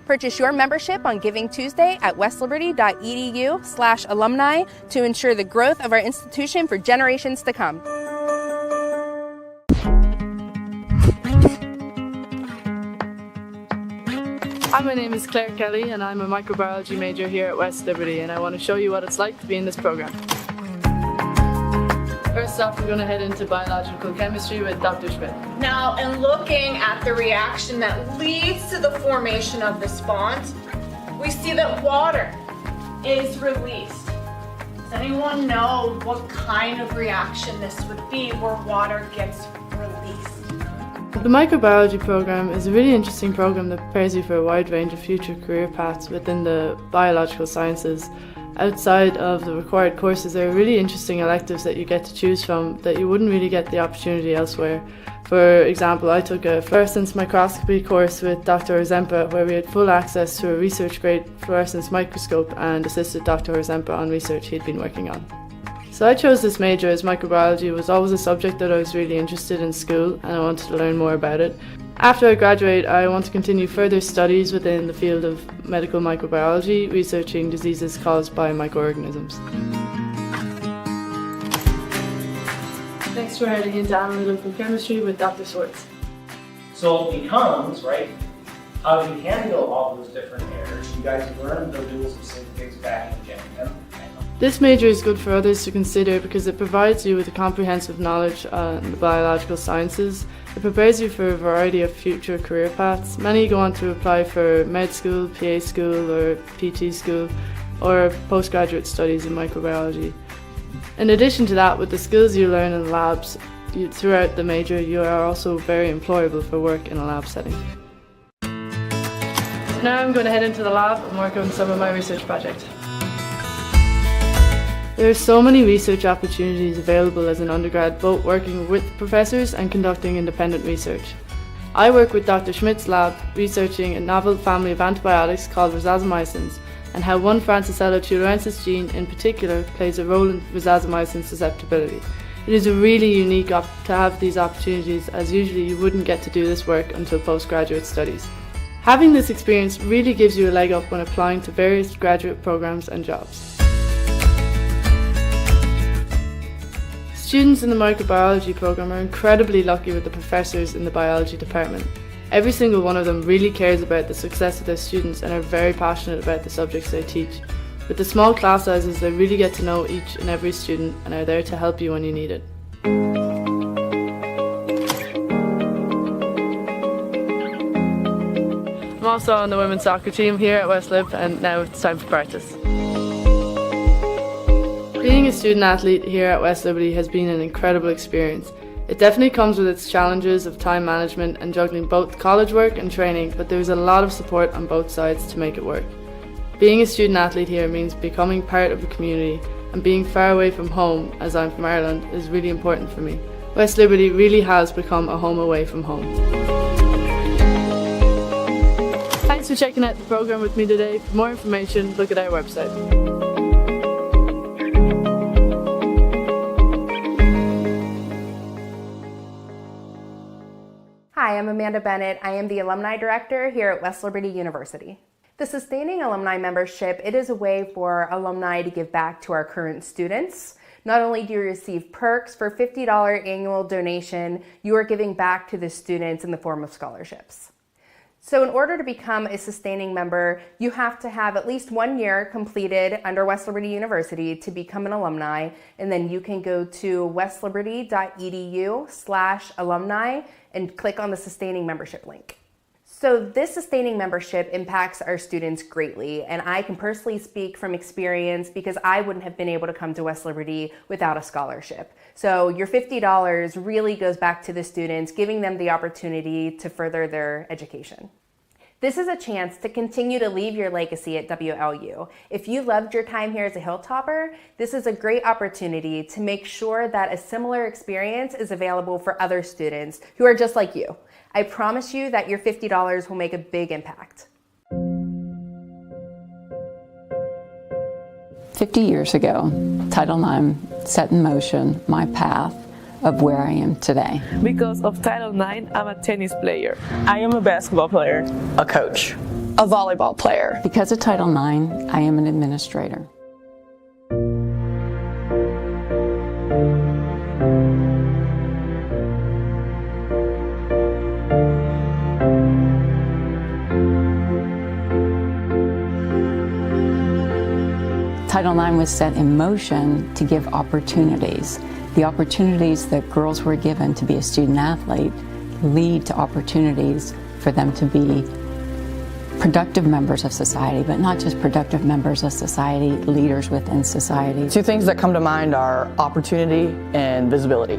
Purchase your membership on Giving Tuesday at westliberty.edu/alumni to ensure the growth of our institution for generations to come. Hi, my name is Claire Kelly and I'm a microbiology major here at West Liberty, and I want to show you what it's like to be in this program. First off, we're going to head into biological chemistry with Dr. Schmidt. Now, in looking at the reaction that leads to the formation of this bond, we see that water is released. Does anyone know what kind of reaction this would be where water gets released? The microbiology program is a really interesting program that prepares you for a wide range of future career paths within the biological sciences. Outside of the required courses, there are really interesting electives that you get to choose from that you wouldn't really get the opportunity elsewhere. For example, I took a fluorescence microscopy course with Dr. Orzempa, where we had full access to a research-grade fluorescence microscope and assisted Dr. Orzempa on research he'd been working on. So I chose this major as microbiology was always a subject that I was really interested in school, and I wanted to learn more about it. After I graduate, I want to continue further studies within the field of medical microbiology, researching diseases caused by microorganisms. Next, we're heading into analytical chemistry with Dr. Swartz. So it becomes, right, how do you handle all those different errors? You guys learn to do specific things back and getting them. This major is good for others to consider because it provides you with a comprehensive knowledge on the biological sciences. It prepares you for a variety of future career paths. Many go on to apply for med school, PA school or PT school, or postgraduate studies in microbiology. In addition to that, with the skills you learn in the labs throughout the major, you are also very employable for work in a lab setting. Now I'm going to head into the lab and work on some of my research projects. There are so many research opportunities available as an undergrad, both working with professors and conducting independent research. I work with Dr. Schmidt's lab, researching a novel family of antibiotics called rhizazomycins, and how one Francisella tularensis gene in particular plays a role in rhizazomycin susceptibility. It is really unique to have these opportunities, as usually you wouldn't get to do this work until postgraduate studies. Having this experience really gives you a leg up when applying to various graduate programs and jobs. Students in the microbiology program are incredibly lucky with the professors in the biology department. Every single one of them really cares about the success of their students and are very passionate about the subjects they teach. With the small class sizes, they really get to know each and every student and are there to help you when you need it. I'm also on the women's soccer team here at West Lib, and now it's time for practice. Being a student athlete here at West Liberty has been an incredible experience. It definitely comes with its challenges of time management and juggling both college work and training, but there's a lot of support on both sides to make it work. Being a student athlete here means becoming part of the community, and being far away from home, as I'm from Ireland, is really important for me. West Liberty really has become a home away from home. Thanks for checking out the program with me today. For more information, look at our website. Hi, I'm Amanda Bennett. I am the Alumni Director here at West Liberty University. The Sustaining Alumni Membership, it is a way for alumni to give back to our current students. Not only do you receive perks for $50 annual donation, you are giving back to the students in the form of scholarships. So in order to become a sustaining member, you have to have at least 1 year completed under West Liberty University to become an alumni, and then you can go to westliberty.edu/alumni and click on the sustaining membership link. So this sustaining membership impacts our students greatly, and I can personally speak from experience because I wouldn't have been able to come to West Liberty without a scholarship. So your $50 really goes back to the students, giving them the opportunity to further their education. This is a chance to continue to leave your legacy at WLU. If you loved your time here as a Hilltopper, this is a great opportunity to make sure that a similar experience is available for other students who are just like you. I promise you that your $50 will make a big impact. 50 years ago, Title IX set in motion my path of where I am today. Because of Title IX, I'm a tennis player. I am a basketball player. A coach. A volleyball player. Because of Title IX, I am an administrator. Title IX was set in motion to give opportunities. The opportunities that girls were given to be a student athlete lead to opportunities for them to be productive members of society, but not just productive members of society, leaders within society. Two things that come to mind are opportunity and visibility.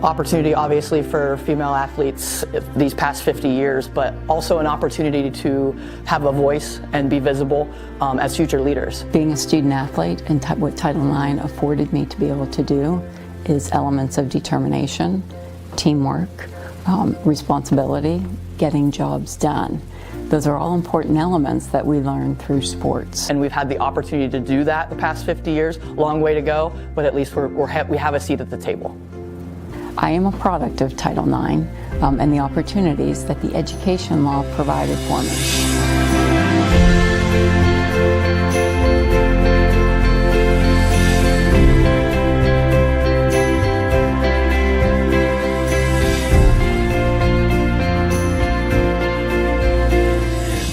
Opportunity obviously for female athletes these past 50 years, but also an opportunity to have a voice and be visible as future leaders. Being a student athlete and what Title IX afforded me to be able to do is elements of determination, teamwork, responsibility, getting jobs done. Those are all important elements that we learn through sports. And we've had the opportunity to do that the past 50 years, long way to go, but at least we have a seat at the table. I am a product of Title IX and the opportunities that the education law provided for me.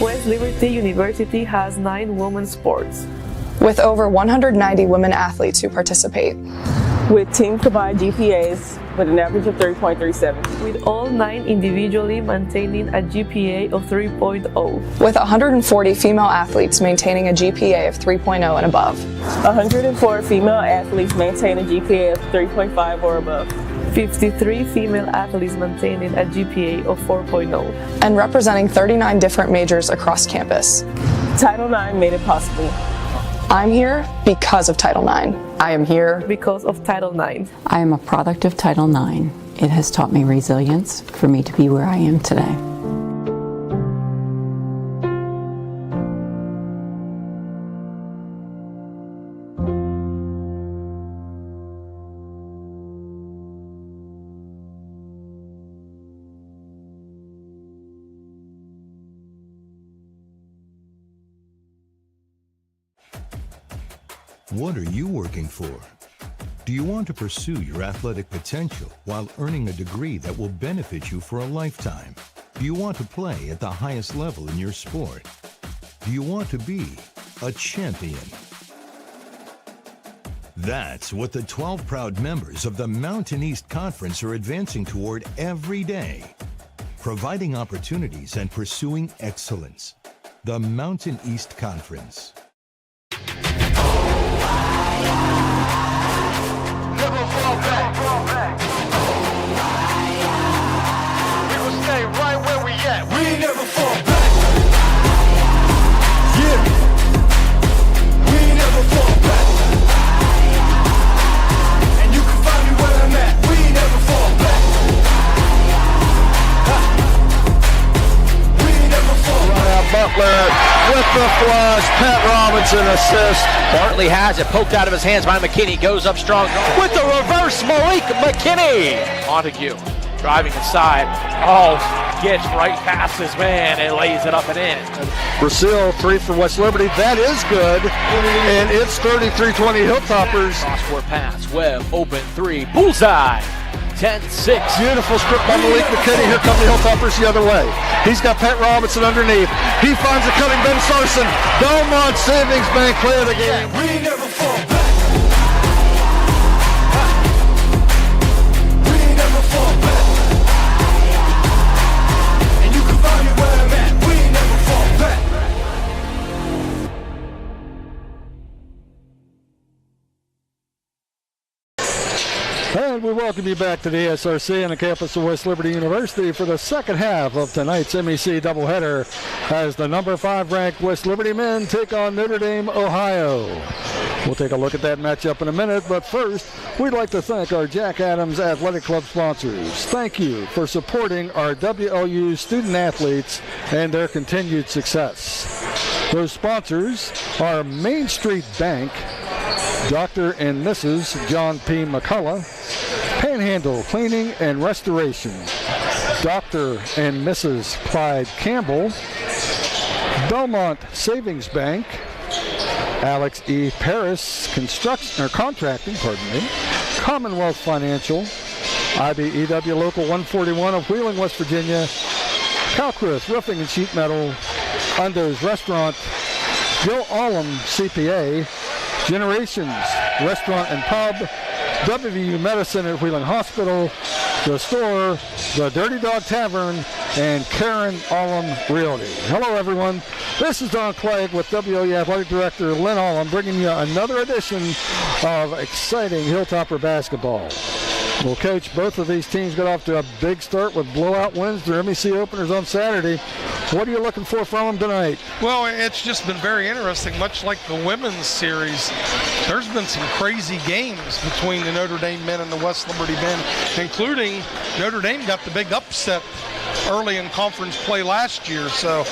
West Liberty University has 9 women's sports. With over 190 women athletes who participate. With team combined GPAs with an average of 3.37. With all 9 individually maintaining a GPA of 3.0. With 140 female athletes maintaining a GPA of 3.0 and above. 104 female athletes maintain a GPA of 3.5 or above. 53 female athletes maintaining a GPA of 4.0. And representing 39 different majors across campus. Title IX made it possible. I'm here because of Title IX. I am here because of Title IX. I am a product of Title IX. It has taught me resilience for me to be where I am today. What are you working for? Do you want to pursue your athletic potential while earning a degree that will benefit you for a lifetime? Do you want to play at the highest level in your sport? Do you want to be a champion? That's what the 12 proud members of the Mountain East Conference are advancing toward every day, providing opportunities and pursuing excellence. The Mountain East Conference. Never fall back. We will stay right where we at. We ain't never fall back. Yeah. We ain't never fall back. And you can find me where I'm at. We ain't never fall back. We ain't never fall back. Butler with the flush. Pat Robinson assist. Bartley has it poked out of his hands by McKinney. Goes up strong with the reverse. Malik McKinney. Montague driving inside. Oh, gets right past his man and lays it up and in. Brazil 3 for West Liberty. That is good. And it's 33-20 Hilltoppers. Cross-court pass. Webb open 3. Bullseye. 10-6. Beautiful strip by Malik McKinney. Here come the Hilltoppers the other way. He's got Pat Robinson underneath. He finds a cutting Ben Sarson. Belmont Savings Bank player of the game. We never fall back. We never fall back. And you can find me where I'm at. We never fall back. And we welcome you back to the ASRC on the campus of West Liberty University for the second half of tonight's MEC doubleheader as the number 5 ranked West Liberty men take on Notre Dame, Ohio. We'll take a look at that matchup in a minute, but first, we'd like to thank our Jack Adams Athletic Club sponsors. Thank you for supporting our WLU student athletes and their continued success. Those sponsors are Main Street Bank, Dr. and Mrs. John P. McCullough, Panhandle Cleaning and Restoration, Dr. and Mrs. Clyde Campbell, Belmont Savings Bank, Alex E. Paris Contracting, Commonwealth Financial, IBEW Local 141 of Wheeling, West Virginia, Calcris Roofing and Sheet Metal, Undo's Restaurant, Gil Allum CPA, Generations Restaurant and Pub, WVU Medicine at Wheeling Hospital, The Store, The Dirty Dog Tavern, and Karen Allum Realty. Hello, everyone. This is Don Clegg with WLU Athletic Director Lynn Allum, bringing you another edition of exciting Hilltopper basketball. Well, Coach, both of these teams got off to a big start with blowout wins. Their MEC openers on Saturday. What are you looking for from them tonight? Well, it's just been very interesting. Much like the women's series, there's been some crazy games between the Notre Dame men and the West Liberty men, including Notre Dame got the big upset early in conference play last year. So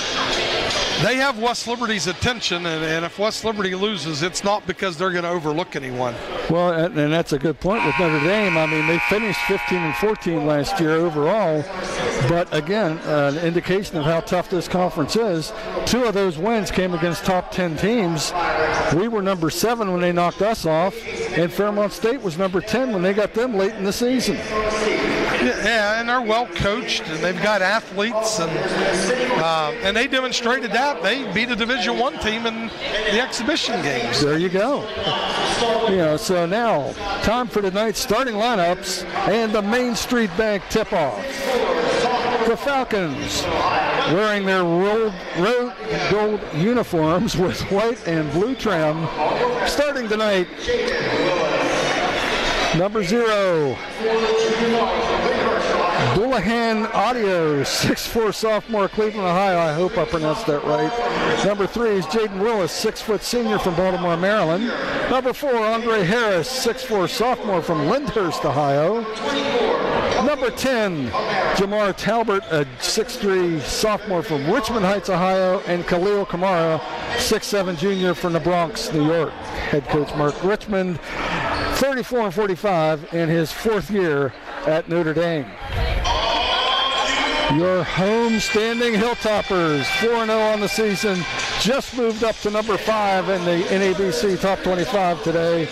they have West Liberty's attention, and if West Liberty loses, it's not because they're going to overlook anyone. Well, and that's a good point with Notre Dame. I mean, they finished 15-14 last year overall, but again, an indication of how tough this conference is. 2 of those wins came against top 10 teams. We were number 7 when they knocked us off, and Fairmont State was number 10 when they got them late in the season. Yeah, and they're well coached, and they've got athletes, and they demonstrated that. They beat a Division I team in the exhibition games. There you go. So now, time for tonight's starting lineups and the Main Street Bank tip-off. The Falcons, wearing their road gold uniforms with white and blue trim, starting tonight, number 0, Boulahan Audio, 6'4" sophomore, Cleveland, Ohio. I hope I pronounced that right. Number 3 is Jaden Willis, 6' senior from Baltimore, Maryland. Number 4, Andre Harris, 6'4" sophomore from Lyndhurst, Ohio. Number 10, Jamar Talbert, a 6'3" sophomore from Richmond Heights, Ohio. And Khalil Kamara, 6'7" junior from the Bronx, New York. Head coach Mark Richmond, 34-45 in his 4th year at Notre Dame. Your home-standing Hilltoppers, 4-0 on the season, just moved up to number 5 in the NABC Top 25 today.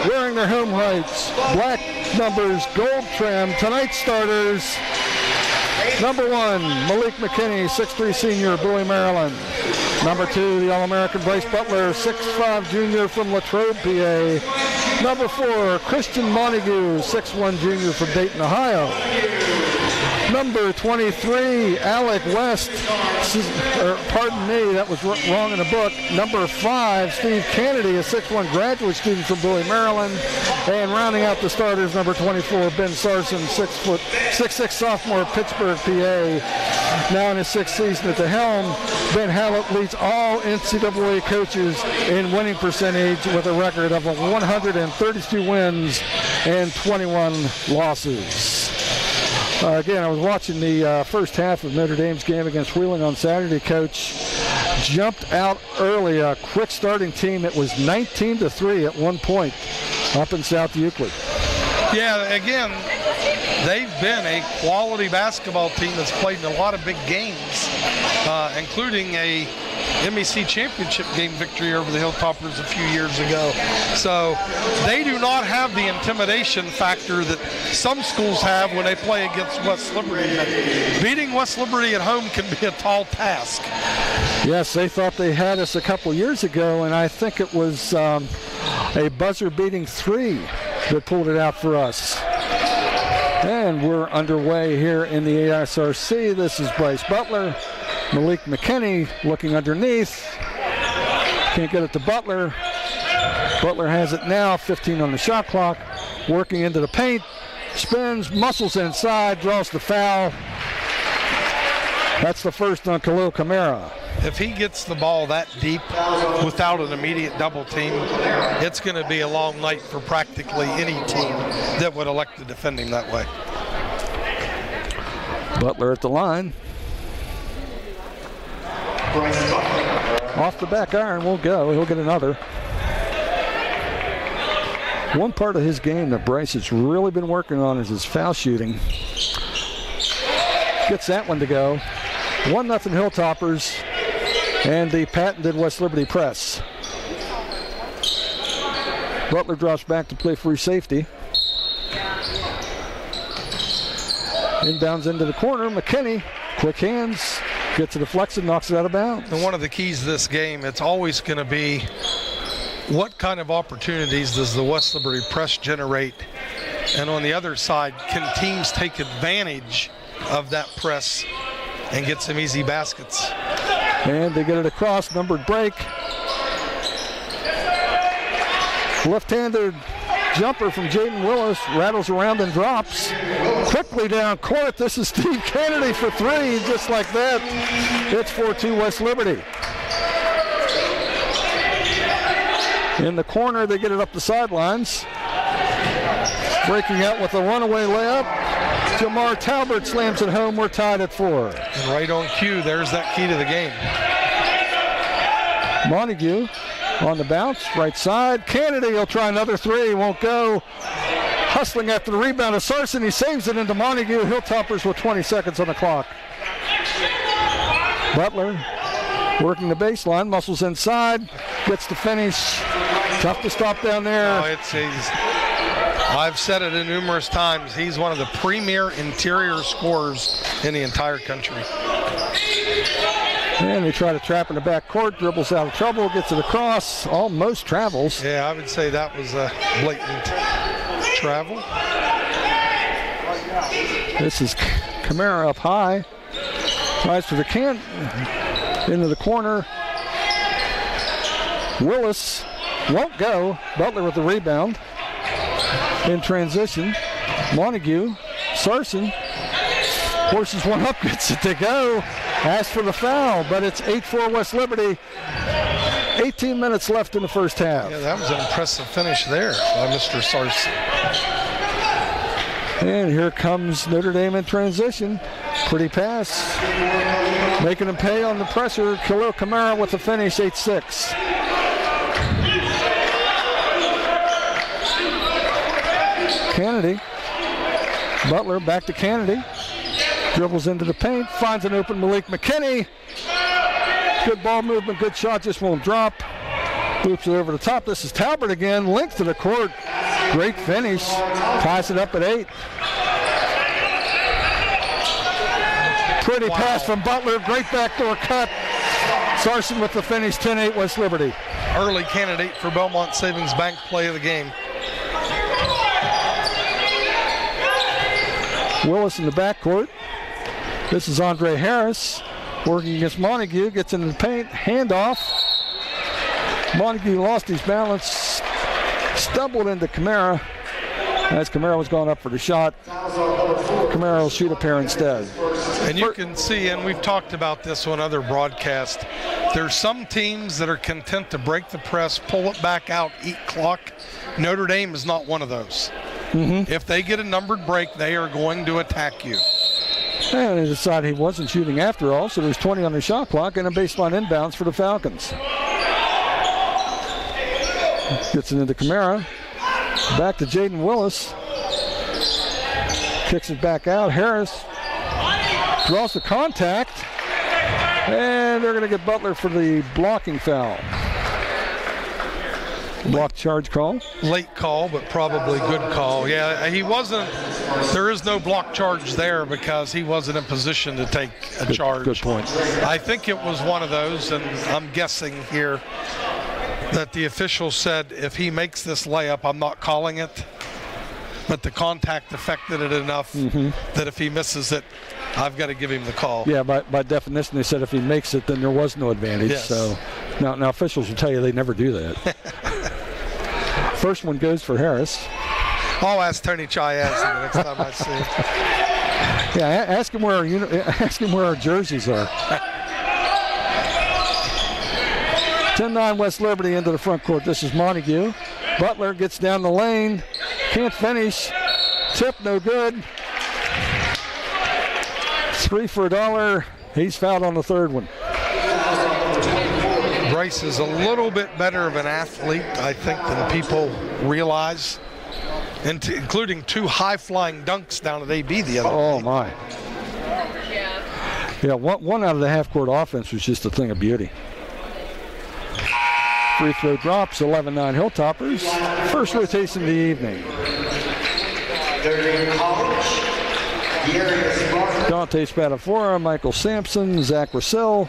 Wearing their home whites, black numbers, gold trim. Tonight's starters, number 1, Malik McKinney, 6'3" senior, Bowie, Maryland. Number 2, the All-American Bryce Butler, 6'5" junior from Latrobe, PA. Number 4, Christian Montague, 6'1" junior from Dayton, Ohio. Number 23, Alec West, pardon me, that was wrong in the book. Number 5, Steve Kennedy, a 6'1" graduate student from Bowie, Maryland. And rounding out the starters, number 24, Ben Sarson, 6'6" sophomore, Pittsburgh, PA. Now in his 6th season at the helm, Ben Hallett leads all NCAA coaches in winning percentage with a record of 132 wins and 21 losses. Again, I was watching the first half of Notre Dame's game against Wheeling on Saturday. Coach jumped out early, a quick starting team that was 19-3 at one point up in South Euclid. Yeah, again, they've been a quality basketball team that's played in a lot of big games, including a MEC championship game victory over the Hilltoppers a few years ago. So they do not have the intimidation factor that some schools have when they play against West Liberty. Beating West Liberty at home can be a tall task. Yes, they thought they had us a couple years ago, and I think it was a buzzer-beating 3 that pulled it out for us. And we're underway here in the ASRC. This is Bryce Butler. Malik McKinney looking underneath. Can't get it to Butler. Butler has it now, 15 on the shot clock. Working into the paint. Spins, muscles inside, draws the foul. That's the first on Khalil Kamara. If he gets the ball that deep without an immediate double team, it's going to be a long night for practically any team that would elect to defend him that way. Butler at the line. Off the back iron will go. He'll get another. One part of his game that Bryce has really been working on is his foul shooting. Gets that one to go. 1-0 Hilltoppers and the patented West Liberty press. Butler drops back to play free safety. Inbounds into the corner. McKinney, quick hands, gets to the flex and knocks it out of bounds. And one of the keys to this game, it's always going to be what kind of opportunities does the West Liberty press generate? And on the other side, can teams take advantage of that press and get some easy baskets? And they get it across, numbered break. Left-handed jumper from Jaden Willis, rattles around and drops. Quickly down court, this is Steve Kennedy for 3, just like that. It's 4-2 West Liberty. In the corner, they get it up the sidelines. Breaking out with a runaway layup. Jamar Talbert slams it home. We're tied at 4. And right on cue, there's that key to the game. Montague on the bounce, right side. Kennedy will try another 3, won't go. Hustling after the rebound of Sarson. He saves it into Montague. Hilltoppers with 20 seconds on the clock. Butler working the baseline, muscles inside, gets the finish. Tough to stop down there. I've said it numerous times. He's one of the premier interior scorers in the entire country. And they try to trap in the back court, dribbles out of trouble, gets it across, almost travels. Yeah, I would say that was a blatant travel. This is Kamara up high. Tries for the can into the corner. Willis won't go. Butler with the rebound. In transition, Montague, Sarson, forces one up, gets it to go, asks for the foul, but it's 8-4 West Liberty. 18 minutes left in the first half. Yeah, that was an impressive finish there by Mr. Sarson. And here comes Notre Dame in transition. Pretty pass. Making him pay on the pressure. Khalil Kamara with the finish, 8-6. Kennedy. Butler back to Kennedy. Dribbles into the paint. Finds an open Malik McKinney. Good ball movement. Good shot. Just won't drop. Loops it over the top. This is Talbert again. Length of the court. Great finish. Ties it up at 8. Pretty pass from Butler. Great backdoor cut. Sarson with the finish. 10-8 West Liberty. Early candidate for Belmont Savings Bank play of the game. Willis in the backcourt. This is Andre Harris working against Montague. Gets into the paint. Handoff. Montague lost his balance. Stumbled into Kamara. As Kamara was going up for the shot, Kamara will shoot a pair instead. And you can see, and we've talked about this on other broadcasts, there's some teams that are content to break the press, pull it back out, eat clock. Notre Dame is not one of those. If they get a numbered break, they are going to attack you. And he decided he wasn't shooting after all, so there's 20 on the shot clock and a baseline inbounds for the Falcons. Gets it into Kamara. Back to Jaden Willis. Kicks it back out. Harris draws the contact. And they're going to get Butler for the blocking foul. Block charge call. Late call, but probably good call. Yeah, he wasn't. There is no block charge there because he wasn't in position to take a charge. Good point. I think it was one of those, and I'm guessing here that the official said if he makes this layup, I'm not calling it. But the contact affected it enough that if he misses it, I've got to give him the call. Yeah, by definition, they said if he makes it, then there was no advantage. Yes. So now officials will tell you they never do that. First one goes for Harris. I'll ask Tony Chiaz the next time I see him. Yeah, ask him where our jerseys are. 10-9 West Liberty into the front court. This is Montague. Butler gets down the lane. Can't finish. Tip no good. 3 for $1. He's fouled on the third one. Bryce is a little bit better of an athlete, I think, than people realize, including 2 high-flying dunks down at AB the other day. Oh, my. Yeah, one out of the half-court offense was just a thing of beauty. Free throw drops, 11-9 Hilltoppers. First rotation of the evening. Dante Spadafora, Michael Sampson, Zach Russell,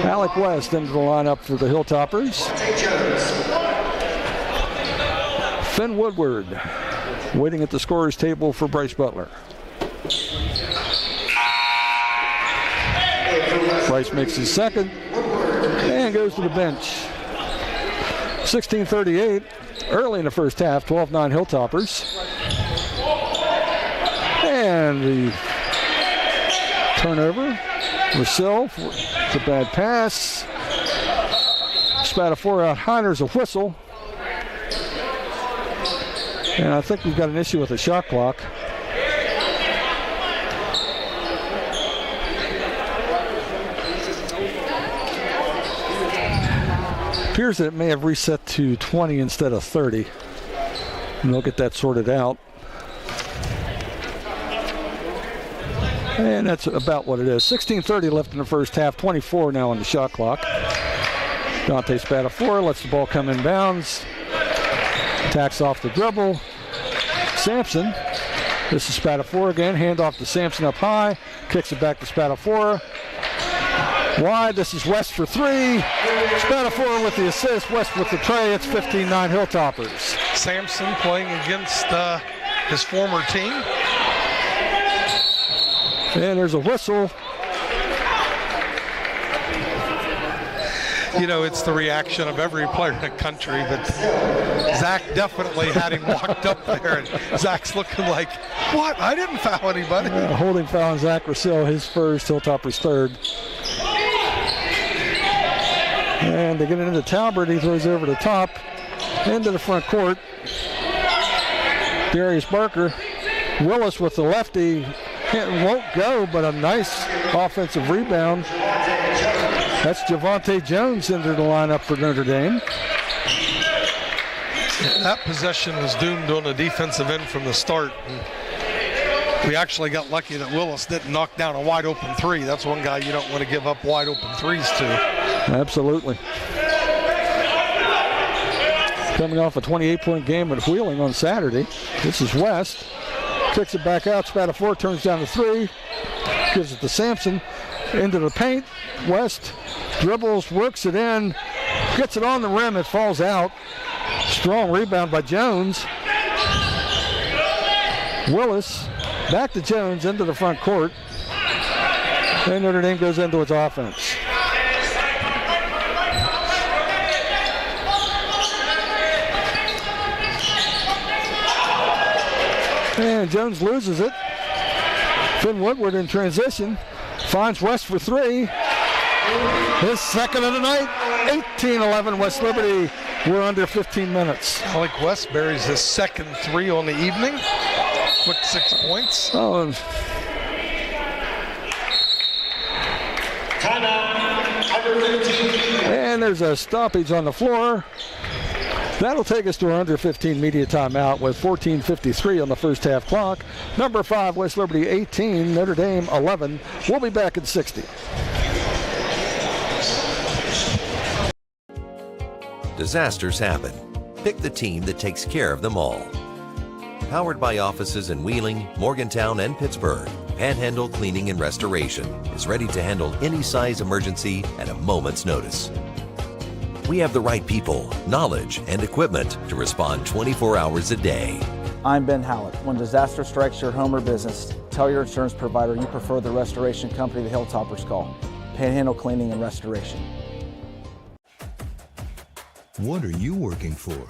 Alec West into the lineup for the Hilltoppers. Finn Woodward waiting at the scorer's table for Bryce Butler. Bryce makes his second and goes to the bench. 16:38 early in the first half, 12-9 Hilltoppers. And the turnover. Russell, it's a bad pass. Spadafora out high, there's a whistle. And I think we've got an issue with the shot clock. Appears that it may have reset to 20 instead of 30. And they'll get that sorted out. And that's about what it is. 16:30 left in the first half, 24 now on the shot clock. Dante Spadafora lets the ball come inbounds. Tacks off the dribble. Sampson. This is Spadafora again. Hand off to Sampson up high. Kicks it back to Spadafora. Wide. This is West for 3. Spadafora with the assist. West with the tray. It's 15-9 Hilltoppers. Sampson playing against his former team. And there's a whistle. You know, it's the reaction of every player in the country, but Zach definitely had him locked up there, and Zach's looking like, what? I didn't foul anybody. Holding foul on Zach Russell, his first, Hilltoppers third. And they get it into Talbert. He throws it over the top, into the front court. Darius Barker. Willis with the lefty. It won't go, but a nice offensive rebound. That's Javante Jones into the lineup for Notre Dame. That possession was doomed on the defensive end from the start. And we actually got lucky that Willis didn't knock down a wide open 3. That's one guy you don't want to give up wide open 3s to. Absolutely. Coming off a 28-point game at Wheeling on Saturday. This is West. Kicks it back out. Spadafora turns down to 3. Gives it to Sampson. Into the paint. West dribbles, works it in. Gets it on the rim. It falls out. Strong rebound by Jones. Willis back to Jones into the front court. And Notre Dame goes into its offense. And Jones loses it. Finn Woodward in transition. Finds West for 3. His second of the night. 18-11 West Liberty. We're under 15 minutes. Alec West buries his second 3 on the evening. Quick 6 points. Oh. And there's a stoppage on the floor. That'll take us to our under 15 media timeout with 14:53 on the first half clock. Number 5, West Liberty 18, Notre Dame 11. We'll be back at 60. Disasters happen. Pick the team that takes care of them all. Powered by offices in Wheeling, Morgantown, and Pittsburgh, Panhandle Cleaning and Restoration is ready to handle any size emergency at a moment's notice. We have the right people, knowledge, and equipment to respond 24 hours a day. I'm Ben Hallett. When disaster strikes your home or business, tell your insurance provider you prefer the restoration company the Hilltoppers call, Panhandle Cleaning and Restoration. What are you working for?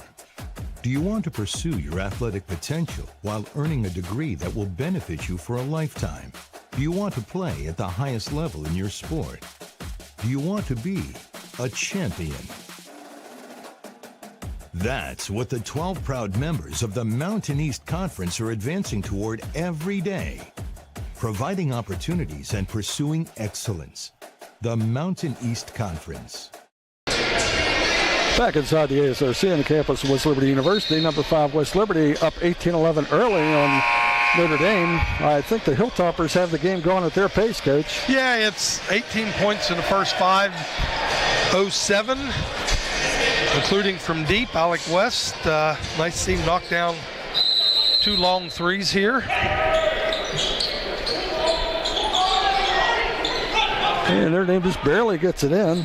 Do you want to pursue your athletic potential while earning a degree that will benefit you for a lifetime? Do you want to play at the highest level in your sport? Do you want to be a champion? That's what the 12 proud members of the Mountain East Conference are advancing toward every day, providing opportunities and pursuing excellence. The Mountain East Conference. Back inside the ASRC on the campus of West Liberty University, number 5 West Liberty up 18-11 early on Notre Dame. I think the Hilltoppers have the game going at their pace, Coach. Yeah, it's 18 points in the first 5, 07, including from deep. Alec West, nice to see him knock down 2 long threes here. And Notre Dame just barely gets it in.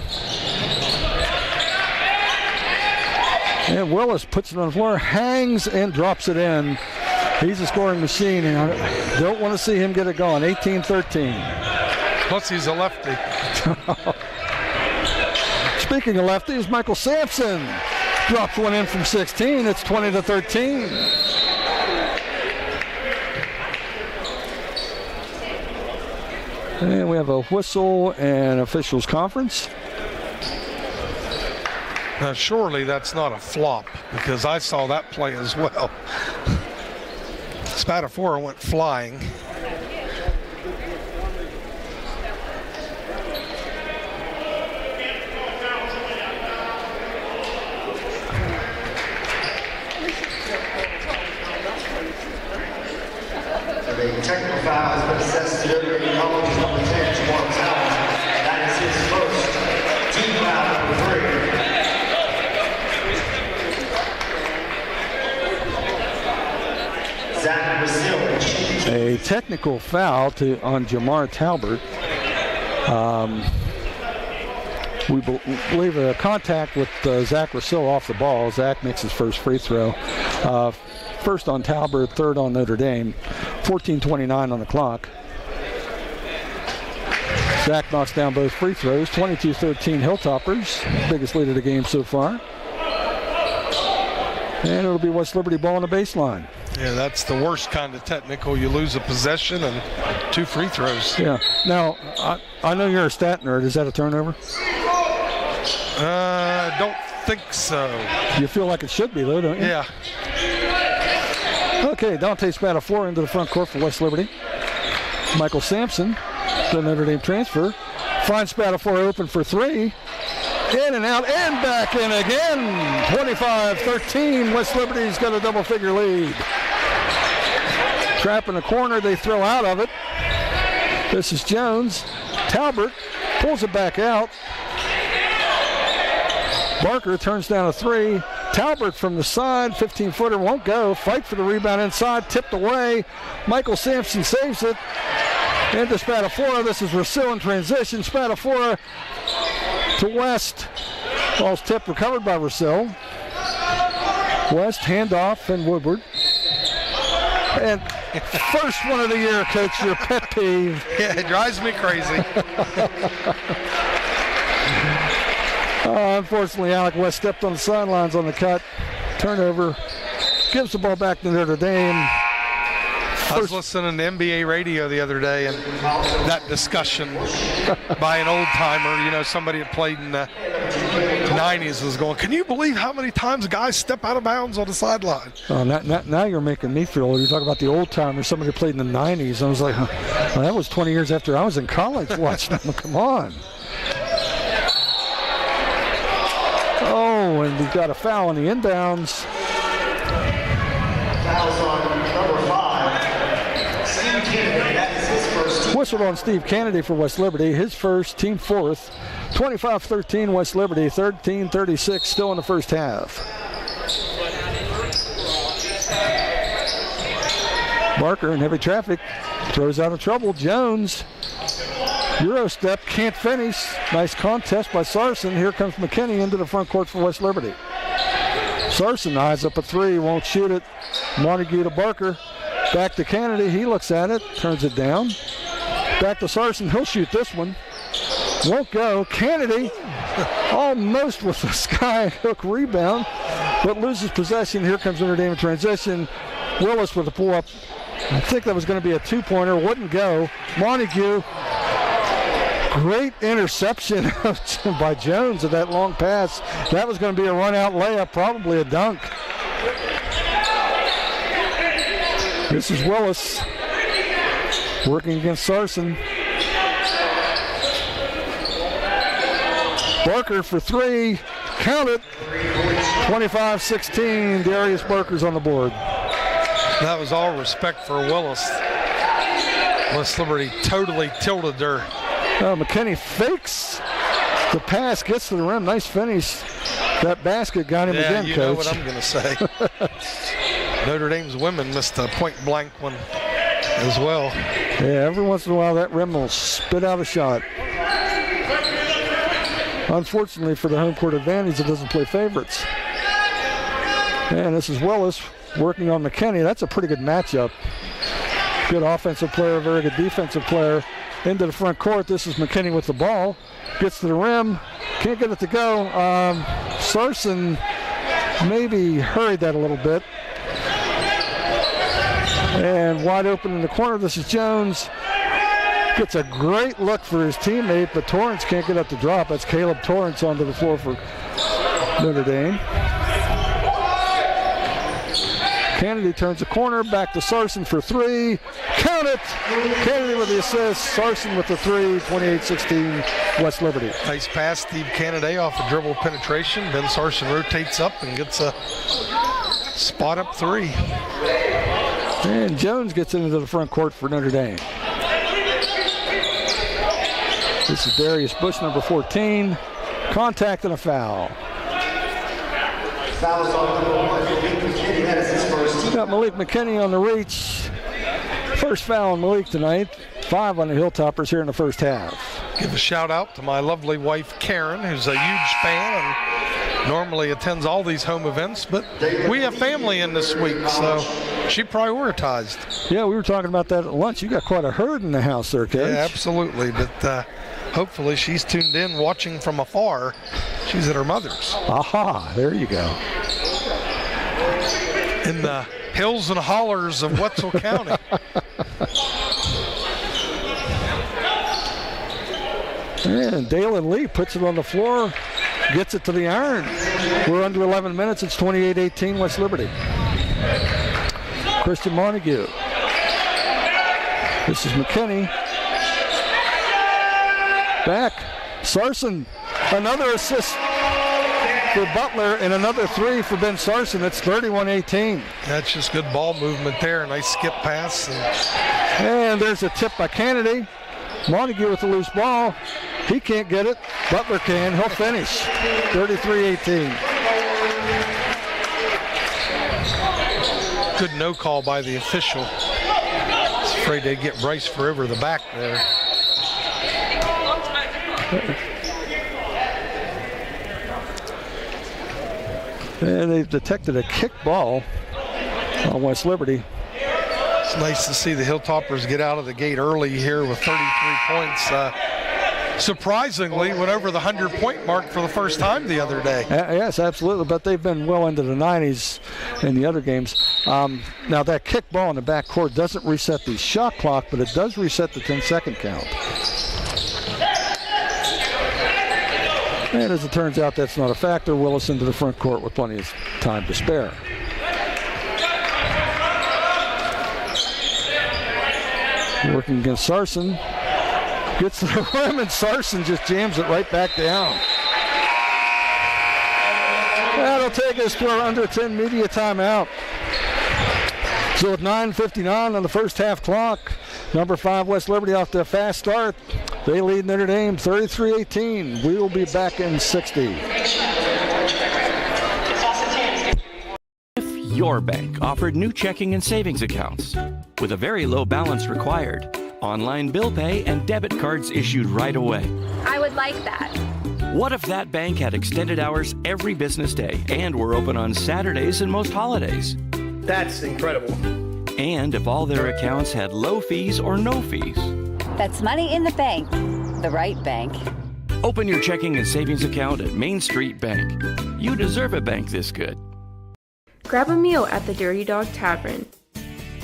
And Willis puts it on the floor, hangs and drops it in. He's a scoring machine, and I don't want to see him get it going. 18-13. Plus he's a lefty. Speaking of lefties, Michael Sampson drops one in from 16. It's 20-13. And we have a whistle and officials conference. Now, surely that's not a flop, because I saw that play as well. Spadafora went flying. The technical foul has been assessed to Notre Dame College number 10, Jamar Talent. That is his first team foul, number 3. Zach Basile. A technical foul on Jamar Talbert. We believe a contact with Zach Rousseau off the ball. Zach makes his first free throw. First on Talbert, third on Notre Dame. 14:29 on the clock. Zach knocks down both free throws. 22-13 Hilltoppers. Biggest lead of the game so far. And it'll be West Liberty ball on the baseline. Yeah, that's the worst kind of technical. You lose a possession and 2 free throws. Yeah. Now, I know you're a stat nerd. Is that a turnover? I don't think so. You feel like it should be, though, don't you? Yeah. Okay, Dante Spadafora into the front court for West Liberty. Michael Sampson, the Notre Dame transfer, finds Spadafora open for 3. In and out and back in again. 25-13. West Liberty's got a double-figure lead. Trap in the corner. They throw out of it. This is Jones. Talbert pulls it back out. Barker turns down a 3. Talbert from the side, 15-footer won't go. Fight for the rebound inside, tipped away. Michael Sampson saves it. Into Spadafora. This is Rousseau in transition. Spadafora to West. Ball's tipped, recovered by Rousseau. West, handoff, and Woodward. And first one of the year, Coach, your pet peeve. Yeah, it drives me crazy. Unfortunately, Alec West stepped on the sidelines on the cut. Turnover. Gives the ball back to Notre Dame. I was listening to NBA radio the other day, and that discussion by an old-timer, you know, somebody that played in the 90s was going, can you believe how many times guys step out of bounds on the sideline? Oh, now you're making me feel, you talk about the old-timer, somebody who played in the 90s. I was like, well, that was 20 years after I was in college watching them. Come on. Oh, and we've got a foul on the inbounds. Fouls on number 5. Sam Kennedy, that is his first team whistled on Steve Kennedy for West Liberty. His first, team fourth. 25-13 West Liberty, 13-36 still in the first half. Barker in heavy traffic throws out of trouble. Jones, Euro step, can't finish. Nice contest by Sarson. Here comes McKinney into the front court for West Liberty. Sarson eyes up a three, won't shoot it. Montague to Barker. Back to Kennedy, he looks at it, turns it down. Back to Sarson, he'll shoot this one. Won't go. Kennedy almost with a sky hook rebound, but loses possession. Here comes Notre Dame in transition. Willis with a pull-up. I think that was going to be a two-pointer, wouldn't go. Montague, great interception by Jones of that long pass. That was going to be a run-out layup, probably a dunk. This is Willis working against Sarson. Barker for three, count it. 25-16, Darius Barker's on the board. That was all respect for Willis. West Liberty totally tilted her. McKinney fakes the pass, gets to the rim, nice finish. That basket got him again, you Coach. know what I'm going to say. Notre Dame's women missed a point-blank one as well. Yeah, every once in a while that rim will spit out a shot. Unfortunately for the home court advantage, it doesn't play favorites. And this is Willis working on McKinney. That's a pretty good matchup. Good offensive player, very good defensive player. Into the front court, this is McKinney with the ball. Gets to the rim, can't get it to go. Sarson maybe hurried that a little bit. And wide open in the corner, this is Jones. Gets a great look for his teammate, but Torrance can't get up to drop. That's Caleb Torrance onto the floor for Notre Dame. Kennedy turns the corner, back to Sarson for three. Count it! Kennedy with the assist, Sarson with the three, 28-16, West Liberty. Nice pass, Steve Kennedy off a dribble penetration. Ben Sarson rotates up and gets a spot up three. And Jones gets into the front court for Notre Dame. This is Darius Bush, number 14. Contact and a foul. Got Malik McKinney on the reach. First foul on Malik tonight. 5 on the Hilltoppers here in the first half. Give a shout out to my lovely wife Karen, who's a huge fan and normally attends all these home events, but we have family in this week, so she prioritized. Yeah, we were talking about that at lunch. You got quite a herd in the house there, Coach. Yeah, absolutely, but hopefully she's tuned in watching from afar. She's at her mother's. Aha, there you go. In the hills and hollers of Wetzel County. And Dalen Lee puts it on the floor, gets it to the iron. We're under 11 minutes. It's 28-18 West Liberty. Christian Montague. This is McKinney. Back. Sarson. Another assist for Butler and another three for Ben Sarson. It's 31-18. That's just good ball movement there. Nice skip pass. And there's a tip by Kennedy. Montague with the loose ball. He can't get it. Butler can. He'll finish. 33-18. Good no call by the official. I was afraid they'd get Bryce Forever the back there. And they've detected a kick ball on West Liberty. It's nice to see the Hilltoppers get out of the gate early here with 33 points. Surprisingly, went over the 100-point mark for the first time the other day. Yes, absolutely, but they've been well into the 90s in the other games. Now, that kick ball in the backcourt doesn't reset the shot clock, but it does reset the 10-second count. And as it turns out, that's not a factor. Willis into the front court with plenty of time to spare. Working against Sarson. Gets to the rim, and Sarson just jams it right back down. That'll take us to our under 10 media timeout. So with 9:59 on the first half clock, Number 5, West Liberty off to a fast start. They lead Notre Dame 33-18. We will be back in 60. If your bank offered new checking and savings accounts with a very low balance required, online bill pay, and debit cards issued right away. I would like that. What if that bank had extended hours every business day and were open on Saturdays and most holidays? That's incredible. And if all their accounts had low fees or no fees? That's money in the bank. The right bank. Open your checking and savings account at Main Street Bank. You deserve a bank this good. Grab a meal at the Dirty Dog Tavern.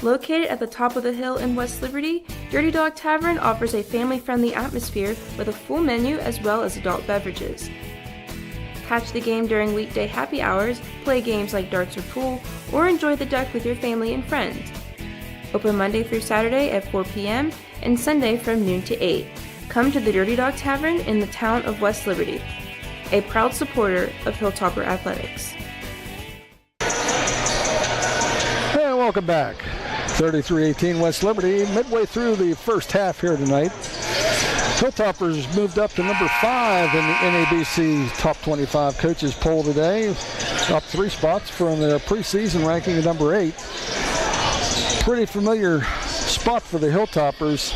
Located at the top of the hill in West Liberty, Dirty Dog Tavern offers a family-friendly atmosphere with a full menu as well as adult beverages. Catch the game during weekday happy hours, play games like darts or pool, or enjoy the deck with your family and friends. Open Monday through Saturday at 4 p.m. and Sunday from noon to 8. Come to the Dirty Dog Tavern in the town of West Liberty, a proud supporter of Hilltopper Athletics. And welcome back. 33-18 West Liberty, midway through the first half here tonight. Hilltoppers moved up to number 5 in the NABC Top 25 Coaches Poll today, up 3 spots from their preseason ranking of number 8. Pretty familiar spot for the Hilltoppers,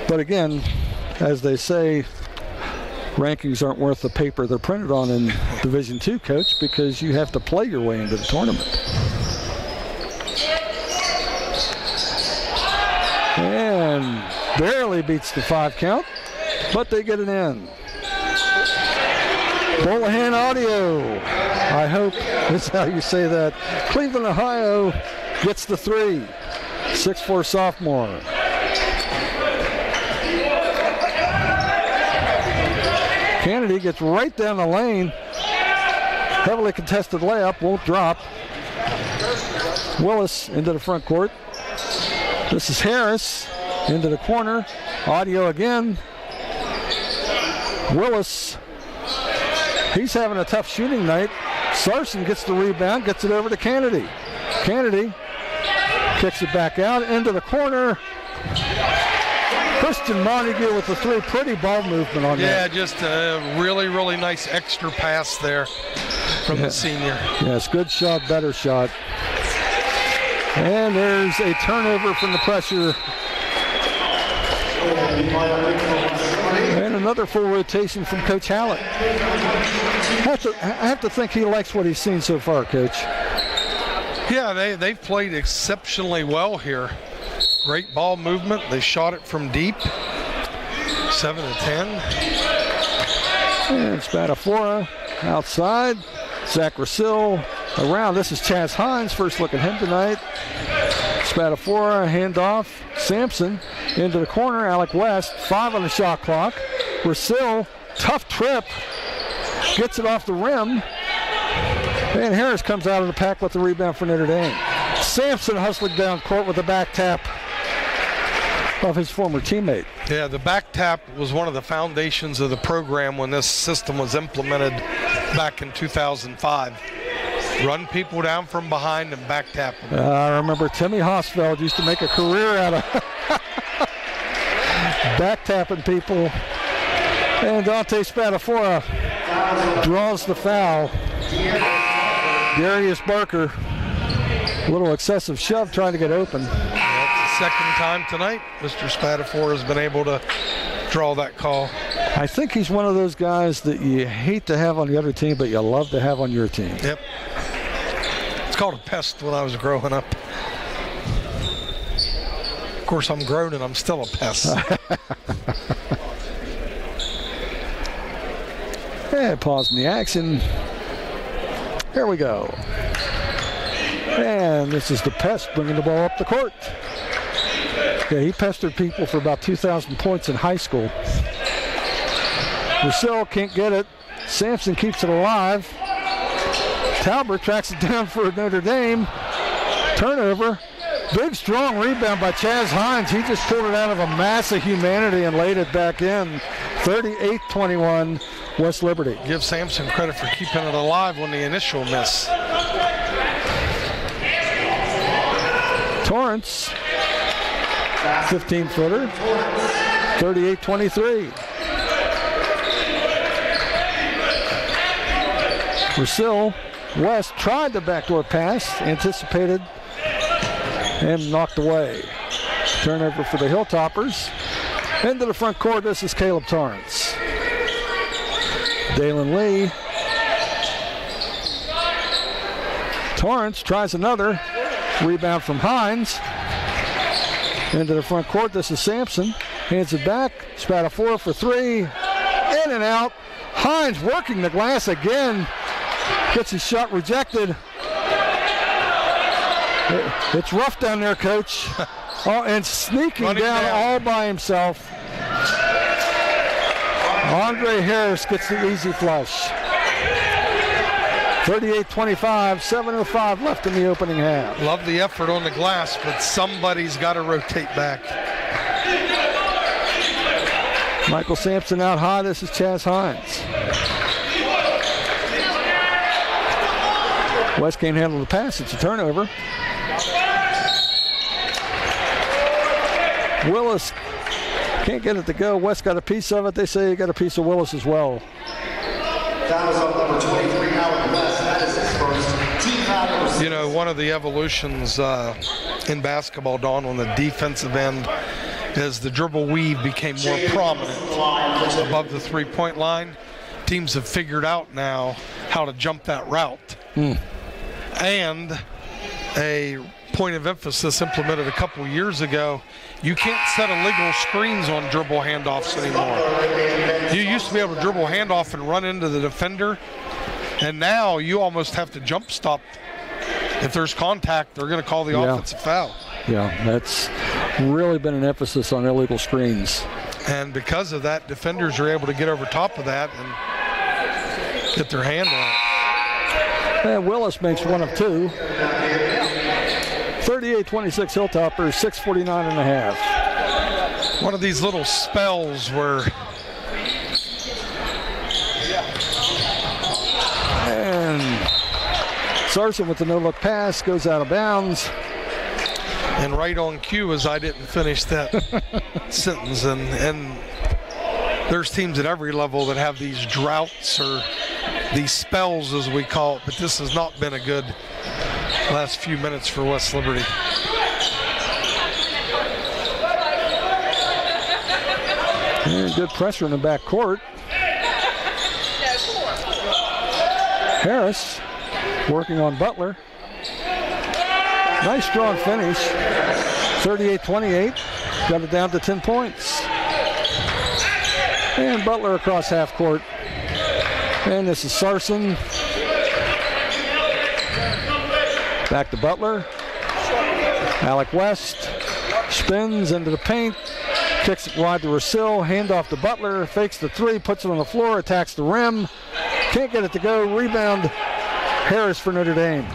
but again, as they say, rankings aren't worth the paper they're printed on in Division II, Coach, because you have to play your way into the tournament. And barely beats the 5 count, but they get it in. Bolahan Audio, I hope that's how you say that. Cleveland, Ohio gets the 3. 6'4" sophomore. Kennedy gets right down the lane. Heavily contested layup, won't drop. Willis into the front court. This is Harris into the corner. Audio again. Willis, he's having a tough shooting night. Sarson gets the rebound, gets it over to Kennedy. Kennedy kicks it back out into the corner. Christian Montague with the 3. Pretty ball movement on that. Yeah, just a really, really nice extra pass there from the senior. Yes, good shot, better shot. And there's a turnover from the pressure. And another full rotation from Coach Hallett. I have to think he likes what he's seen so far, Coach. Yeah, they've played exceptionally well here. Great ball movement. They shot it from deep. 7-10. And Spadafora outside. Zach Rasil around. This is Chaz Hines. First look at him tonight. Spadafora, handoff. Sampson into the corner. Alec West, 5 on the shot clock. Rasil, tough trip. Gets it off the rim. And Harris comes out of the pack with the rebound for Notre Dame. Sampson hustling down court with a back tap of his former teammate. Yeah, the back tap was one of the foundations of the program when this system was implemented back in 2005. Run people down from behind and back tap them. I remember Timmy Hosfeld used to make a career out of back tapping people. And Dante Spadafora draws the foul. Darius Barker, a little excessive shove trying to get open. That's the second time tonight Mr. Spadafora has been able to draw that call. I think he's one of those guys that you hate to have on the other team, but you love to have on your team. Yep. It's called a pest when I was growing up. Of course, I'm grown and I'm still a pest. And pausing the action. Here we go. And this is the pest bringing the ball up the court. Yeah, he pestered people for about 2,000 points in high school. Rousseau can't get it. Sampson keeps it alive. Talbot tracks it down for Notre Dame. Turnover. Big, strong rebound by Chaz Hines. He just pulled it out of a mass of humanity and laid it back in. 38-21, West Liberty. Give Sampson credit for keeping it alive when the initial miss. Torrance 15-footer, 38-23. Brazil, West tried the backdoor pass, anticipated, and knocked away. Turnover for the Hilltoppers. Into the front court, this is Caleb Torrance. Dalen Lee. Torrance tries another. Rebound from Hines. Into the front court, this is Sampson. Hands it back. Spatafor for three. In and out. Hines working the glass again. Gets his shot rejected. It's rough down there, Coach. Oh, and sneaking down all by himself. Andre Harris gets the easy flush. 38-25, 7:05 left in the opening half. Love the effort on the glass, but somebody's got to rotate back. Michael Sampson out high. This is Chaz Hines. West can't handle the pass. It's a turnover. Willis can't get it to go. West got a piece of it. They say he got a piece of Willis as well. Foul is on number 23, Howard West. That is his first. Team foul number 6. You know, one of the evolutions in basketball, Dawn, on the defensive end as the dribble weave became more prominent above the three-point line. Teams have figured out now how to jump that route. And a point of emphasis implemented a couple years ago, you can't set illegal screens on dribble handoffs anymore. You used to be able to dribble handoff and run into the defender, and now you almost have to jump stop. If there's contact, they're going to call the offensive foul. Yeah, that's really been an emphasis on illegal screens. And because of that, defenders are able to get over top of that and get their hand on it. And Willis makes one of two. 38-26 Hilltoppers, 6:49 and a half. One of these little spells where and Sarson with the no-look pass goes out of bounds. And right on cue as I didn't finish that sentence. And there's teams at every level that have these droughts or these spells, as we call it, but this has not been a good last few minutes for West Liberty. And good pressure in the back court. Harris working on Butler. Nice strong finish. 38-28. Got it down to 10 points. And Butler across half court. And this is Sarson. Back to Butler. Alec West spins into the paint. Kicks it wide to Rosil. Hand off to Butler. Fakes the three. Puts it on the floor. Attacks the rim. Can't get it to go. Rebound. Harris for Notre Dame.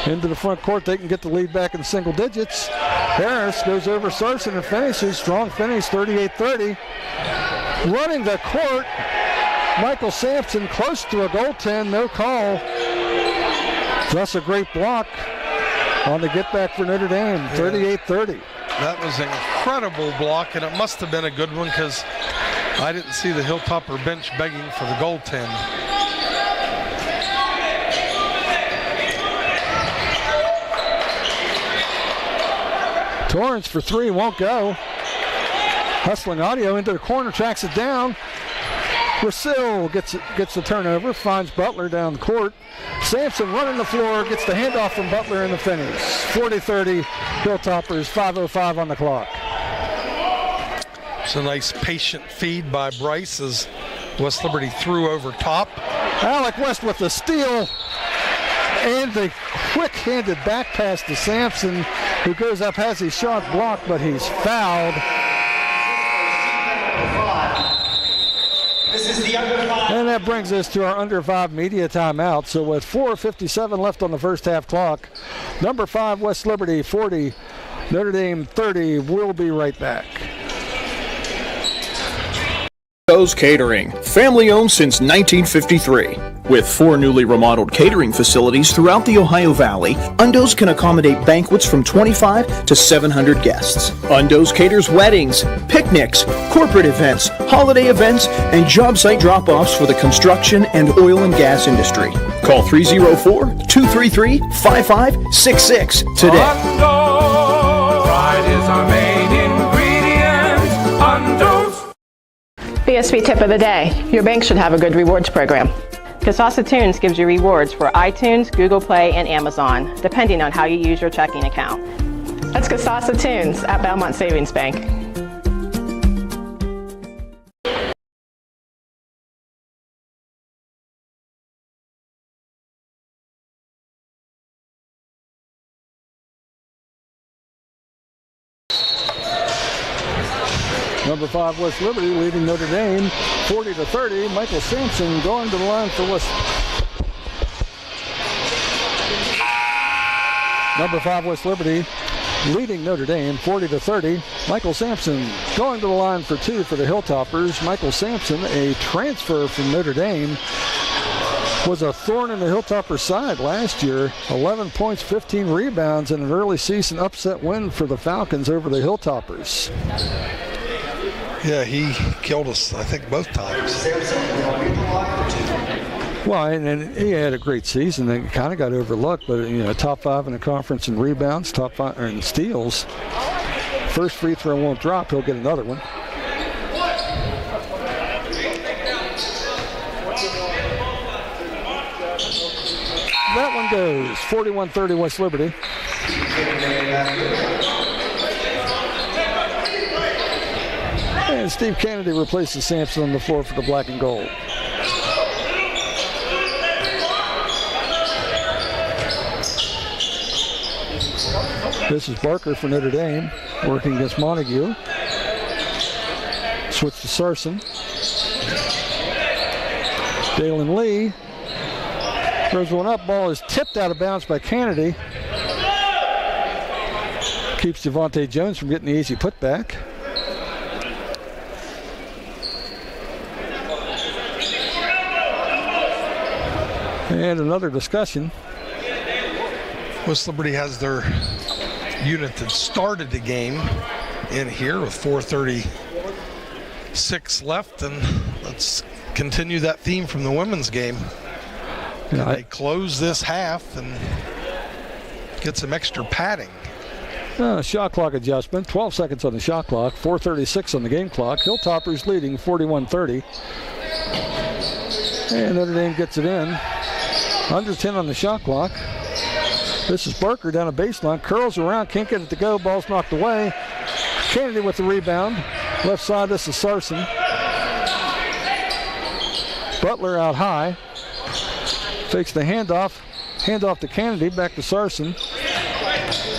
Into the front court. They can get the lead back in single digits. Harris goes over Sarson and finishes. Strong finish. 38-30. Running the court. Michael Sampson close to a goaltend. No call. Just a great block on the get back for Notre Dame. 38-30. That was an incredible block, and it must have been a good one because I didn't see the Hilltopper bench begging for the goaltend. Torrance for three, won't go. Hustling Audio into the corner, tracks it down. Rosil gets the turnover, finds Butler down the court. Sampson running the floor, gets the handoff from Butler in the finish. 40-30, Hilltoppers, 5:05 on the clock. It's a nice patient feed by Bryce as West Liberty threw over top. Alec West with the steal. And the quick-handed back pass to Sampson, who goes up, has his shot blocked, but he's fouled. And that brings us to our under 5 media timeout. So with 4:57 left on the first half clock, number 5 West Liberty 40, Notre Dame 30. We'll be right back. Undo's Catering, family owned since 1953. With 4 newly remodeled catering facilities throughout the Ohio Valley, Undo's can accommodate banquets from 25 to 700 guests. Undo's caters weddings, picnics, corporate events, holiday events, and job site drop-offs for the construction and oil and gas industry. Call 304-233-5566 today. Pride is our main ingredient. Undo's. BSB tip of the day. Your bank should have a good rewards program. Casasa Tunes gives you rewards for iTunes, Google Play, and Amazon, depending on how you use your checking account. That's Casasa Tunes at Belmont Savings Bank. Number 5, West Liberty leading Notre Dame 40-30. Michael Sampson going to the line for West. Number 5, West Liberty leading Notre Dame 40-30. Michael Sampson going to the line for 2 for the Hilltoppers. Michael Sampson, a transfer from Notre Dame, was a thorn in the Hilltoppers' side last year. 11 points, 15 rebounds, and an early season upset win for the Falcons over the Hilltoppers. Yeah, he killed us, I think, both times. Well, and he had a great season. It kind of got overlooked, but top 5 in the conference in rebounds, top 5 in steals. First free throw won't drop. He'll get another one. That one goes 41-30 West Liberty. And Steve Kennedy replaces Sampson on the floor for the black and gold. This is Barker for Notre Dame, working against Montague. Switch to Sarson. Dalen Lee throws one up. Ball is tipped out of bounds by Kennedy. Keeps Devontae Jones from getting the easy putback. And another discussion. West Liberty has their unit that started the game in here with 4:36 left, and let's continue that theme from the women's game. Can they close this half and get some extra padding? Shot clock adjustment, 12 seconds on the shot clock, 4:36 on the game clock. Hilltoppers leading 41-30. And Notre Dame gets it in. Under 10 on the shot clock. This is Barker down a baseline, curls around, can't get it to go, ball's knocked away. Kennedy with the rebound. Left side, this is Sarson. Butler out high. Fakes the handoff to Kennedy, back to Sarson.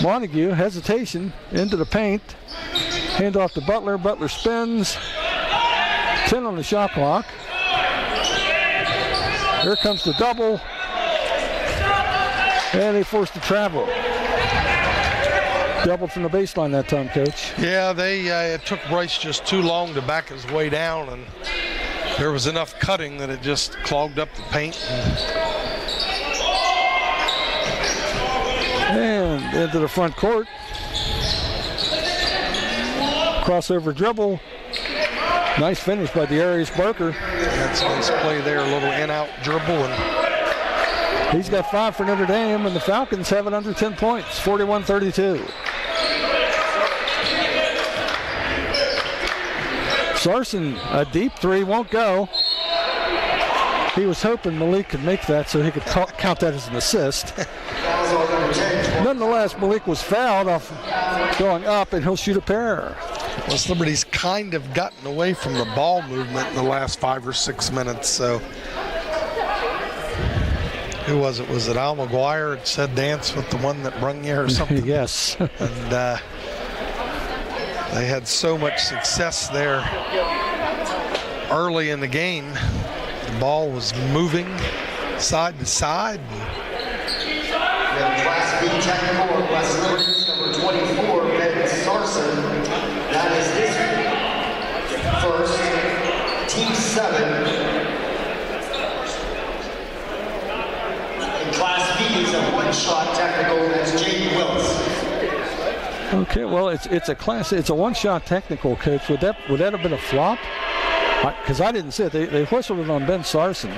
Montague, hesitation, into the paint. Handoff to Butler, Butler spins. 10 on the shot clock. Here comes the double. And they forced to travel. Doubled from the baseline that time, Coach. Yeah, it took Bryce just too long to back his way down, and there was enough cutting that it just clogged up the paint. And into the front court. Crossover dribble. Nice finish by Darius Barker. That's a nice play there, a little in-out dribble. And he's got 5 for Notre Dame, and the Falcons have it under 10 points, 41-32. Sarson, a deep 3, won't go. He was hoping Malik could make that so he could count that as an assist. Nonetheless, Malik was fouled off going up, and he'll shoot a pair. West Liberty's kind of gotten away from the ball movement in the last 5 or 6 minutes, so. Who was it? Was it Al McGuire? It said dance with the one that brung you or something? Yes. And they had so much success there early in the game. The ball was moving side to side. Class B technical of West Liberty, number 24, Ben Sarson. That is his first team Okay, well, it's a class. It's a one-shot technical, Coach. Would that have been a flop? Because I didn't see it. They whistled it on Ben Sarson.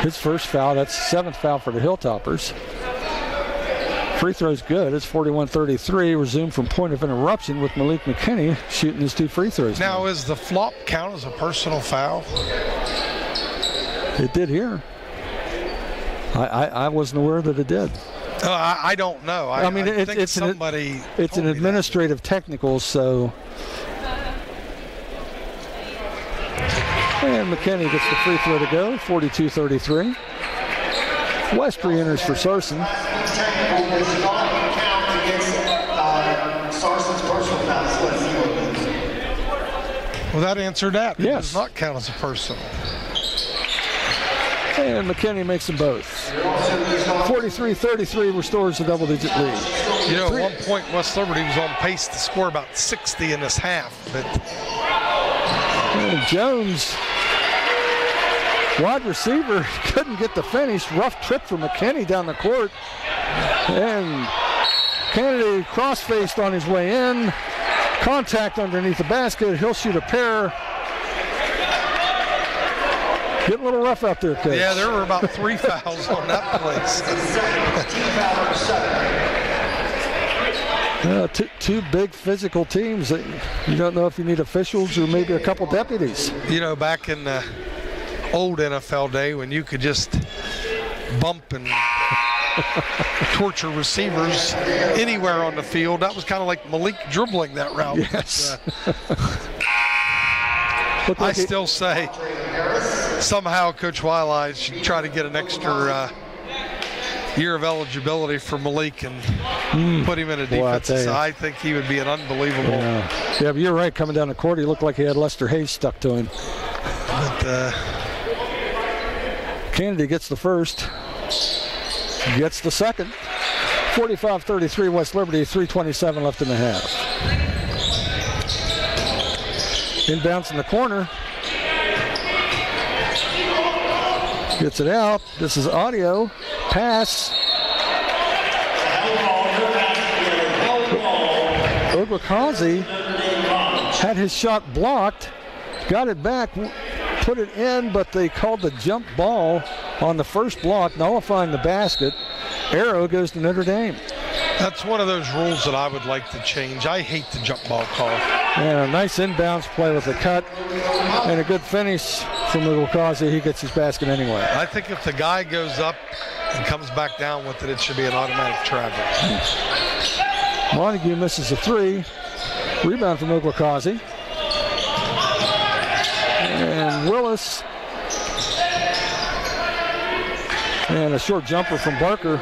His first foul. That's 7th foul for the Hilltoppers. Free throw's good. It's 41-33. Resumed from point of interruption with Malik McKinney shooting his 2 free throws. Now, is the flop count as a personal foul? It did here. I wasn't aware that it did. I don't know. I mean, it's an administrative technical, so. And McKinney gets the free throw to go, 42-33. West re-enters for Sarson. Technical does not count against Sarson's personal fouls. Well, that answered that. Yes. It does not count as a personal. And McKinney makes them both. 43-33 restores the double-digit lead. You know, at one point, West Liberty was on pace to score about 60 in this half. But Jones, wide receiver, couldn't get the finish. Rough trip for McKinney down the court. And Kennedy cross-faced on his way in. Contact underneath the basket. He'll shoot a pair. Getting a little rough out there, Coach. Yeah, there were about 3 fouls on that place. Two big physical teams that you don't know if you need officials or maybe a couple deputies. You know, back in the old NFL day when you could just bump and torture receivers anywhere on the field, that was kind of like Malik dribbling that route. Yes. I still say somehow Coach Wildeye should try to get an extra year of eligibility for Malik and put him in a defensive side. I think he would be an unbelievable. Yeah, but you're right. Coming down the court, he looked like he had Lester Hayes stuck to him. But Kennedy gets the first, gets the second. 45-33 West Liberty, 3:27 left in the half. Inbounds in the corner. Gets it out. This is audio. Pass. Oglakazi had his shot blocked. Got it back. Put it in, but they called the jump ball on the first block, nullifying the basket. Arrow goes to Notre Dame. That's one of those rules that I would like to change. I hate the jump ball call. Yeah, a nice inbounds play with a cut and a good finish from Oglakazi. He gets his basket anyway. I think if the guy goes up and comes back down with it, it should be an automatic travel. Montague misses a 3. Rebound from Oglakazi. And Willis. And a short jumper from Barker.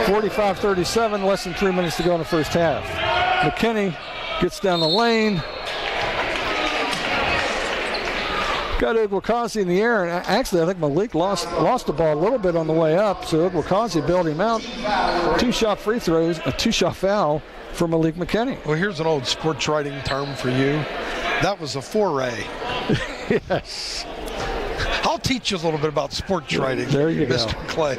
45-37, less than 3 minutes to go in the first half. McKinney gets down the lane. Got Oglakazi in the air, and actually I think Malik lost the ball a little bit on the way up, so Oglakazi bailed him out. 2-shot free throws, a 2-shot foul for Malik McKinney. Well, here's an old sports writing term for you. That was a foray. Yes. I'll teach you a little bit about sports writing, there you Mr. go. Clay.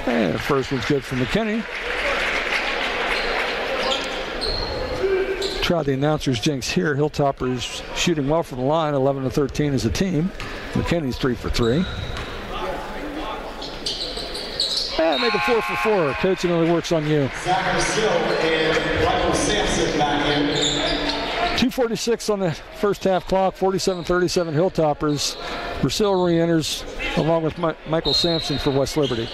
And the first one's good for McKinney. Try the announcers jinx here. Hilltoppers shooting well from the line, 11-13 as a team. McKinney's 3 for 3. And make it 4 for 4. Coaching only works on you. 2:46 on the first half clock. 47-37 Hilltoppers. Brazil re-enters along with Michael Sampson for West Liberty.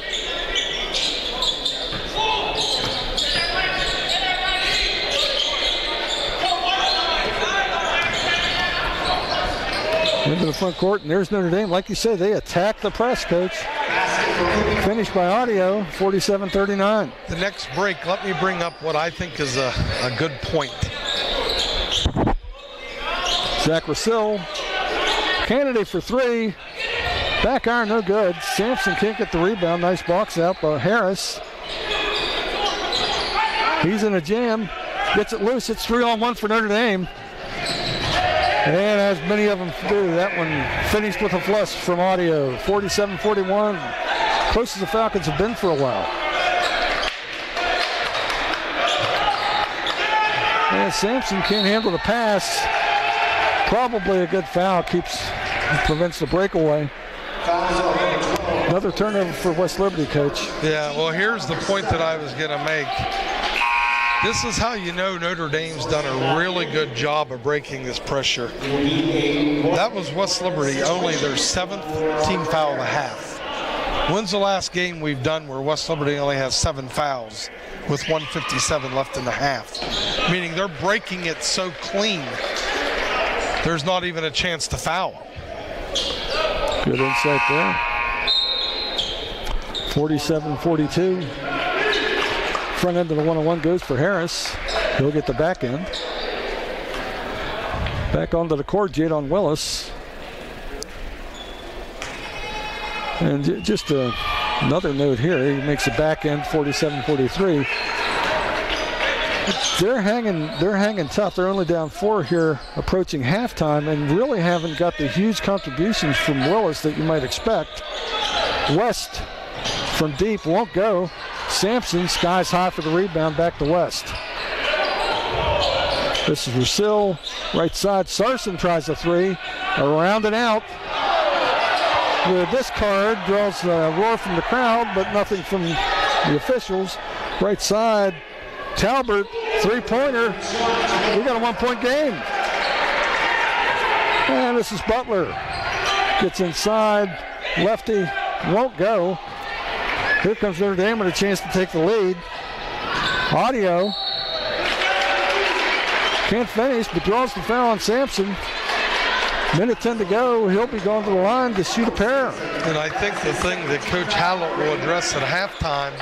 Into the front court, and there's Notre Dame. Like you say, they attack the press, Coach. Finished by audio, 47-39. The next break, let me bring up what I think is a good point. Zach Rasil, candidate for 3. Back iron, no good. Sampson can't get the rebound. Nice box out by Harris. He's in a jam. Gets it loose. It's 3-on-1 for Notre Dame. And as many of them do, that one finished with a flush from Audio. 47-41, close as the Falcons have been for a while. And Sampson can't handle the pass. Probably a good foul, prevents the breakaway. Another turnover for West Liberty, Coach. Yeah, well, here's the point that I was going to make. This is how you know Notre Dame's done a really good job of breaking this pressure. That was West Liberty, only their 7th team foul of the half. When's the last game we've done where West Liberty only has 7 fouls with 1:57 left in the half? Meaning they're breaking it so clean, there's not even a chance to foul. Good insight there. 47-42. Front end of the 101 goes for Harris. He'll get the back end. Back onto the court, Jadon Willis. And just another note here, he makes the back end 47-43. They're hanging tough. They're only down 4 here approaching halftime and really haven't got the huge contributions from Willis that you might expect. West from deep won't go. Sampson skies high for the rebound, back to West. This is Rusil, right side. Sarson tries a 3, around and out. With this card, draws a roar from the crowd, but nothing from the officials. Right side, Talbert, 3-pointer. We got a 1-point game. And this is Butler. Gets inside, lefty, won't go. Here comes Notre Dame with a chance to take the lead. Audio can't finish, but draws the foul on Sampson. Minute 10 to go. He'll be going to the line to shoot a pair. And I think the thing that Coach Hallett will address at halftime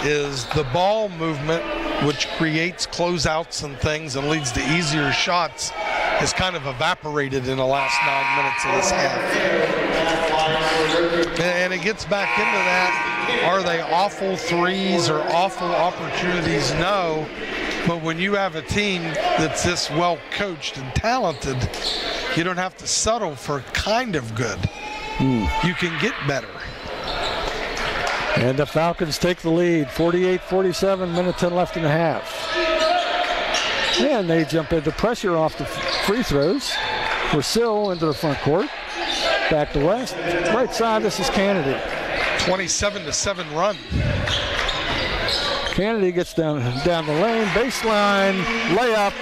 is the ball movement, which creates closeouts and things and leads to easier shots, has kind of evaporated in the last 9 minutes of this half. And it gets back into that. Are they awful threes or awful opportunities? No. But when you have a team that's this well coached and talented, you don't have to settle for kind of good. You can get better. And the Falcons take the lead, 48-47, minute 10 left in the half. And they jump into pressure off the free throws. Rusil into the front court. Back to West. Right side, this is Kennedy. 27-7 run. Kennedy gets down the lane, baseline, layup.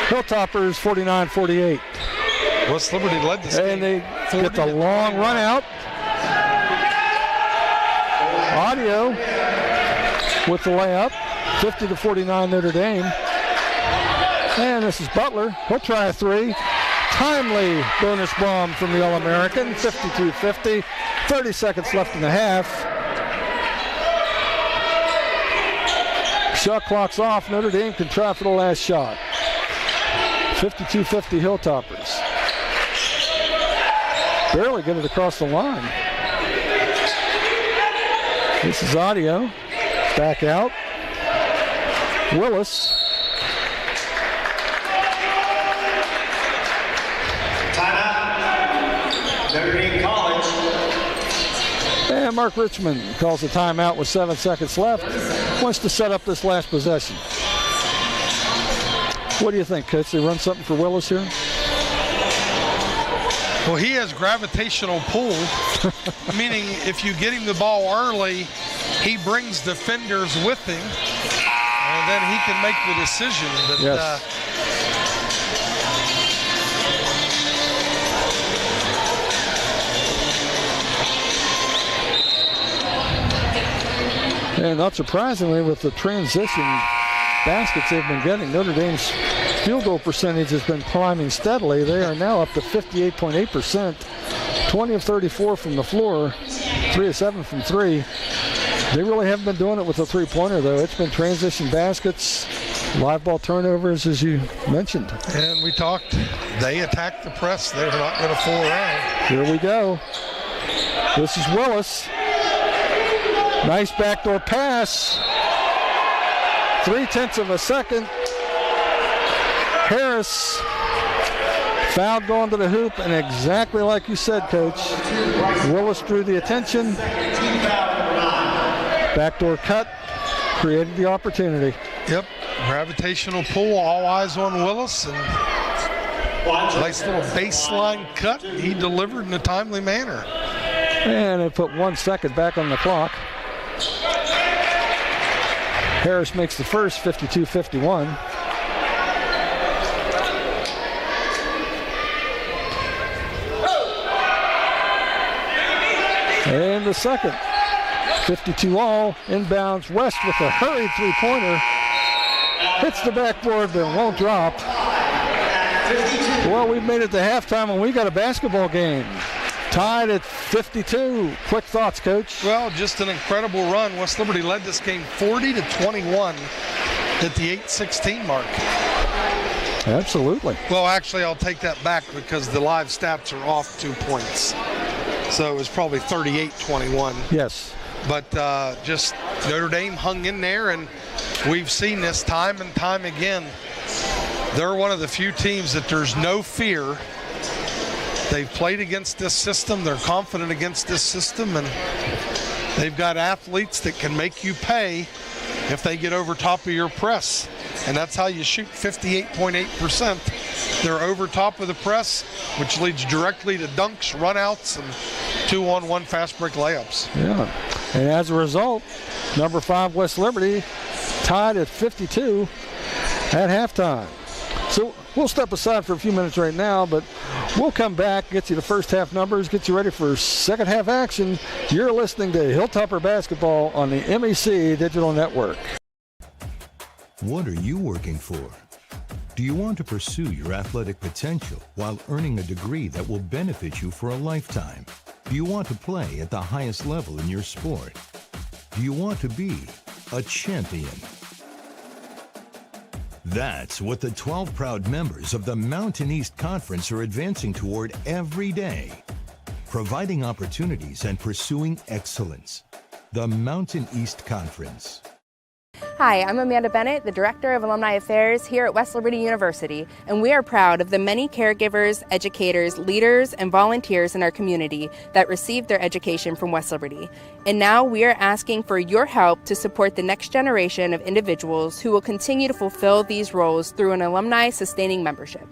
Hilltoppers 49-48. West Liberty led this game. And they get the long run out. Audio with the layup, 50-49 Notre Dame. And this is Butler. He'll try a 3. Timely bonus bomb from the All-American, 52-50. 30 seconds left in the half. Shot clock's off. Notre Dame can try for the last shot. 52-50 Hilltoppers. Barely get it across the line. This is Audio. Back out. Willis. Timeout. Notre Dame College. And Mark Richmond calls a timeout with 7 seconds left. Wants to set up this last possession. What do you think, Coach? They run something for Willis here? Well, he has gravitational pull, meaning if you get him the ball early, he brings defenders with him, and then he can make the decision. But, yes. And not surprisingly, with the transition baskets they've been getting, Notre Dame's field goal percentage has been climbing steadily. They are now up to 58.8%, 20 of 34 from the floor, 3 of 7 from 3. They really haven't been doing it with a three-pointer, though. It's been transition baskets, live ball turnovers, as you mentioned. And we talked, they attacked the press. They're not going to fool around. Here we go. This is Willis. Nice backdoor pass. 0.3 of a second. Harris Foul going to the hoop, and exactly like you said, Coach, Willis drew the attention. Backdoor cut, created the opportunity. Yep, gravitational pull, all eyes on Willis, and nice little baseline cut. He delivered in a timely manner. And they put 1 second back on the clock. Harris makes the first, 52-51. And the second, 52 all, inbounds. West with a hurried three-pointer. Hits the backboard but won't drop. Well, we've made it to halftime and we got a basketball game. Tied at 52. Quick thoughts, Coach. Well, just an incredible run. West Liberty led this game 40-21 at the 8:16 mark. Absolutely. Well, actually, I'll take that back because the live stats are off 2 points. So it was probably 38-21. Yes. But just Notre Dame hung in there, and we've seen this time and time again. They're one of the few teams that there's no fear. They've played against this system. They're confident against this system, and they've got athletes that can make you pay if they get over top of your press. And that's how you shoot 58.8%. They're over top of the press, which leads directly to dunks, runouts, and 2-on-1 fast break layups. Yeah, and as a result, number 5 West Liberty tied at 52 at halftime. So we'll step aside for a few minutes right now, but we'll come back, get you the first half numbers, get you ready for second half action. You're listening to Hilltopper Basketball on the MEC Digital Network. What are you working for? Do you want to pursue your athletic potential while earning a degree that will benefit you for a lifetime? Do you want to play at the highest level in your sport? Do you want to be a champion? That's what the 12 proud members of the Mountain East Conference are advancing toward every day, providing opportunities and pursuing excellence. The Mountain East Conference. Hi, I'm Amanda Bennett, the Director of Alumni Affairs here at West Liberty University, and we are proud of the many caregivers, educators, leaders, and volunteers in our community that received their education from West Liberty. And now we are asking for your help to support the next generation of individuals who will continue to fulfill these roles through an alumni sustaining membership.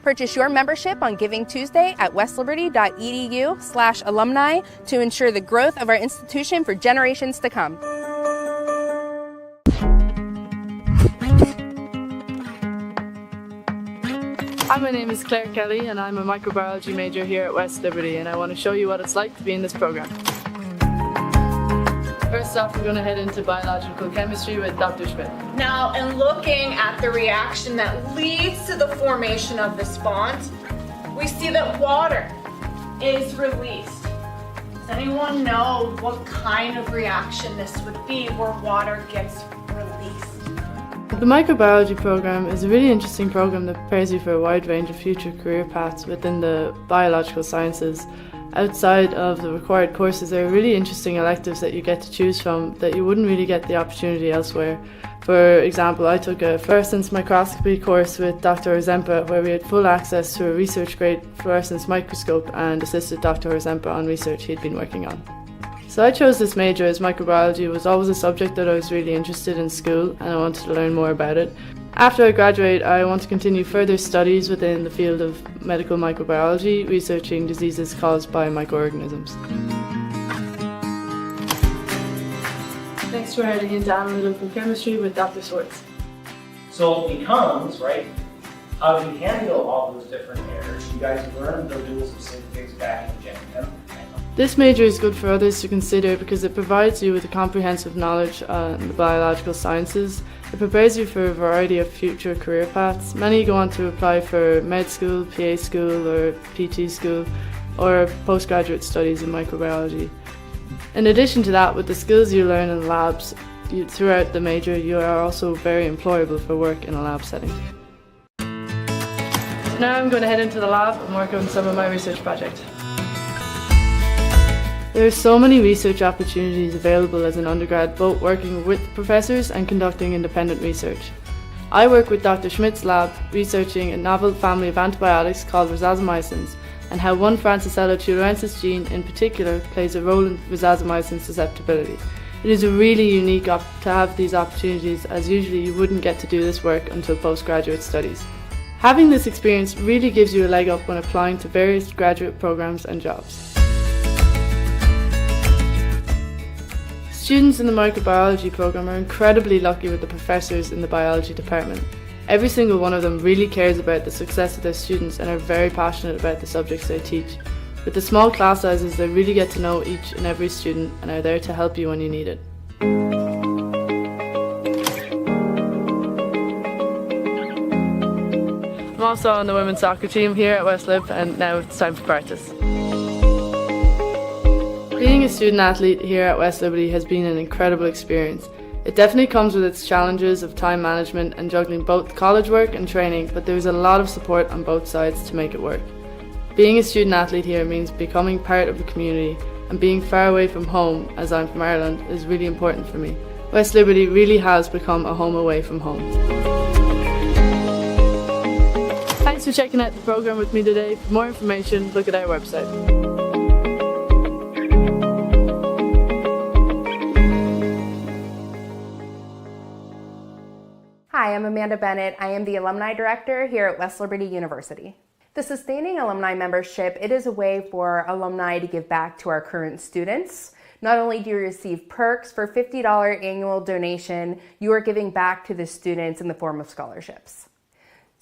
Purchase your membership on Giving Tuesday at westliberty.edu/alumni to ensure the growth of our institution for generations to come. Hi, my name is Claire Kelly and I'm a microbiology major here at West Liberty, and I want to show you what it's like to be in this program. First off, we're going to head into biological chemistry with Dr. Schmidt. Now, in looking at the reaction that leads to the formation of this bond, we see that water is released. Does anyone know what kind of reaction this would be where water gets released? The microbiology program is a really interesting program that prepares you for a wide range of future career paths within the biological sciences. Outside of the required courses, there are really interesting electives that you get to choose from that you wouldn't really get the opportunity elsewhere. For example, I took a fluorescence microscopy course with Dr. Orzempa, where we had full access to a research-grade fluorescence microscope and assisted Dr. Orzempa on research he'd been working on. So I chose this major as microbiology was always a subject that I was really interested in school, and I wanted to learn more about it. After I graduate, I want to continue further studies within the field of medical microbiology, researching diseases caused by microorganisms. Next, we're heading into analytical chemistry with Dr. Swartz. So it becomes, right, how do you handle all those different errors? You guys learn they'll do specific things back in Gen. This major is good for others to consider because it provides you with a comprehensive knowledge on the biological sciences. It prepares you for a variety of future career paths. Many go on to apply for med school, PA school or PT school, or postgraduate studies in microbiology. In addition to that, with the skills you learn in the labs throughout the major, you are also very employable for work in a lab setting. Now I'm going to head into the lab and work on some of my research projects. There are so many research opportunities available as an undergrad, both working with professors and conducting independent research. I work with Dr. Schmidt's lab researching a novel family of antibiotics called rhizazomycins and how one Francisella tularensis gene in particular plays a role in rhizazomycin susceptibility. It is really unique to have these opportunities, as usually you wouldn't get to do this work until postgraduate studies. Having this experience really gives you a leg up when applying to various graduate programs and jobs. Students in the microbiology program are incredibly lucky with the professors in the biology department. Every single one of them really cares about the success of their students and are very passionate about the subjects they teach. With the small class sizes, they really get to know each and every student and are there to help you when you need it. I'm also on the women's soccer team here at West Lib, and now it's time for practice. Being a student athlete here at West Liberty has been an incredible experience. It definitely comes with its challenges of time management and juggling both college work and training, but there's a lot of support on both sides to make it work. Being a student athlete here means becoming part of the community, and being far away from home, as I'm from Ireland, is really important for me. West Liberty really has become a home away from home. Thanks for checking out the programme with me today. For more information, look at our website. Hi, I'm Amanda Bennett. I am the Alumni Director here at West Liberty University. The Sustaining Alumni Membership, it is a way for alumni to give back to our current students. Not only do you receive perks for $50 annual donation, you are giving back to the students in the form of scholarships.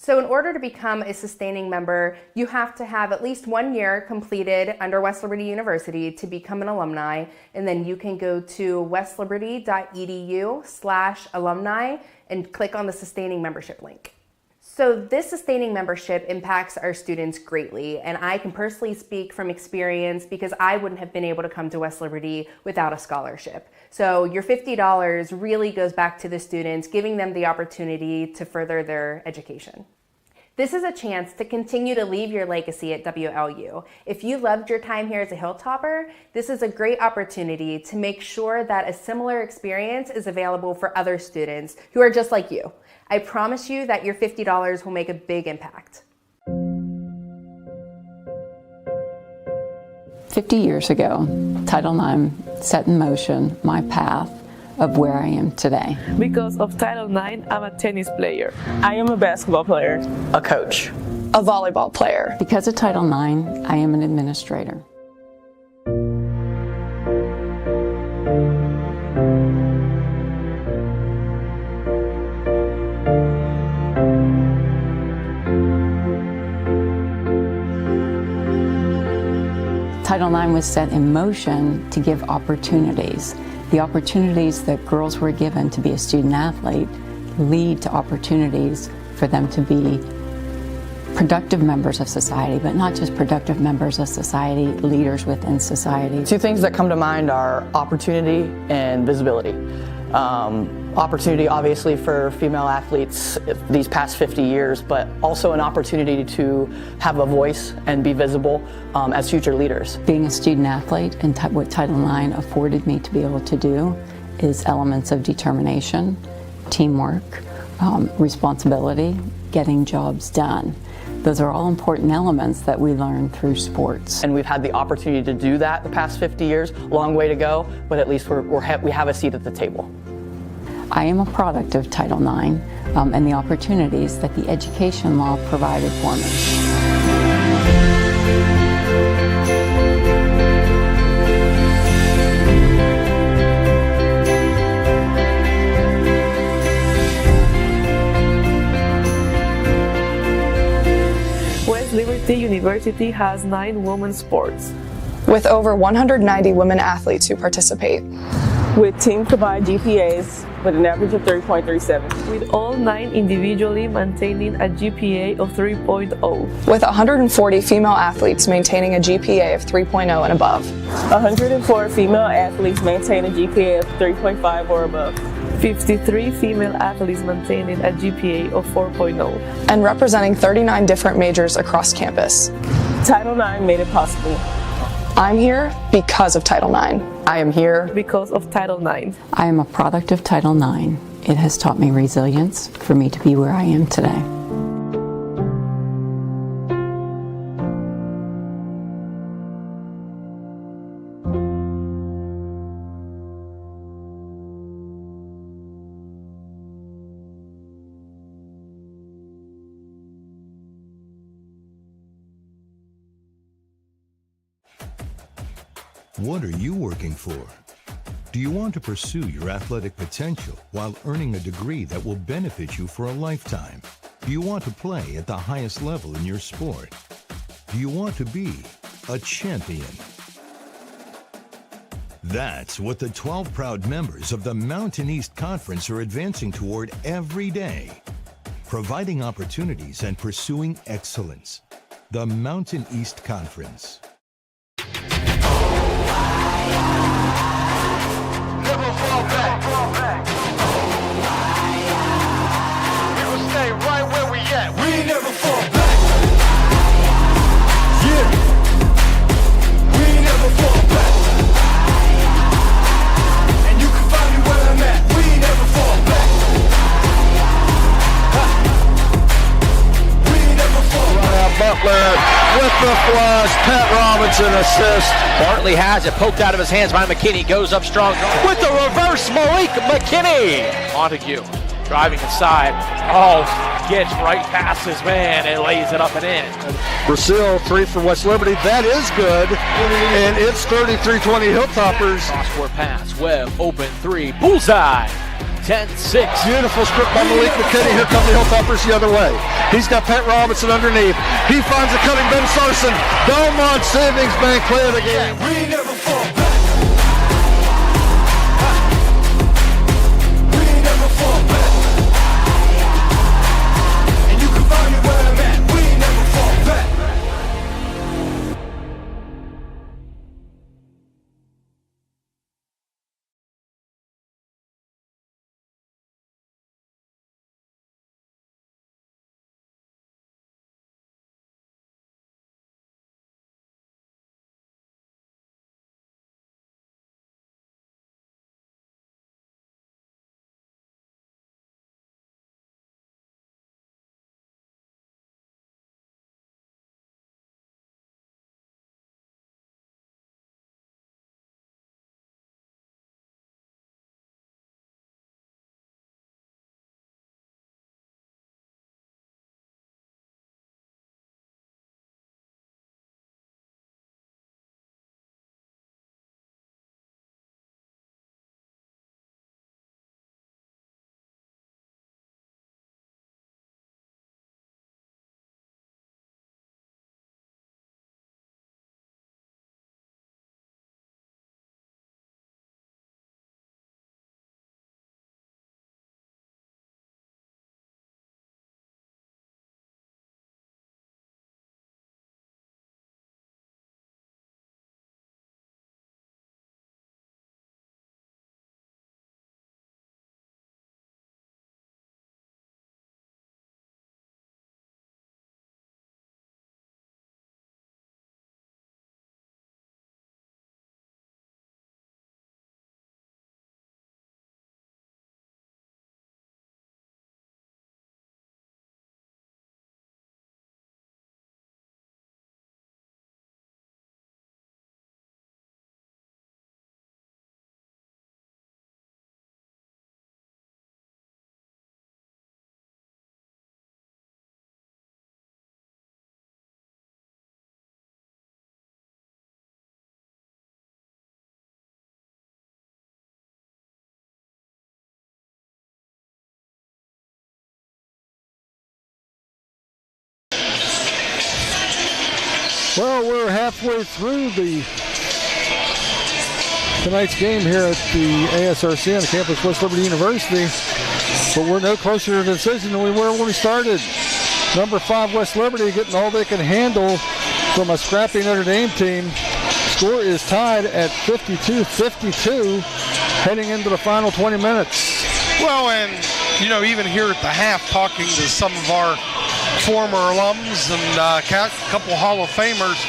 So in order to become a sustaining member, you have to have at least 1 year completed under West Liberty University to become an alumni, and then you can go to westliberty.edu/alumni and click on the sustaining membership link. So this sustaining membership impacts our students greatly, and I can personally speak from experience because I wouldn't have been able to come to West Liberty without a scholarship. So your $50 really goes back to the students, giving them the opportunity to further their education. This is a chance to continue to leave your legacy at WLU. If you loved your time here as a Hilltopper, this is a great opportunity to make sure that a similar experience is available for other students who are just like you. I promise you that your $50 will make a big impact. 50 years ago, Title IX set in motion my path of where I am today. Because of Title IX, I'm a tennis player. I am a basketball player. A coach. A volleyball player. Because of Title IX, I am an administrator. Title IX was set in motion to give opportunities. The opportunities that girls were given to be a student athlete lead to opportunities for them to be productive members of society, but not just productive members of society, leaders within society. Two things that come to mind are opportunity and visibility. Opportunity obviously for female athletes these past 50 years, but also an opportunity to have a voice and be visible as future leaders. Being a student athlete and what Title IX afforded me to be able to do is elements of determination, teamwork, responsibility, getting jobs done. Those are all important elements that we learn through sports. And we've had the opportunity to do that the past 50 years. Long way to go, but at least we have a seat at the table. I am a product of Title IX and the opportunities that the education law provided for me. West Liberty University has 9 women's sports. With over 190 women athletes who participate. With team combined GPAs with an average of 3.37. With all 9 individually maintaining a GPA of 3.0. With 140 female athletes maintaining a GPA of 3.0 and above. 104 female athletes maintain a GPA of 3.5 or above. 53 female athletes maintaining a GPA of 4.0. And representing 39 different majors across campus. Title IX made it possible. I'm here because of Title IX. I am here because of Title IX. I am a product of Title IX. It has taught me resilience for me to be where I am today. What are you working for? Do you want to pursue your athletic potential while earning a degree that will benefit you for a lifetime? Do you want to play at the highest level in your sport? Do you want to be a champion? That's what the 12 proud members of the Mountain East Conference are advancing toward every day, providing opportunities and pursuing excellence. The Mountain East Conference. Never fall back. We will stay right where we at. We never fall back. Yeah. We never fall back. And you can find me where I'm at. We never fall back. We never fall back. Butler with the flush. Pat Robinson assist. Bartley has it poked out of his hands by McKinney. Goes up strong with the reverse. Malik McKinney. Montague driving inside. Oh, gets right past his man and lays it up and in. Brazil, 3 for West Liberty. That is good. And it's 33-20 Hilltoppers. Cross-court pass. Webb open 3. Bullseye. 10-6. Beautiful script by Malik McKinney. Here come the Hilltoppers the other way. He's got Pat Robinson underneath. He finds a cutting Ben Sarson. Belmont Savings Bank play of the game. We never fall back. We never fall back. And you can find me where I'm at. We never fall back. Well, we're halfway through tonight's game here at the ASRC on the campus of West Liberty University, but we're no closer to the decision than we were when we started. Number 5 West Liberty getting all they can handle from a scrappy Notre Dame team. Score is tied at 52-52 heading into the final 20 minutes. Well, and even here at the half, talking to some of our former alums and a couple Hall of Famers,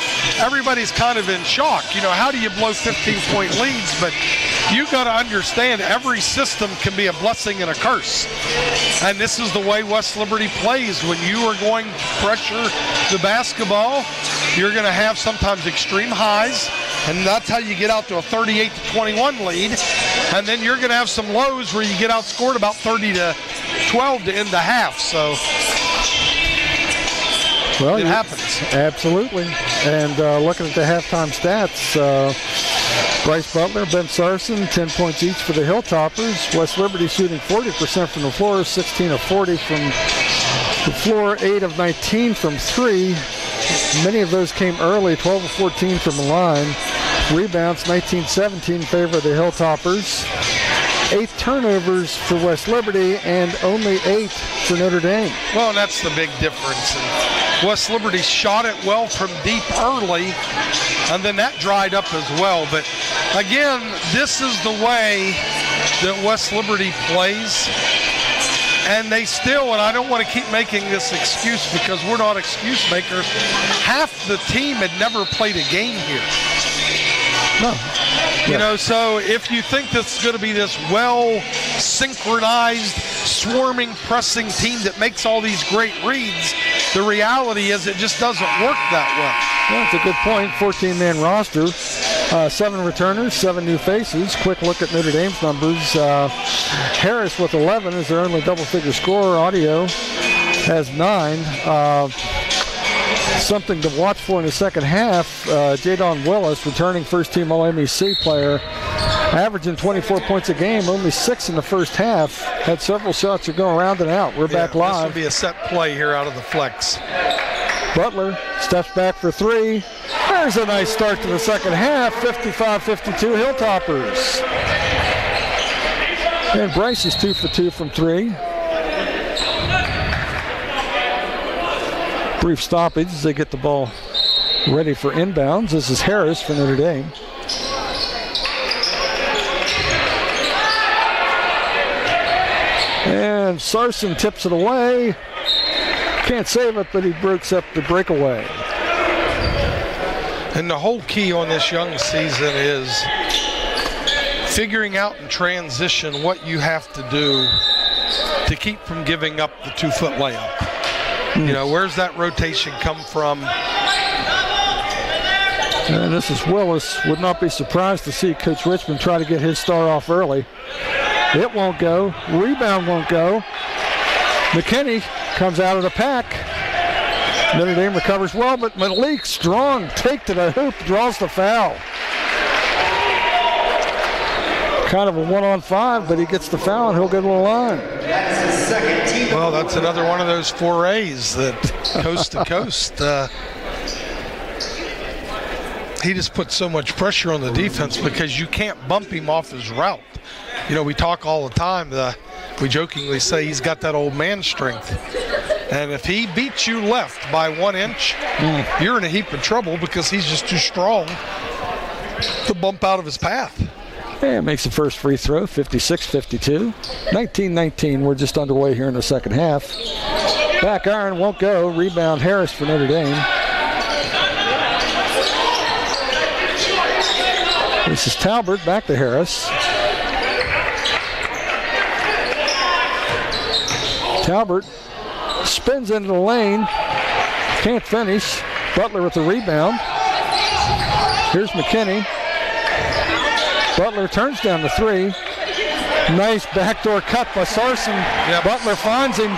everybody's kind of in shock. How do you blow 15-point leads? But you got to understand every system can be a blessing and a curse. And this is the way West Liberty plays. When you are going to pressure the basketball, you're going to have sometimes extreme highs, and that's how you get out to a 38-21 lead. And then you're going to have some lows where you get outscored about 30-12 to end the half. So well, it happens. Absolutely. And looking at the halftime stats, Bryce Butler, Ben Sarson, 10 points each for the Hilltoppers. West Liberty shooting 40% from the floor, 16 of 40 from the floor, 8 of 19 from 3. Many of those came early, 12 of 14 from the line. Rebounds, 19-17 in favor of the Hilltoppers. 8 turnovers for West Liberty and only 8 for Notre Dame. Well, and that's the big difference. And West Liberty shot it well from deep early, and then that dried up as well. But again, this is the way that West Liberty plays. And they still, and I don't want to keep making this excuse because we're not excuse makers, half the team had never played a game here. No. You know, so if you think this is going to be this well-synchronized, swarming, pressing team that makes all these great reads, the reality is it just doesn't work that well. Well, that's a good point. 14-man roster, 7 returners, 7 new faces. Quick look at Notre Dame's numbers. Harris with 11 is their only double-figure scorer. Audio has 9. Something to watch for in the second half, Jadon Willis, returning first-team All-MEC player, averaging 24 points a game, only 6 in the first half. Had several shots that go around and out. We're back live. This will be a set play here out of the flex. Butler steps back for 3. There's a nice start to the second half, 55-52 Hilltoppers. And Bryce is 2 for 2 from 3. Brief stoppage as they get the ball ready for inbounds. This is Harris for Notre Dame. And Sarson tips it away. Can't save it, but he breaks up the breakaway. And the whole key on this young season is figuring out in transition what you have to do to keep from giving up the 2-foot layup. You know, where's that rotation come from? And this is Willis. Would not be surprised to see Coach Richmond try to get his star off early. It won't go. Rebound won't go. McKinney comes out of the pack. Notre Dame recovers well, but Malik strong take to the hoop, draws the foul. Kind of a 1-on-5, but he gets the foul and he'll go to the line. Well, that's another one of those forays that coast to coast. He just puts so much pressure on the defense because you can't bump him off his route. You know, we talk all the time. We jokingly say he's got that old man strength. And if he beats you left by 1 inch, you're in a heap of trouble because he's just too strong to bump out of his path. And makes the first free throw, 56-52. 19-19, we're just underway here in the second half. Back iron won't go. Rebound Harris for Notre Dame. This is Talbert, back to Harris. Talbert spins into the lane. Can't finish. Butler with the rebound. Here's McKinney. Butler turns down the 3. Nice backdoor cut by Sarson. Yep. Butler finds him.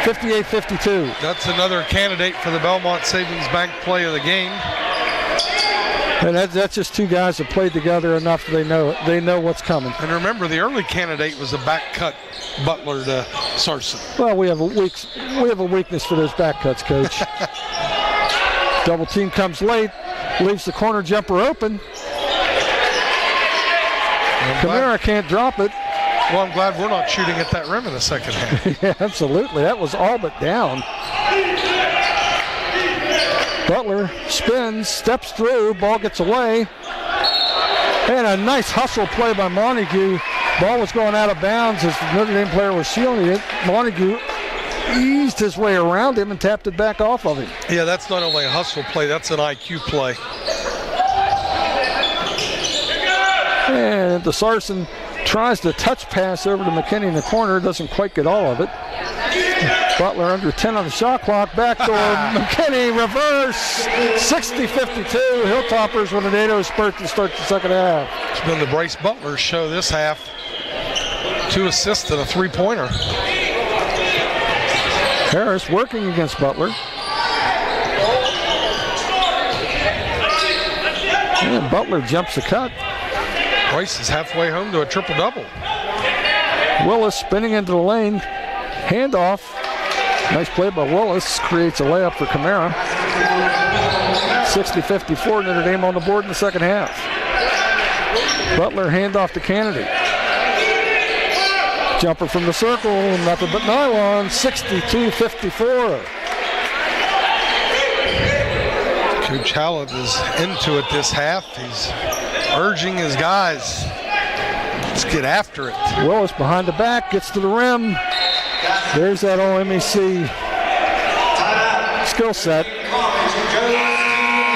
58-52. That's another candidate for the Belmont Savings Bank play of the game. And that's just 2 guys that played together enough they know what's coming. And remember, the early candidate was a back cut Butler to Sarson. Well, we have a weakness for those back cuts, Coach. Double team comes late, leaves the corner jumper open. Kamara can't drop it. Well, I'm glad we're not shooting at that rim in the second half. Yeah, absolutely. That was all but down. Butler spins, steps through, ball gets away. And a nice hustle play by Montague. Ball was going out of bounds as the Notre Dame player was shielding it. Montague eased his way around him and tapped it back off of him. Yeah, that's not only a hustle play, that's an IQ play. And the Sarson tries to touch pass over to McKinney in the corner, doesn't quite get all of it. Butler under 10 on the shot clock, backdoor, McKinney, reverse, 60-52, Hilltoppers with an 8-0 spurt to start the second half. It's been the Bryce Butler show this half. 2 assists and a 3-pointer. Harris working against Butler. And Butler jumps the cut. Bryce is halfway home to a triple-double. Willis spinning into the lane. Handoff. Nice play by Willis. Creates a layup for Camara. 60-54, Notre Dame on the board in the second half. Butler handoff to Kennedy. Jumper from the circle, nothing but nylon, 62-54. Coach Hallett is into it this half. He's urging his guys, let's get after it. Willis behind the back, gets to the rim. There's that All-MEC skill set.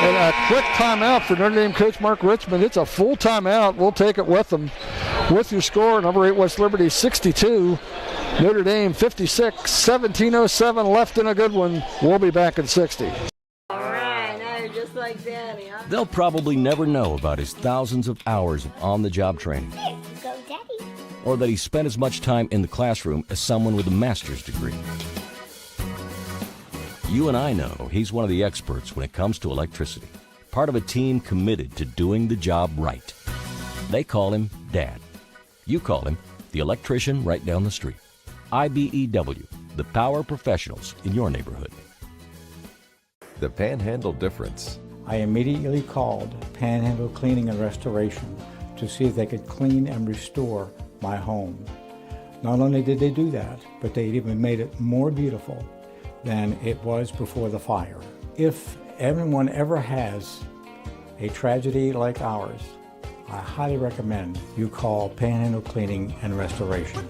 And a quick timeout for Notre Dame coach Mark Richmond. It's a full timeout. We'll take it with them. With your score, number 8 West Liberty 62, Notre Dame 56, 17:07 left in a good one. We'll be back in 60. All right, now you're just like Daddy, huh? They'll probably never know about his thousands of hours of on-the-job training. Here you go, Daddy. Or that he spent as much time in the classroom as someone with a master's degree. You and I know he's one of the experts when it comes to electricity, part of a team committed to doing the job right. They call him Dad. You call him the electrician right down the street. IBEW, the power professionals in your neighborhood. The Panhandle difference. I immediately called Panhandle Cleaning and Restoration to see if they could clean and restore my home. Not only did they do that, but they even made it more beautiful than it was before the fire. If anyone ever has a tragedy like ours, I highly recommend you call Panhandle Cleaning and Restoration.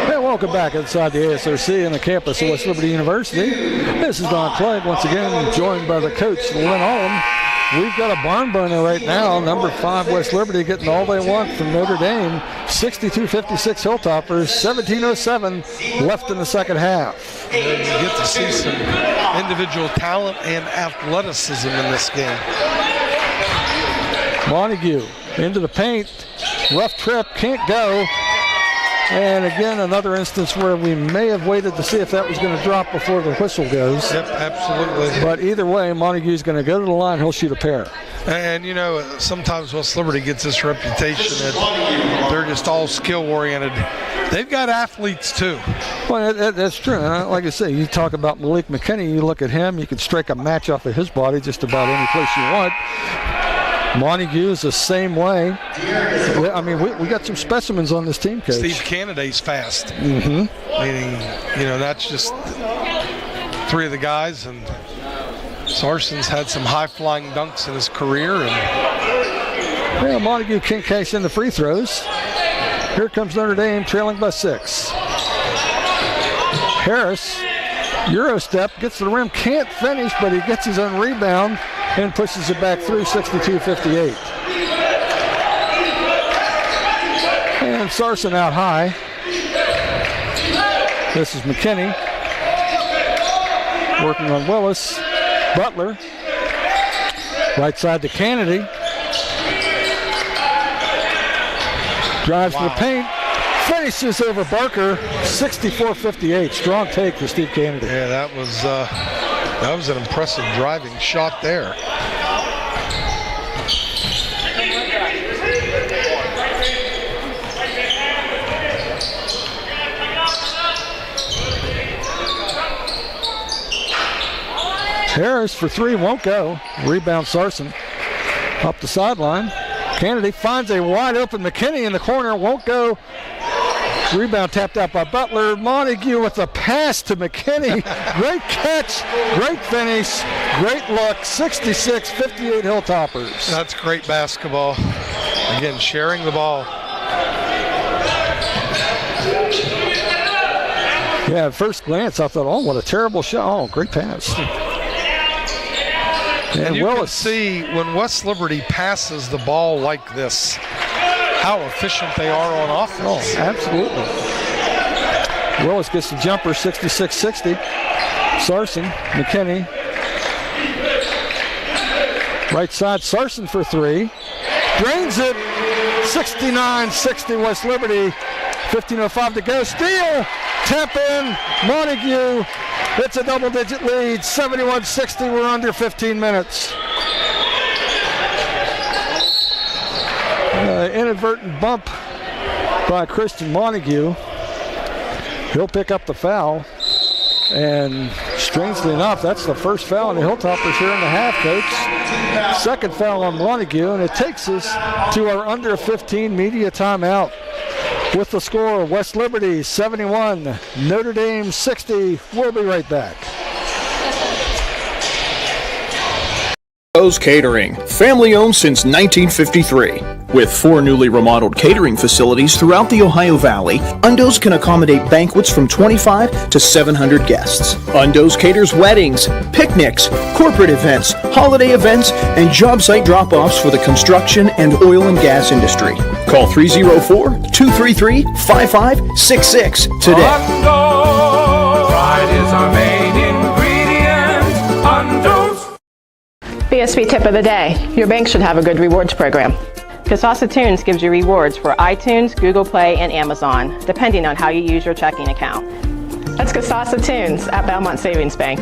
Welcome back inside the ASRC on the campus of West Liberty University. This is Don Clegg once again, joined by the coach, Lynn Olam. We've got a barn burner right now. Number 5 West Liberty getting all they want from Notre Dame. 62-56 Hilltoppers, 17:07 left in the second half. And you get to see some individual talent and athleticism in this game. Montague into the paint. Rough trip, can't go. And again, another instance where we may have waited to see if that was going to drop before the whistle goes. Yep, absolutely. But either way, Montague's going to go to the line. He'll shoot a pair. And, you know, sometimes West Liberty gets this reputation that they're just all skill-oriented. They've got athletes, too. Well, that's true. And like I say, you talk about Malik McKinney, you look at him, you can strike a match off of his body just about any place you want. Montague is the same way. I mean, we got some specimens on this team, Coach. Steve Canada's fast. Mm-hmm. Meaning, you know, that's just 3 of the guys. And Sarson's had some high-flying dunks in his career. And yeah, Montague can't cash in the free throws. Here comes Notre Dame trailing by 6. Harris, Euro step, gets to the rim, can't finish, but he gets his own rebound and pushes it back through, 62-58. And Sarson out high. This is McKinney working on Willis. Butler, right side to Kennedy. Drives to the paint, finishes over Barker, 64-58. Strong take for Steve Kennedy. Yeah, that was an impressive driving shot there. Harris for 3 won't go. Rebound Sarson up the sideline. Kennedy finds a wide open McKinney in the corner, won't go. Rebound tapped out by Butler. Montague with a pass to McKinney. Great catch, great finish, great look. 66-58 Hilltoppers. That's great basketball. Again, sharing the ball. Yeah, at first glance, I thought, oh, what a terrible shot. Oh, great pass. And you can see when West Liberty passes the ball like this, how efficient they are on offense. Oh, absolutely. Willis gets the jumper, 66-60. Sarson, McKinney. Right side, Sarson for three. Drains it, 69-60 West Liberty. 15:05 to go. Steal, tap in, Montague. It's a double-digit lead, 71-60. We're under 15 minutes. Inadvertent bump by Christian Montague. He'll pick up the foul. And strangely enough, that's the first foul on the Hilltoppers here in the half, Coach. Second foul on Montague, and it takes us to our under 15 media timeout. With the score, West Liberty 71, Notre Dame 60. We'll be right back. Undo's Catering, family owned since 1953. With 4 newly remodeled catering facilities throughout the Ohio Valley, Undo's can accommodate banquets from 25 to 700 guests. Undo's caters weddings, picnics, corporate events, holiday events, and job site drop-offs for the construction and oil and gas industry. Call 304-233-5566 today. Pride is our main ingredient. Undo's. BSB tip of the day. Your bank should have a good rewards program. Casasa Tunes gives you rewards for iTunes, Google Play, and Amazon, depending on how you use your checking account. That's Casasa Tunes at Belmont Savings Bank.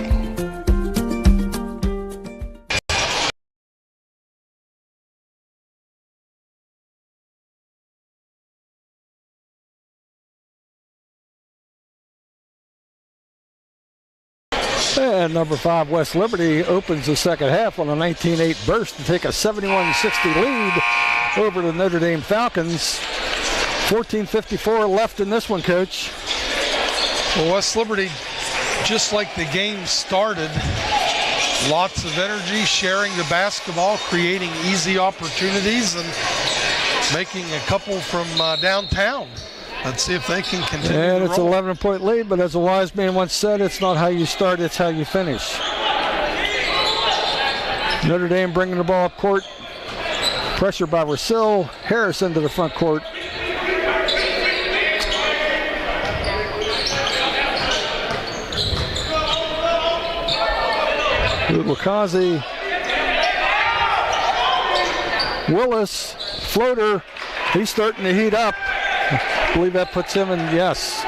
And number 5, West Liberty, opens the second half on a 19-8 burst to take a 71-60 lead over the Notre Dame Falcons. 14:54 left in this one, Coach. Well, West Liberty, just like the game started, lots of energy, sharing the basketball, creating easy opportunities, and making a couple from downtown. Let's see if they can continue. And it's an 11-point lead, but as a wise man once said, it's not how you start, it's how you finish. Notre Dame bringing the ball up court. Pressure by Rousseau. Harris into the front court. Wakazi. Willis, floater. He's starting to heat up. I believe that puts him in, yes,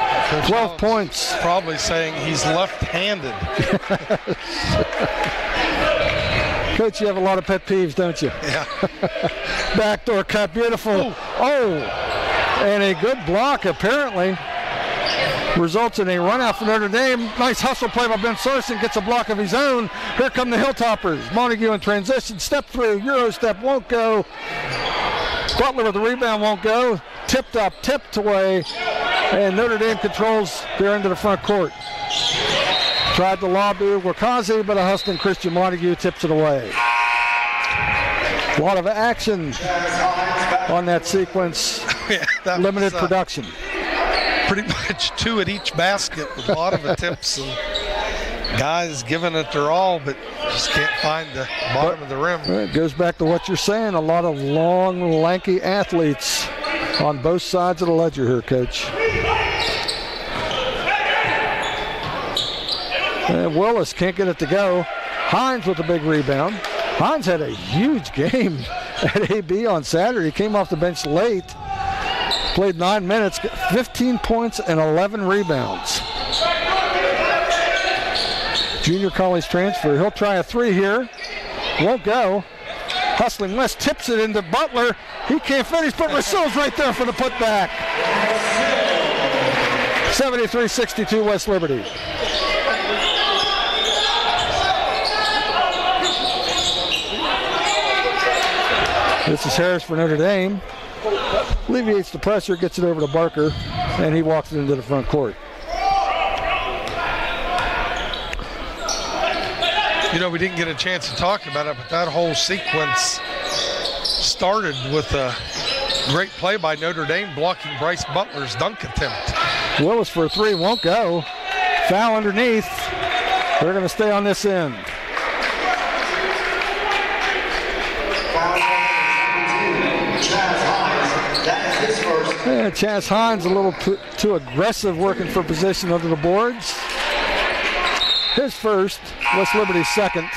12 points. Probably saying he's left-handed. Coach, you have a lot of pet peeves, don't you? Yeah. Backdoor cut, beautiful. Oh, and a good block apparently results in a run out for Notre Dame. Nice hustle play by Ben Sarson, gets a block of his own. Here come the Hilltoppers. Montague in transition, step through, Euro step won't go. Butler with the rebound won't go. Tipped up, tipped away, and Notre Dame controls their end of the front court. Tried to lob to Wakazi, but a hustling Christian Montague tips it away. A lot of action on that sequence. Yeah, that limited was, production. Pretty much 2 at each basket with a lot of attempts and guys giving it their all, but just can't find the bottom of the rim. It goes back to what you're saying, a lot of long, lanky athletes on both sides of the ledger here, Coach. And Willis can't get it to go. Hines with a big rebound. Hines had a huge game at AB on Saturday. He came off the bench late, played 9 minutes, 15 points and 11 rebounds. Junior college transfer. He'll try a 3 here. Won't go. Hustling West tips it into Butler. He can't finish, but Rousseau's right there for the putback. 73-62 West Liberty. This is Harris for Notre Dame. Alleviates the pressure, gets it over to Barker, and he walks it into the front court. You know, we didn't get a chance to talk about it, but that whole sequence started with a great play by Notre Dame blocking Bryce Butler's dunk attempt. Willis for a 3, won't go. Foul underneath. They're going to stay on this end. And Chaz Hines a little too aggressive working for position under the boards. His first, West Liberty's second.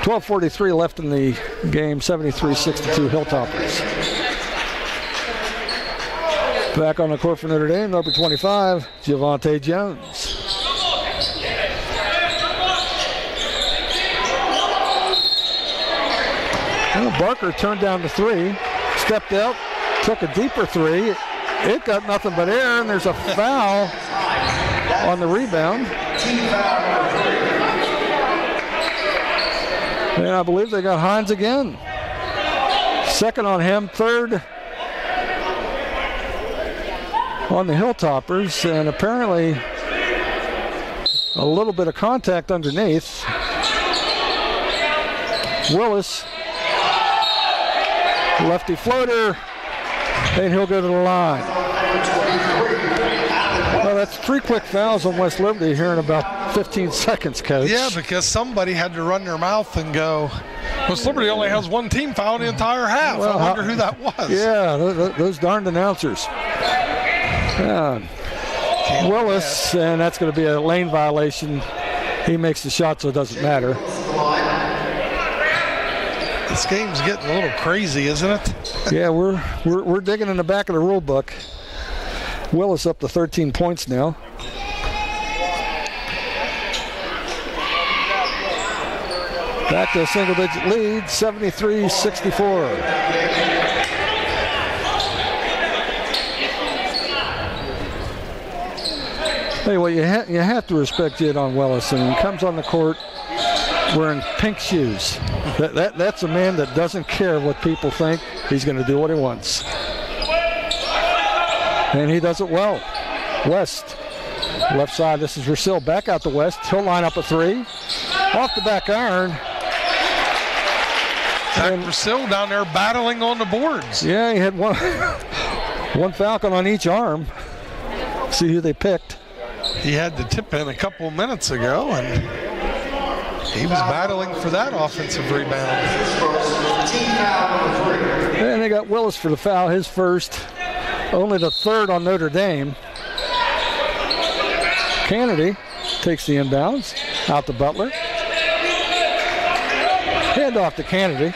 12:43 left in the game, 73-62 Hilltoppers. Back on the court for Notre Dame, number 25, Javante Jones. Well, Barker turned down the three, stepped out, took a deeper three. It got nothing but air, and there's a foul on the rebound. And I believe they got Hines again. Second on him, third on the Hilltoppers, and apparently a little bit of contact underneath. Willis, lefty floater, and he'll go to the line. Well, that's 3 quick fouls on West Liberty here in about 15 seconds, Coach. Yeah, because somebody had to run their mouth and go, West Liberty only has one team foul the entire half. Well, I wonder who that was. Yeah, those darned announcers. Willis, and that's going to be a lane violation. He makes the shot, so it doesn't matter. This game's getting a little crazy, isn't it? Yeah, we're digging in the back of the rule book. Willis up to 13 points now. Back to a single-digit lead, 73-64. Anyway, you have to respect Jadon Willis, and he comes on the court wearing pink shoes. That's a man that doesn't care what people think. He's going to do what he wants. And he does it well. West, left side, this is Rousseau back out to West. He'll line up a three. Off the back iron. And Rousseau down there battling on the boards. Yeah, he had one Falcon on each arm. See who they picked. He had the tip in a couple minutes ago, and he was battling for that offensive rebound. And they got Willis for the foul, his first. Only the third on Notre Dame. Kennedy takes the inbounds. Out to Butler. Hand off to Kennedy.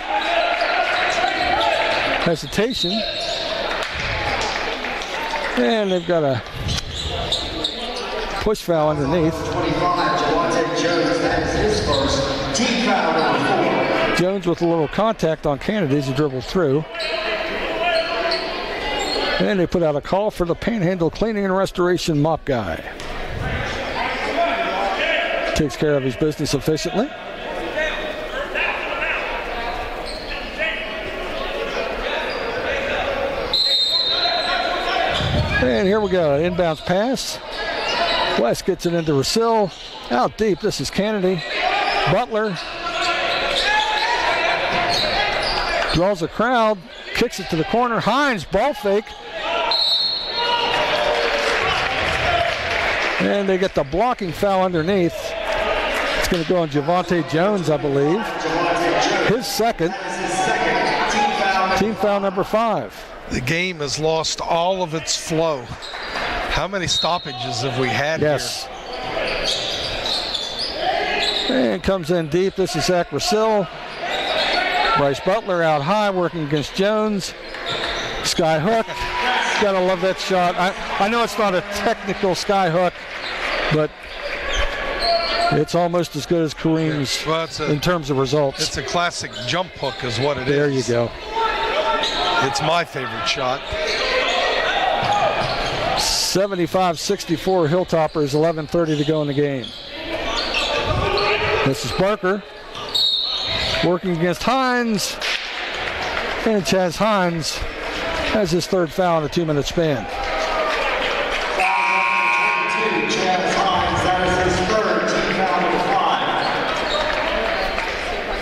Hesitation. And they've got a push foul underneath. Jones with a little contact on Kennedy as he dribbled through. And they put out a call for the Panhandle Cleaning and Restoration mop guy. Takes care of his business efficiently. And here we go, an inbounds pass. West gets it into Rousseau. Out deep, this is Kennedy. Butler draws a crowd, kicks it to the corner. Hines, ball fake. And they get the blocking foul underneath. It's going to go on Javante Jones, I believe. His second. Team foul number 5. The game has lost all of its flow. How many stoppages have we had here? And comes in deep. This is Zach Rousseau. Bryce Butler out high working against Jones. Sky hook. Gotta love that shot. I know it's not a technical sky hook, but it's almost as good as Kareem's in terms of results. It's a classic jump hook is what it is. There you go. It's my favorite shot. 75-64 Hilltoppers, 11:30 to go in the game. This is Barker working against Hines. And Chaz Hines has his third foul in a 2-minute span.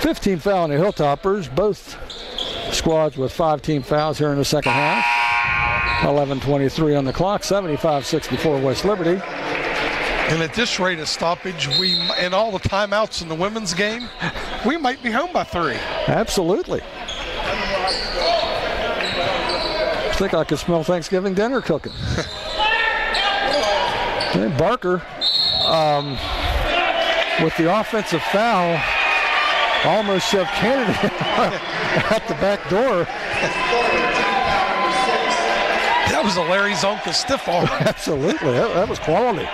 15 foul on the Hilltoppers, both squads with 5 team fouls here in the second half. 11:23 on the clock, 75-64 West Liberty. And at this rate of stoppage, and all the timeouts in the women's game, we might be home by 3. Absolutely. I think I could smell Thanksgiving dinner cooking. And Barker, with the offensive foul, almost shoved Kennedy out the back door. That was a Larry Zonka stiff arm. Absolutely, that was quality.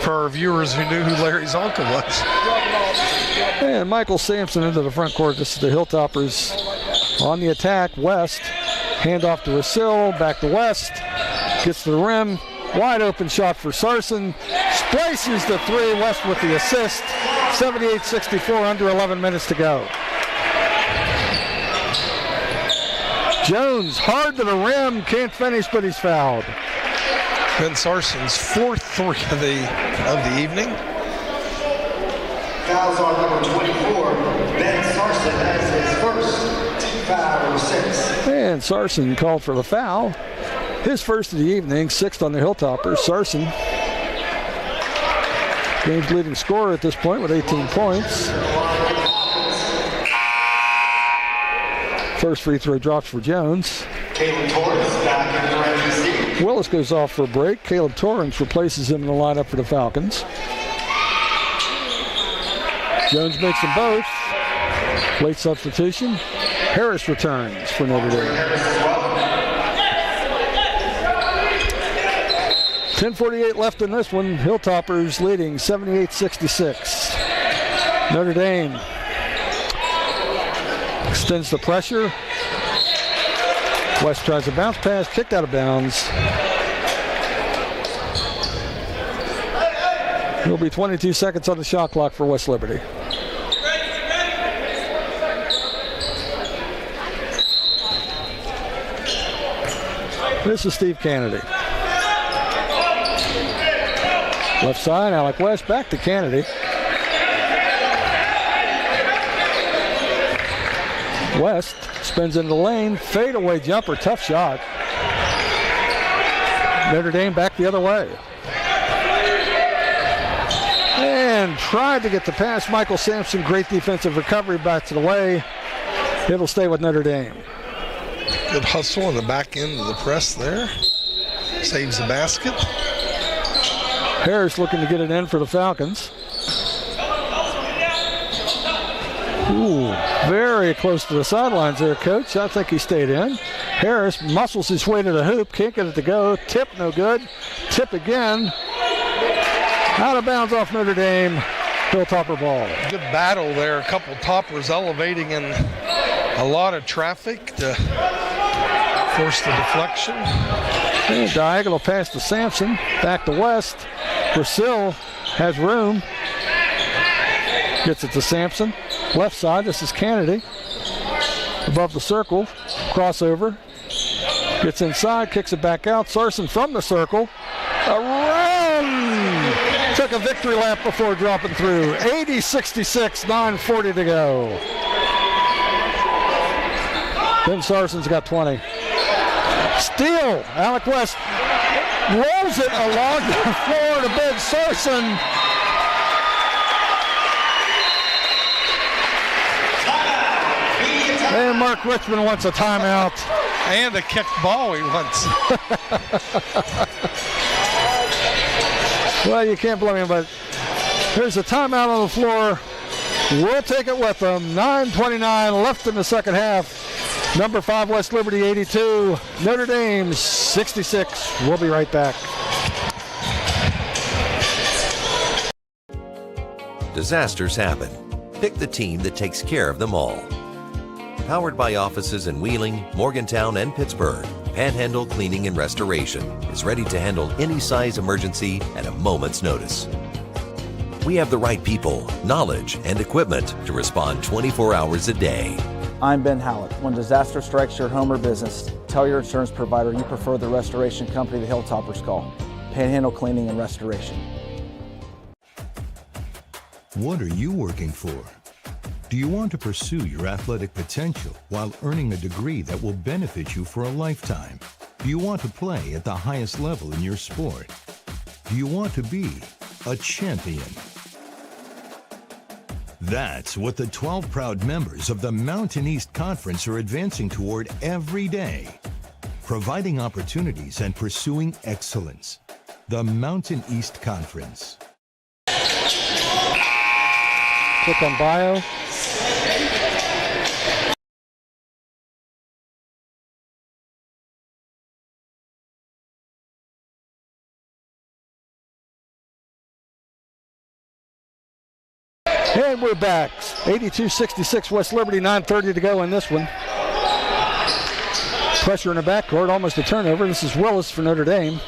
For our viewers who knew who Larry Zonka was. And Michael Sampson into the front court. This is the Hilltoppers on the attack. West, handoff to Rosillo, back to West, gets to the rim, wide open shot for Sarson, splices the 3, West with the assist, 78-64, under 11 minutes to go. Jones, hard to the rim, can't finish, but he's fouled. Ben Sarson's 4th 3 of the evening. Fouls on number 24. Ben Sarson has his first 5 or 6. And Sarson called for the foul. His first of the evening, 6th on the Hilltoppers. Sarson, game's leading scorer at this point with 18 points. First free throw drops for Jones. Caleb Torrance back in the RGC. Willis goes off for a break. Caleb Torrance replaces him in the lineup for the Falcons. Jones makes them both. Late substitution. Harris returns for Notre Dame. 10:48 left in this one. Hilltoppers leading 78-66. Notre Dame extends the pressure. West tries a bounce pass, kicked out of bounds. It'll be 22 seconds on the shot clock for West Liberty. This is Steve Kennedy. Left side, Alec West, back to Kennedy. West spins into the lane, fadeaway jumper, tough shot. Notre Dame back the other way. And tried to get the pass. Michael Sampson, great defensive recovery, back to the way. It'll stay with Notre Dame. Good hustle on the back end of the press there. Saves the basket. Harris looking to get it in for the Falcons. Ooh, very close to the sidelines there, Coach. I think he stayed in. Harris muscles his way to the hoop, can't get it to go. Tip, no good. Tip again. Out of bounds off Notre Dame. Hilltopper ball. Good battle there. A couple toppers elevating in a lot of traffic to force the deflection. And diagonal pass to Sampson. Back to West. Brazil has room. Gets it to Sampson. Left side, this is Kennedy. Above the circle. Crossover. Gets inside, kicks it back out. Sarson from the circle. Around! Took a victory lap before dropping through. 80-66, 9:40 to go. Ben Sarson's got 20. Steal. Alec West rolls it along the floor to Ben Sarson. And Mark Richmond wants a timeout. And a kicked ball he wants. Well, you can't blame him, but there's a timeout on the floor. We'll take it with them. 9:29 left in the second half. Number 5 West Liberty 82, Notre Dame 66. We'll be right back. Disasters happen. Pick the team that takes care of them all. Powered by offices in Wheeling, Morgantown, and Pittsburgh, Panhandle Cleaning and Restoration is ready to handle any size emergency at a moment's notice. We have the right people, knowledge, and equipment to respond 24 hours a day. I'm Ben Hallett. When disaster strikes your home or business, tell your insurance provider you prefer the restoration company the Hilltoppers call, Panhandle Cleaning and Restoration. What are you working for? Do you want to pursue your athletic potential while earning a degree that will benefit you for a lifetime? Do you want to play at the highest level in your sport? Do you want to be a champion? That's what the 12 proud members of the Mountain East Conference are advancing toward every day, providing opportunities and pursuing excellence. The Mountain East Conference. Click on bio. And we're back. 82-66 West Liberty, 9:30 to go in this one. Pressure in the backcourt, almost a turnover. This is Willis for Notre Dame.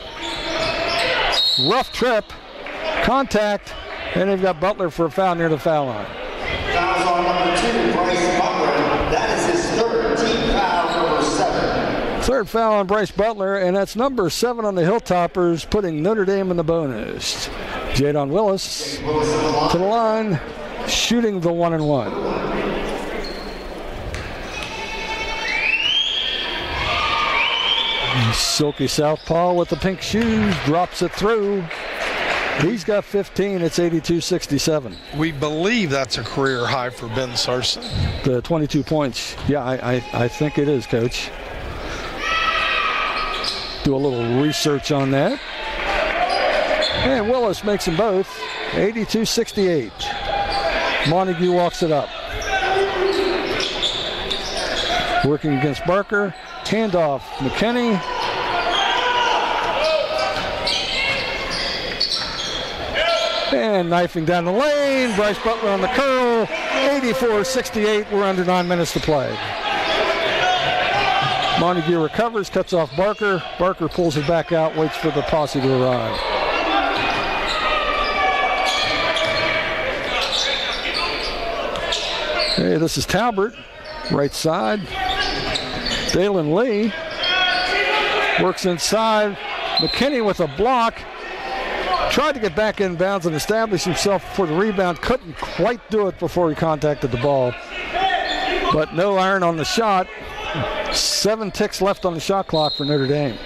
Rough trip, contact, and they've got Butler for a foul near the foul line. Fouls on number 2, Bryce Butler. That is his third, team foul number 7. Third foul on Bryce Butler, and that's number 7 on the Hilltoppers, putting Notre Dame in the bonus. Jadon Willis to the line, shooting the 1-and-1. Silky southpaw with the pink shoes, drops it through. He's got 15. It's 82-67. We believe that's a career high for Ben Sarson. The 22 points. Yeah, I think it is, Coach. Do a little research on that. And Willis makes them both. 82-68. Montague walks it up. Working against Barker. Handoff, McKinney. And knifing down the lane. Bryce Butler on the curl. 84-68. We're under 9 minutes to play. Montague recovers, cuts off Barker. Barker pulls it back out, waits for the posse to arrive. Hey, this is Talbert, right side. Dalen Lee works inside. McKinney with a block. Tried to get back in bounds and establish himself for the rebound. Couldn't quite do it before he contacted the ball. But no iron on the shot. 7 ticks left on the shot clock for Notre Dame.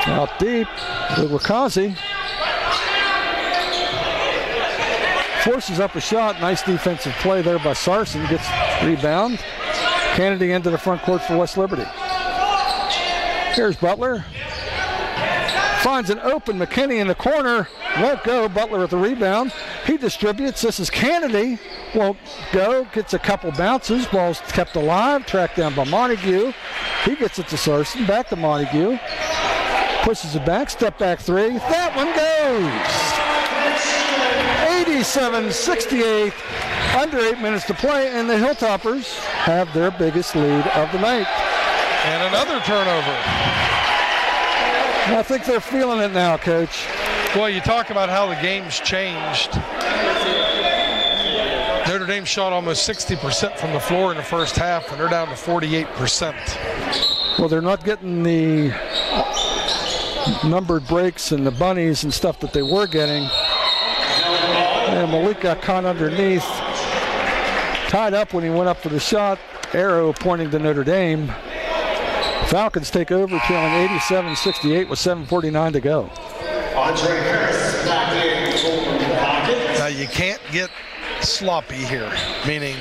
Out deep with Wakazi. Forces up a shot. Nice defensive play there by Sarson. Gets rebound. Kennedy into the front court for West Liberty. Here's Butler. Finds an open McKinney in the corner. Won't go. Butler with the rebound. He distributes. This is Kennedy. Won't go. Gets a couple bounces. Ball's kept alive. Tracked down by Montague. He gets it to Sarson. Back to Montague. Pushes it back. Step back three. That one goes. 87-68, under 8 minutes to play, and the Hilltoppers have their biggest lead of the night. And another turnover. I think they're feeling it now, Coach. Well, you talk about how the game's changed. Notre Dame shot almost 60% from the floor in the first half, and they're down to 48%. Well, they're not getting the numbered breaks and the bunnies and stuff that they were getting. And Malik got caught underneath, tied up when he went up for the shot. Arrow pointing to Notre Dame. Falcons take over, trailing 87-68 with 7:49 to go. Now you can't get sloppy here, meaning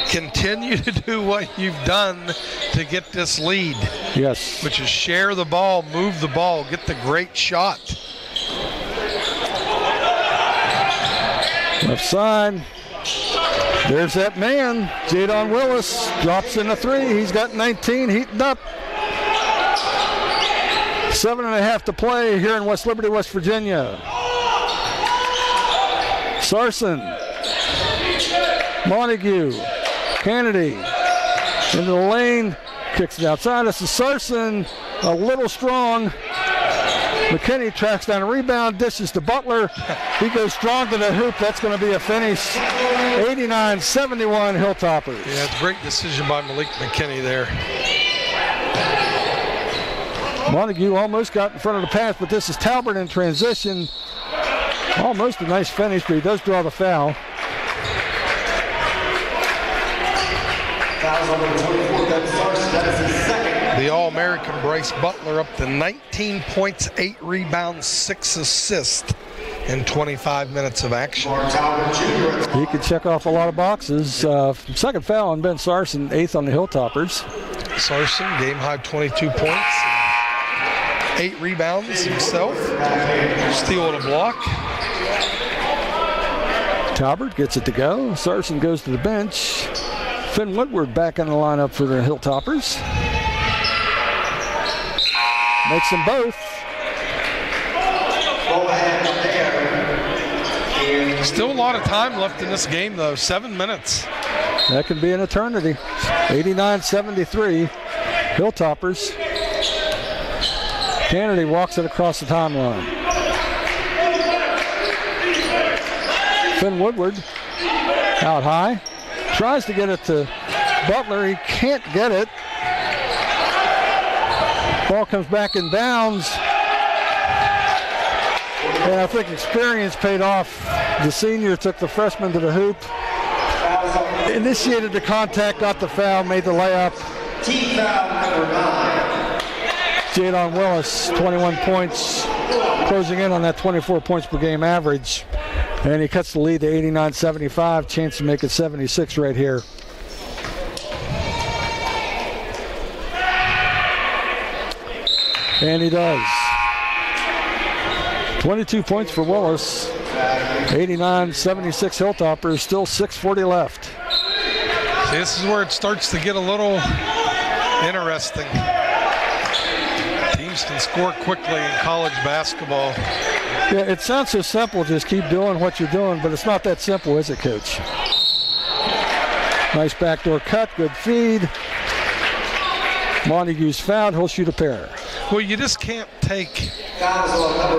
continue to do what you've done to get this lead. Yes. Which is share the ball, move the ball, get the great shot. Left side. There's that man. Jadon Willis drops in a three. He's got 19, heating up. 7.5 to play here in West Liberty, West Virginia. Sarson. Montague. Kennedy. Into the lane. Kicks it outside. This is Sarson. A little strong. McKinney tracks down a rebound, dishes to Butler. He goes strong to the hoop. That's going to be a finish. 89-71 Hilltoppers. Yeah, it's a great decision by Malik McKinney there. Montague almost got in front of the pass, but this is Talbert in transition. Almost a nice finish, but he does draw the foul. Fouls on number 24, Ben Sarson. That is his second. The All-American Bryce Butler up to 19 points, 8 rebounds, 6 assists in 25 minutes of action. He could check off a lot of boxes. Second foul on Ben Sarson, 8th on the Hilltoppers. Sarson, game high 22 points, 8 rebounds himself. Steal and a block. Talbert gets it to go. Sarson goes to the bench. Finn Woodward back in the lineup for the Hilltoppers. Makes them both. Still a lot of time left in this game, though. 7 minutes. That could be an eternity. 89-73. Hilltoppers. Kennedy walks it across the timeline. Finn Woodward out high. Tries to get it to Butler. He can't get it. Ball comes back in bounds. And I think experience paid off. The senior took the freshman to the hoop. Initiated the contact, got the foul, made the layup. Team foul number 9. Jadon Willis, 21 points, closing in on that 24 points per game average. And he cuts the lead to 89-75. Chance to make it 76 right here. And he does. 22 points for Willis. 89-76 Hilltoppers. Still 6:40 left. See, this is where it starts to get a little interesting. Teams can score quickly in college basketball. Yeah, it sounds so simple, just keep doing what you're doing, but it's not that simple, is it, Coach? Nice backdoor cut, good feed. Montague's fouled, he'll shoot a pair. Well, you just can't take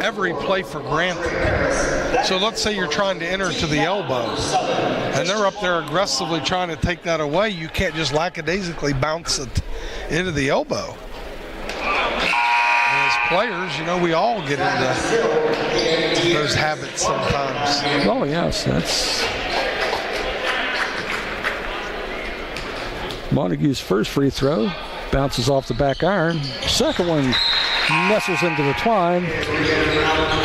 every play for granted. So let's say you're trying to enter to the elbow, and they're up there aggressively trying to take that away. You can't just lackadaisically bounce it into the elbow. And as players, you know, we all get into those habits sometimes. Oh, yes, that's Montague's first free throw. Bounces off the back iron. Second one nestles into the twine.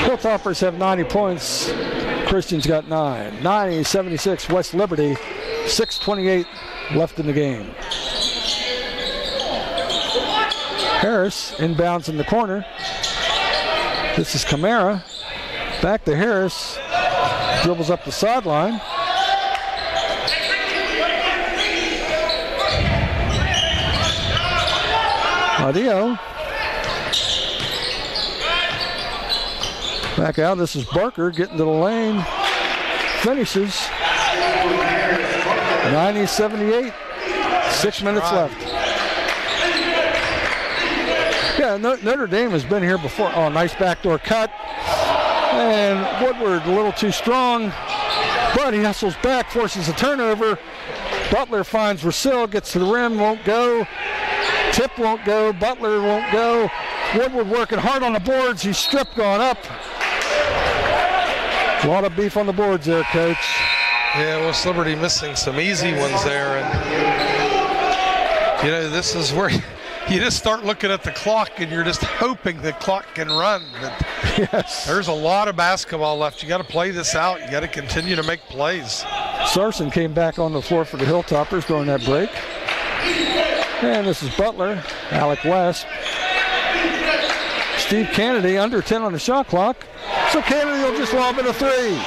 Hilltoppers have 90 points. Christian's got 9. 90-76 West Liberty. 6:28 left in the game. Harris inbounds in the corner. This is Camara. Back to Harris. Dribbles up the sideline. Adio. Back out. This is Barker getting to the lane. Finishes. 90-78. 6 minutes left. Yeah, Notre Dame has been here before. Oh, nice backdoor cut. And Woodward a little too strong. But he hustles back, forces a turnover. Butler finds Rousseau, gets to the rim, won't go. Tip won't go, Butler won't go. Woodward working hard on the boards. He's stripped going up. A lot of beef on the boards there, Coach. Yeah, West Liberty missing some easy ones there. And, you know, this is where you just start looking at the clock and you're just hoping the clock can run. But yes. There's a lot of basketball left. You got to play this out. You got to continue to make plays. Sarson came back on the floor for the Hilltoppers during that break. And this is Butler, Alec West. Steve Kennedy under 10 on the shot clock. So Kennedy will just lob in a 3.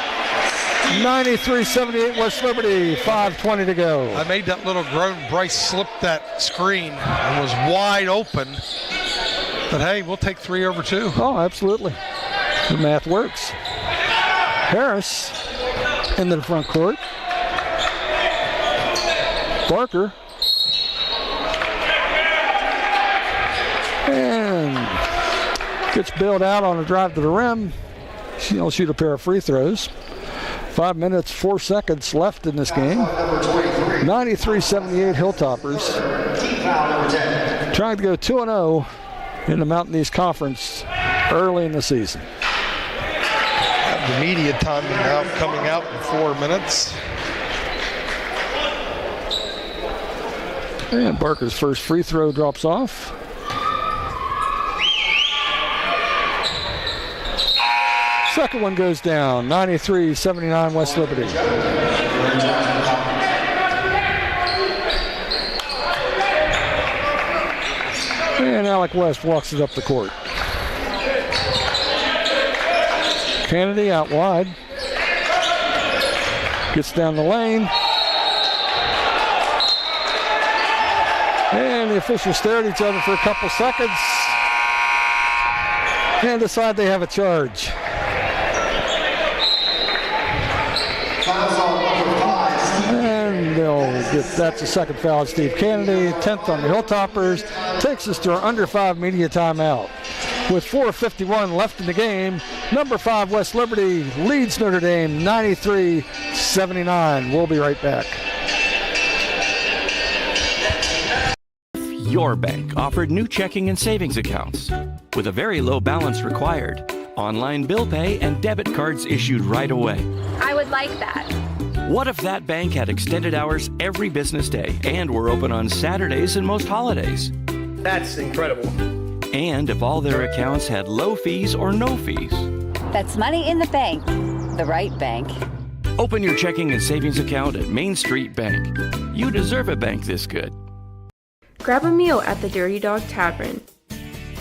93-78 West Liberty, 5:20 to go. I made that little groan. Bryce slipped that screen and was wide open. But hey, we'll take 3 over 2. Oh, absolutely. The math works. Harris into the front court. Barker. And gets bailed out on a drive to the rim. He'll shoot a pair of free throws. 5 minutes, 4 seconds left in this game. 93-78 Hilltoppers. Trying to go 2-0 in the Mountain East Conference early in the season. The media time now coming out in 4 minutes. And Barker's first free throw drops off. Second one goes down, 93-79 West Liberty. And Alec West walks it up the court. Kennedy out wide. Gets down the lane. And the officials stare at each other for a couple seconds and decide they have a charge. And they'll get, that's the second foul on Steve Kennedy, 10th on the Hilltoppers. Takes us to our under 5 media timeout. With 4:51 left in the game, number 5 West Liberty leads Notre Dame 93-79. We'll be right back. Your bank offered new checking and savings accounts with a very low balance required, online bill pay, and debit cards issued right away. I would like that. What if that bank had extended hours every business day and were open on Saturdays and most holidays? That's incredible. And if all their accounts had low fees or no fees? That's money in the bank, the right bank. Open your checking and savings account at Main Street Bank. You deserve a bank this good. Grab a meal at the Dirty Dog Tavern.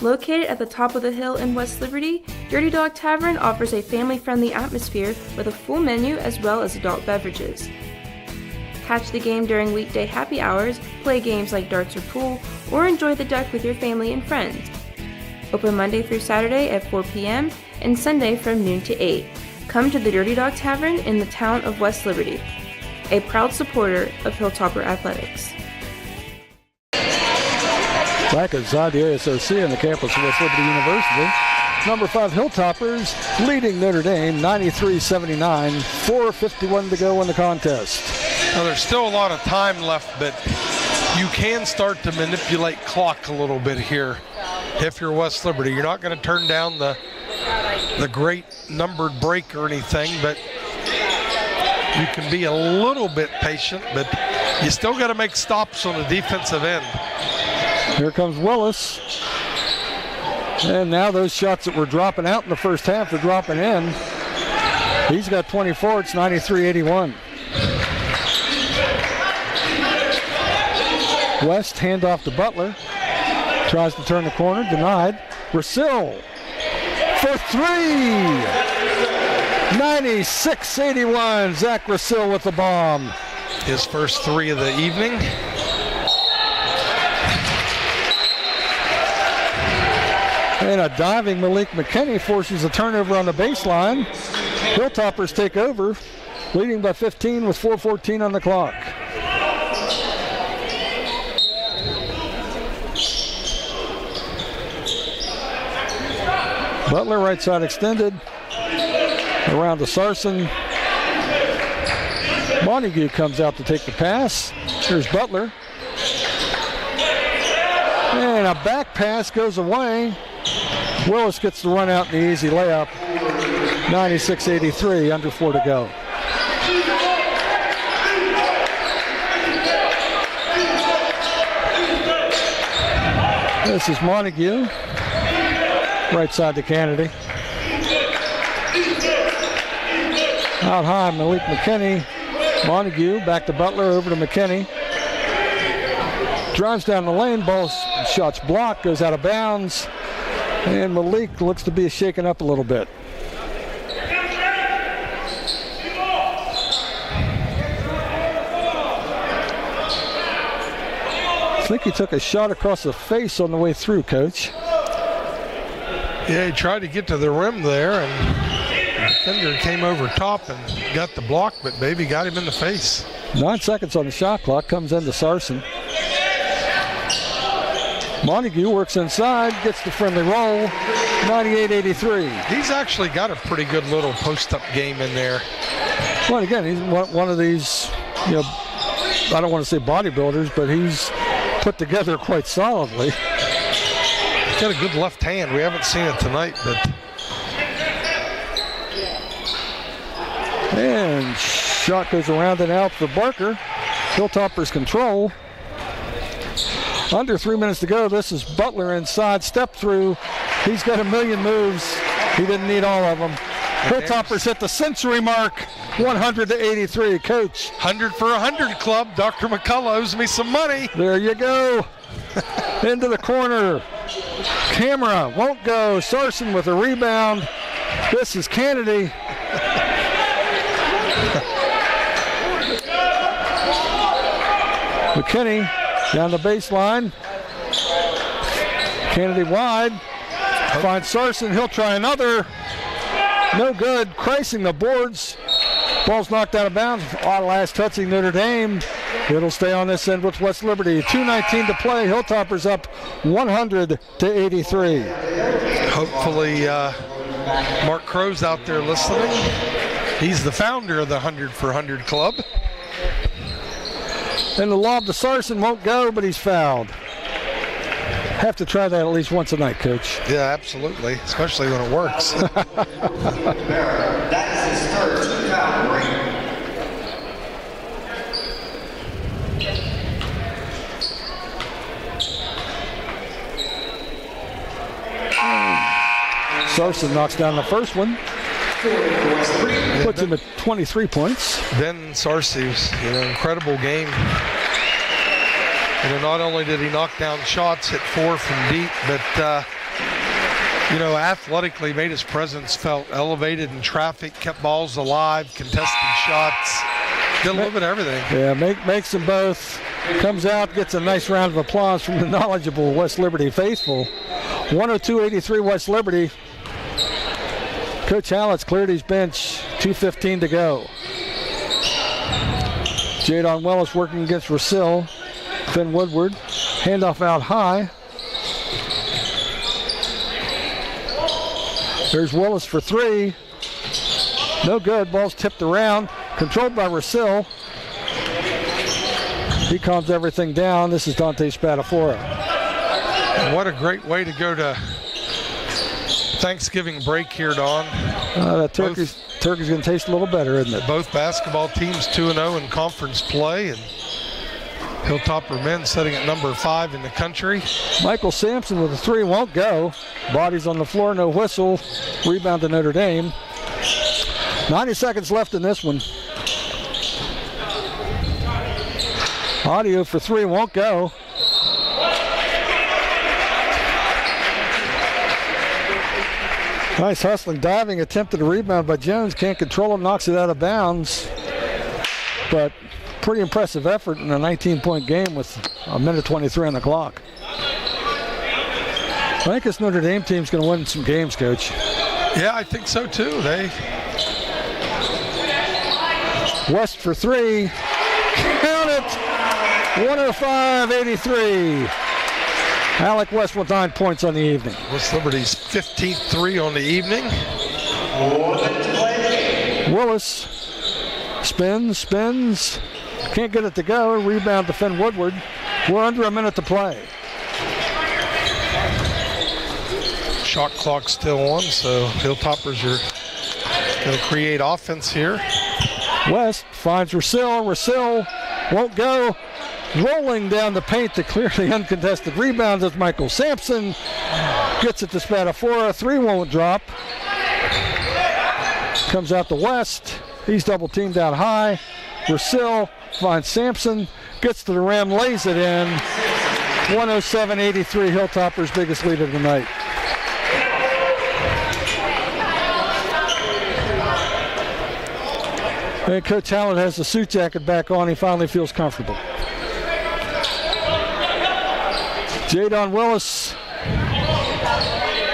Located at the top of the hill in West Liberty, Dirty Dog Tavern offers a family-friendly atmosphere with a full menu as well as adult beverages. Catch the game during weekday happy hours, play games like darts or pool, or enjoy the deck with your family and friends. Open Monday through Saturday at 4 p.m. and Sunday from noon to 8. Come to the Dirty Dog Tavern in the town of West Liberty, a proud supporter of Hilltopper Athletics. Back inside the ASOC on the campus of West Liberty University, number 5 Hilltoppers leading Notre Dame 93-79, 4:51 to go in the contest. Now there's still a lot of time left, but you can start to manipulate clock a little bit here if you're West Liberty. You're not going to turn down the great numbered break or anything, but you can be a little bit patient, but you still got to make stops on the defensive end. Here comes Willis. And now those shots that were dropping out in the first half are dropping in. He's got 24. It's 93-81. West handoff to Butler. Tries to turn the corner. Denied. Rasil for 3. 96-81. Zach Rasil with the bomb. His first 3 of the evening. And a diving Malik McKinney forces a turnover on the baseline. Hilltoppers take over, leading by 15 with 4:14 on the clock. Butler right side extended. Around to Sarson. Montague comes out to take the pass. Here's Butler. And a back pass goes away. Willis gets the run out in the easy layup. 96-83, under 4 to go. This is Montague. Right side to Kennedy. Out high, Malik McKinney. Montague back to Butler, over to McKinney. Drives down the lane, ball shot's blocked, goes out of bounds. And Malik looks to be shaken up a little bit. I think he took a shot across the face on the way through, Coach. Yeah, he tried to get to the rim there, and Fender came over top and got the block, but baby got him in the face. 9 seconds on the shot clock, comes into Sarson. Montague works inside, gets the friendly roll, 98-83. He's actually got a pretty good little post-up game in there. Well, again, he's one of these, you know, I don't want to say bodybuilders, but he's put together quite solidly. He's got a good left hand. We haven't seen it tonight, but And shot goes around and out for Barker. Hilltoppers control. Under 3 minutes to go. This is Butler inside. Step through. He's got a million moves. He didn't need all of them. Hilltoppers hit the century mark. 100-83. Coach. 100 for 100 club. Dr. McCullough owes me some money. There you go. Into the corner. Camera won't go. Sarson with a rebound. This is Kennedy. McKinney down the baseline. Kennedy wide. Finds Sarson. He'll try another. No good. Cracing the boards. Ball's knocked out of bounds. Last touching Notre Dame. It'll stay on this end with West Liberty. 2:19 to play. Hilltoppers up 100-83. Hopefully Mark Crow's out there listening. He's the founder of the 100 for 100 club. And the lob to Sarson won't go, but he's fouled. Have to try that at least once a night, Coach. Yeah, absolutely, especially when it works. That is his third team-foul ring. Sarson knocks down the first one. Puts him at 23 points. Ben Sarsi's, incredible game. Not only did he knock down shots, hit 4 from deep, but athletically made his presence felt elevated in traffic, kept balls alive, contested shots, did a little bit of everything. Yeah, makes them both. Comes out, gets a nice round of applause from the knowledgeable West Liberty faithful. 102-83 West Liberty. Coach Hallett's cleared his bench. 2:15 to go. Jadon Wellis working against Rosil. Finn Woodward. Handoff out high. There's Willis for 3. No good. Ball's tipped around. Controlled by Rosil. He calms everything down. This is Dante Spadafora. What a great way to go to Thanksgiving break here, Don. That turkey's going to taste a little better, isn't it? Both basketball teams 2-0 in conference play, and Hilltopper men sitting at number 5 in the country. Michael Sampson with a 3 won't go. Bodies on the floor, no whistle. Rebound to Notre Dame. 90 seconds left in this one. Audio for 3 won't go. Nice hustling, diving, attempted a rebound by Jones. Can't control him, knocks it out of bounds. But pretty impressive effort in a 19-point game with a minute 23 on the clock. I think this Notre Dame team's going to win some games, Coach. Yeah, I think so too. West for 3. Count it! 105-83. Alec West with 9 points on the evening. West Liberty's 15th 3 on the evening. Willis spins. Can't get it to go. Rebound to Finn Woodward. We're under a minute to play. Shot clock still on, so Hilltoppers are going to create offense here. West finds Rosil. Rosil won't go. Rolling down the paint to clear the uncontested rebound is Michael Sampson. Gets it to Spadafora. 3 won't drop. Comes out to West. He's double teamed out high. Rosil finds Sampson. Gets to the rim, lays it in. 107-83, Hilltoppers' biggest lead of the night. And Coach Hallett has the suit jacket back on. He finally feels comfortable. Jadon Willis.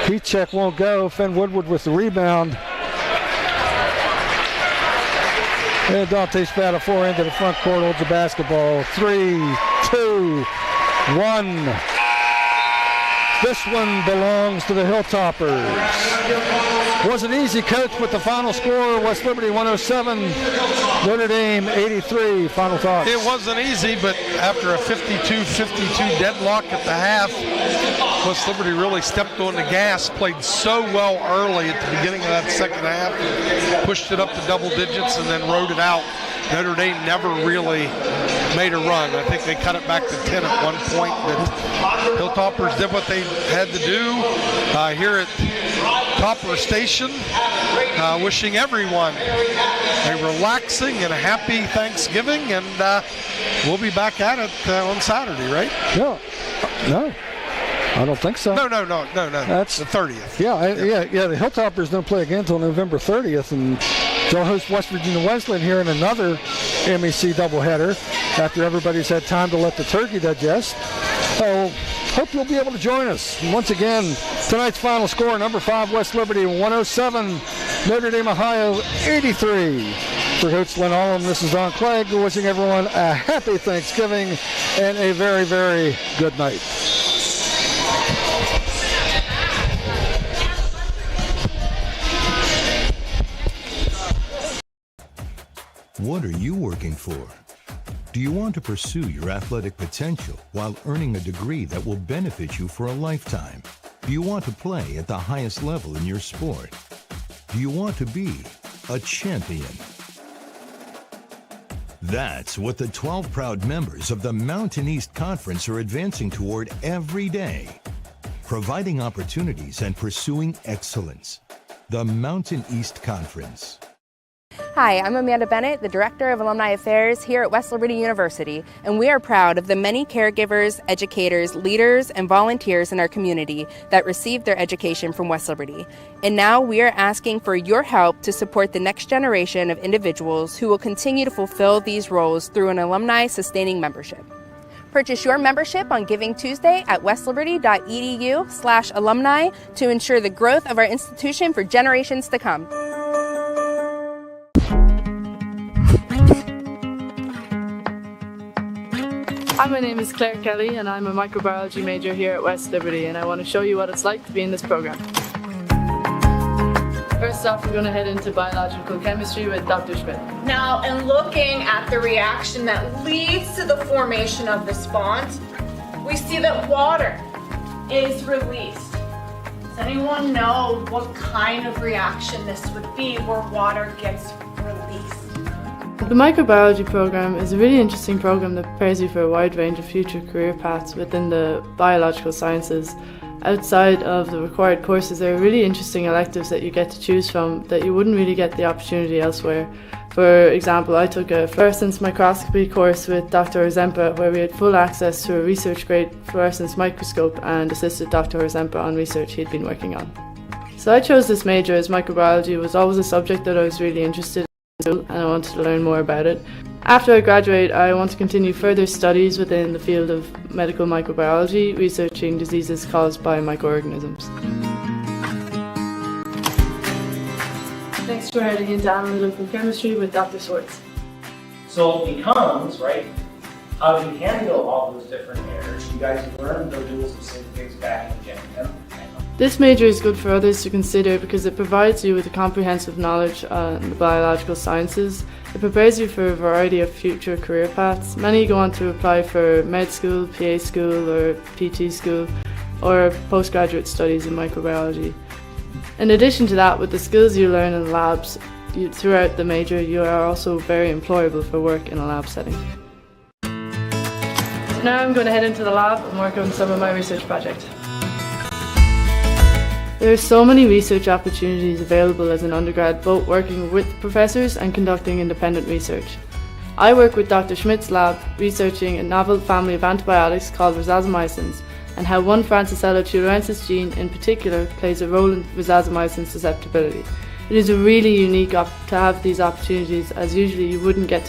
Heat check won't go. Finn Woodward with the rebound. And Dante Spadafora into the front court, holds the basketball. 3, 2, 1. This one belongs to the Hilltoppers. wasn't easy, Coach, but the final score, West Liberty 107, Notre Dame 83. Final thoughts. It wasn't easy, but after a 52-52 deadlock at the half, West Liberty really stepped on the gas, played so well early at the beginning of that second half, pushed it up to double digits, and then rode it out. Notre Dame never really made a run. I think they cut it back to 10 at one point, but Hilltoppers did what they had to do here at Topper Station. Wishing everyone a relaxing and a happy Thanksgiving, and we'll be back at it on Saturday, right? No, I don't think so. No. That's the 30th. Yeah. The Hilltoppers don't play again until November 30th, and they'll host West Virginia Wesleyan here in another MEC doubleheader after everybody's had time to let the turkey digest. So hope you'll be able to join us. And once again, tonight's final score, number 5 West Liberty 107, Notre Dame, Ohio 83. For Coach Lynn Allum, this is Don Clegg wishing everyone a happy Thanksgiving and a very, very good night. What are you working for? Do you want to pursue your athletic potential while earning a degree that will benefit you for a lifetime? Do you want to play at the highest level in your sport? Do you want to be a champion? That's what the 12 proud members of the Mountain East Conference are advancing toward every day, providing opportunities and pursuing excellence. The Mountain East Conference. Hi, I'm Amanda Bennett, the Director of Alumni Affairs here at West Liberty University, and we are proud of the many caregivers, educators, leaders, and volunteers in our community that received their education from West Liberty. And now we are asking for your help to support the next generation of individuals who will continue to fulfill these roles through an alumni sustaining membership. Purchase your membership on Giving Tuesday at westliberty.edu/alumni to ensure the growth of our institution for generations to come. Hi, my name is Claire Kelly and I'm a microbiology major here at West Liberty, and I want to show you what it's like to be in this program. First off, we're going to head into biological chemistry with Dr. Schmidt. Now, in looking at the reaction that leads to the formation of this bond, we see that water is released. Does anyone know what kind of reaction this would be where water gets released? The microbiology program is a really interesting program that prepares you for a wide range of future career paths within the biological sciences. Outside of the required courses, there are really interesting electives that you get to choose from that you wouldn't really get the opportunity elsewhere. For example, I took a fluorescence microscopy course with Dr. Orzempa, where we had full access to a research-grade fluorescence microscope and assisted Dr. Orzempa on research he'd been working on. So I chose this major as microbiology was always a subject that I was really interested in, and I wanted to learn more about it. After I graduate, I want to continue further studies within the field of medical microbiology, researching diseases caused by microorganisms. Next, we're heading into analytical chemistry with Dr. Swartz. So it becomes, right, how do you handle all those different errors? You guys learn the rules of synthesis back in Gen Chem. This major is good for others to consider because it provides you with a comprehensive knowledge on the biological sciences. It prepares you for a variety of future career paths. Many go on to apply for med school, PA school or PT school, or postgraduate studies in microbiology. In addition to that, with the skills you learn in labs throughout the major, you are also very employable for work in a lab setting. Now I'm going to head into the lab and work on some of my research projects. There are so many research opportunities available as an undergrad, both working with professors and conducting independent research. I work with Dr. Schmidt's lab, researching a novel family of antibiotics called rhizazomycins, and how one Francisella tularensis gene in particular plays a role in rhizazomycin susceptibility. It is a really unique to have these opportunities, as usually you wouldn't get to do